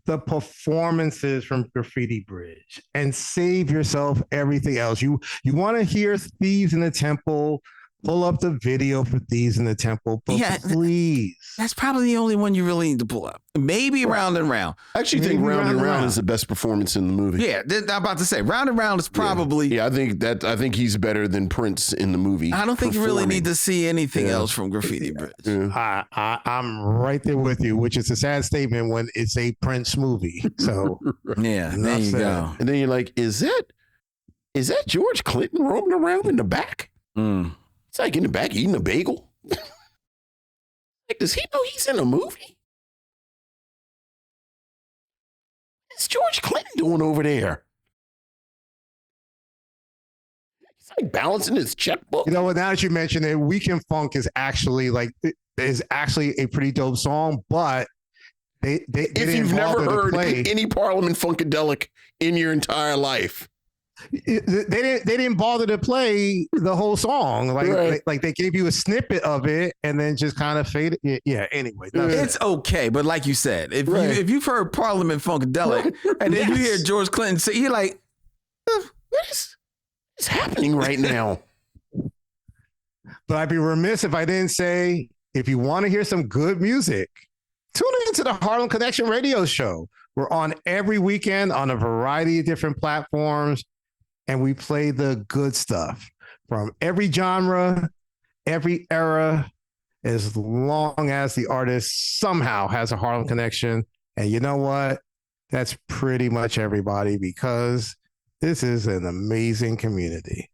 the performances from Graffiti Bridge and save yourself everything else. You want to hear Thieves in the Temple, pull up the video for Thieves in the Temple, but please. That's probably the only one you really need to pull up. Maybe Round and Round. I actually think Round and Round is the best performance in the movie. Yeah, I'm about to say Round and Round is probably. Yeah, I think he's better than Prince in the movie. I don't think you really need to see anything else from Graffiti Bridge. Yeah. I'm right there with you, which is a sad statement when it's a Prince movie. So yeah, there you go. And then you're like, is that George Clinton roaming around in the back? It's like in the back eating a bagel. Like, does he know he's in a movie? What's George Clinton doing over there? He's like balancing his checkbook. You know what? Now that you mention it, Weekend Funk is actually a pretty dope song, but they if you've never heard any Parliament Funkadelic in your entire life. They didn't bother to play the whole song. Like they gave you a snippet of it and then just kind of faded. Yeah. Anyway, it's okay, but like you said, if you've heard Parliament Funkadelic and then you hear George Clinton say, you're like, what is happening right now? But I'd be remiss if I didn't say, if you want to hear some good music, tune into the Harlem Connection radio show. We're on every weekend on a variety of different platforms. And we play the good stuff from every genre, every era, as long as the artist somehow has a Harlem connection. And you know what? That's pretty much everybody, because this is an amazing community.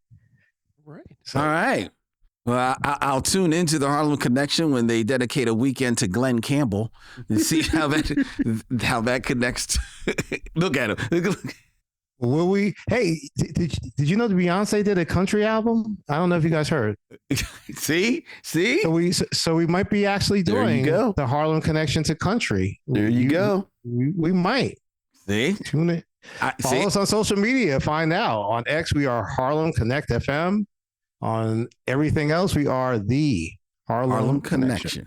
Right. All right. Well, I'll tune into the Harlem Connection when they dedicate a weekend to Glenn Campbell and see how that connects. Look at him. Will we? Hey, did you know that Beyonce did a country album? I don't know if you guys heard. See. So we might be actually doing the Harlem Connection to country. There you go. We might. See, tune it. Follow us on social media. Find out on X. We are Harlem Connect FM. On everything else, we are the Harlem Connection.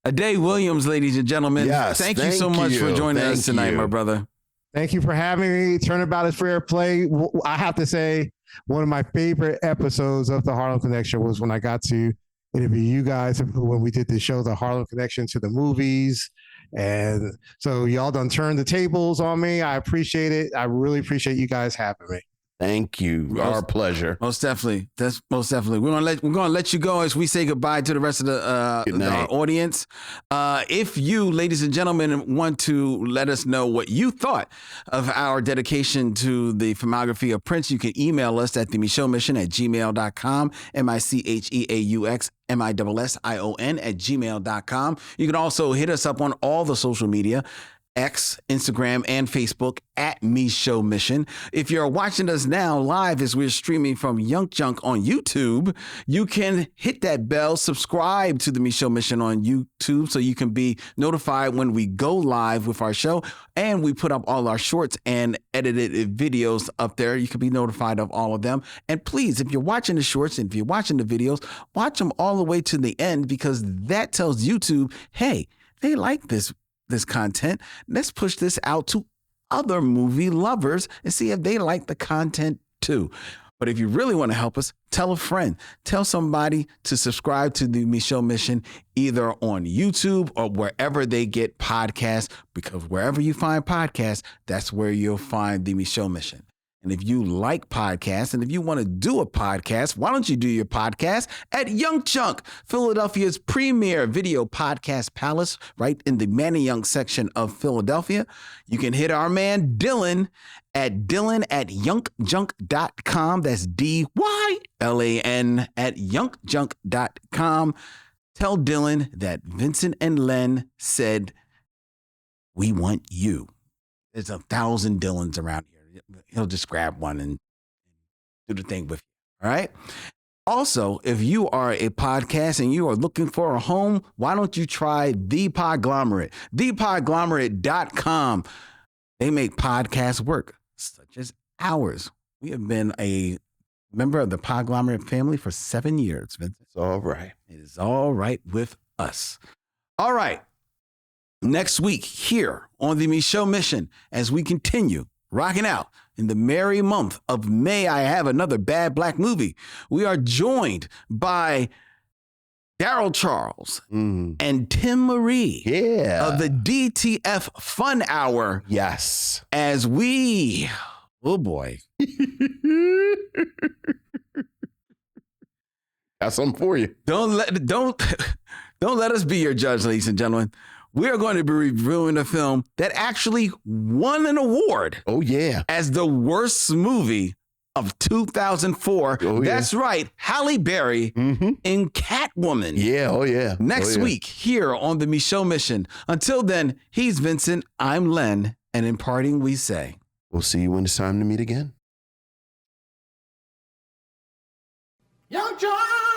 Ade Williams, ladies and gentlemen. Yes, thank you so much for joining us tonight, my brother. Thank you for having me. Turnabout is fair play. I have to say, one of my favorite episodes of the Harlem Connection was when I got to interview you guys when we did the show, The Harlem Connection to the Movies. And so y'all done turned the tables on me. I appreciate it. I really appreciate you guys having me. Thank you. Our pleasure. Most definitely. That's most definitely. We're gonna let you go as we say goodbye to the rest of the audience. If you, ladies and gentlemen, want to let us know what you thought of our dedication to the filmography of Prince, you can email us at themicheauxmission@gmail.com, MICHEAUXMISSION@gmail.com. You can also hit us up on all the social media, X, Instagram, and Facebook at Micheaux Mission. If you're watching us now live as we're streaming from YUNKJunk on YouTube, you can hit that bell, subscribe to the Micheaux Mission on YouTube so you can be notified when we go live with our show. And we put up all our shorts and edited videos up there. You can be notified of all of them. And please, if you're watching the shorts and if you're watching the videos, watch them all the way to the end, because that tells YouTube, hey, they like this content. Let's push this out to other movie lovers and see if they like the content too. But if you really want to help us, tell a friend, tell somebody to subscribe to the Micheaux Mission, either on YouTube or wherever they get podcasts, because wherever you find podcasts, that's where you'll find the Micheaux Mission. And if you like podcasts and if you want to do a podcast, why don't you do your podcast at YUNKJunk, Philadelphia's premier video podcast palace, right in the Manayunk section of Philadelphia. You can hit our man Dylan at YUNKJunk.com. That's DYLAN at YUNKJunk.com. Tell Dylan that Vincent and Len said, we want you. There's 1,000 Dylans around here. He'll just grab one and do the thing with you. All right. Also, if you are a podcast and you are looking for a home, why don't you try The Podglomerate? ThePodglomerate.com. They make podcasts work, such as ours. We have been a member of the Podglomerate family for 7 years, Vincent. It's all right. It is all right with us. All right. next week here on the Micheaux Mission as we continue rocking out in the merry month of May. I have another bad black movie. We are joined by Daryl Charles and Tim Marie of the DTF Fun Hour. Yes. As we, oh boy. Got something for you. Don't let us be your judge, ladies and gentlemen. We are going to be reviewing a film that actually won an award. Oh, yeah. As the worst movie of 2004. Oh, yeah. That's right. Halle Berry in Catwoman. Yeah. Oh, yeah. Next week here on the Micheaux Mission. Until then, he's Vincent. I'm Len. And in parting, we say, we'll see you when it's time to meet again. YUNKJunk!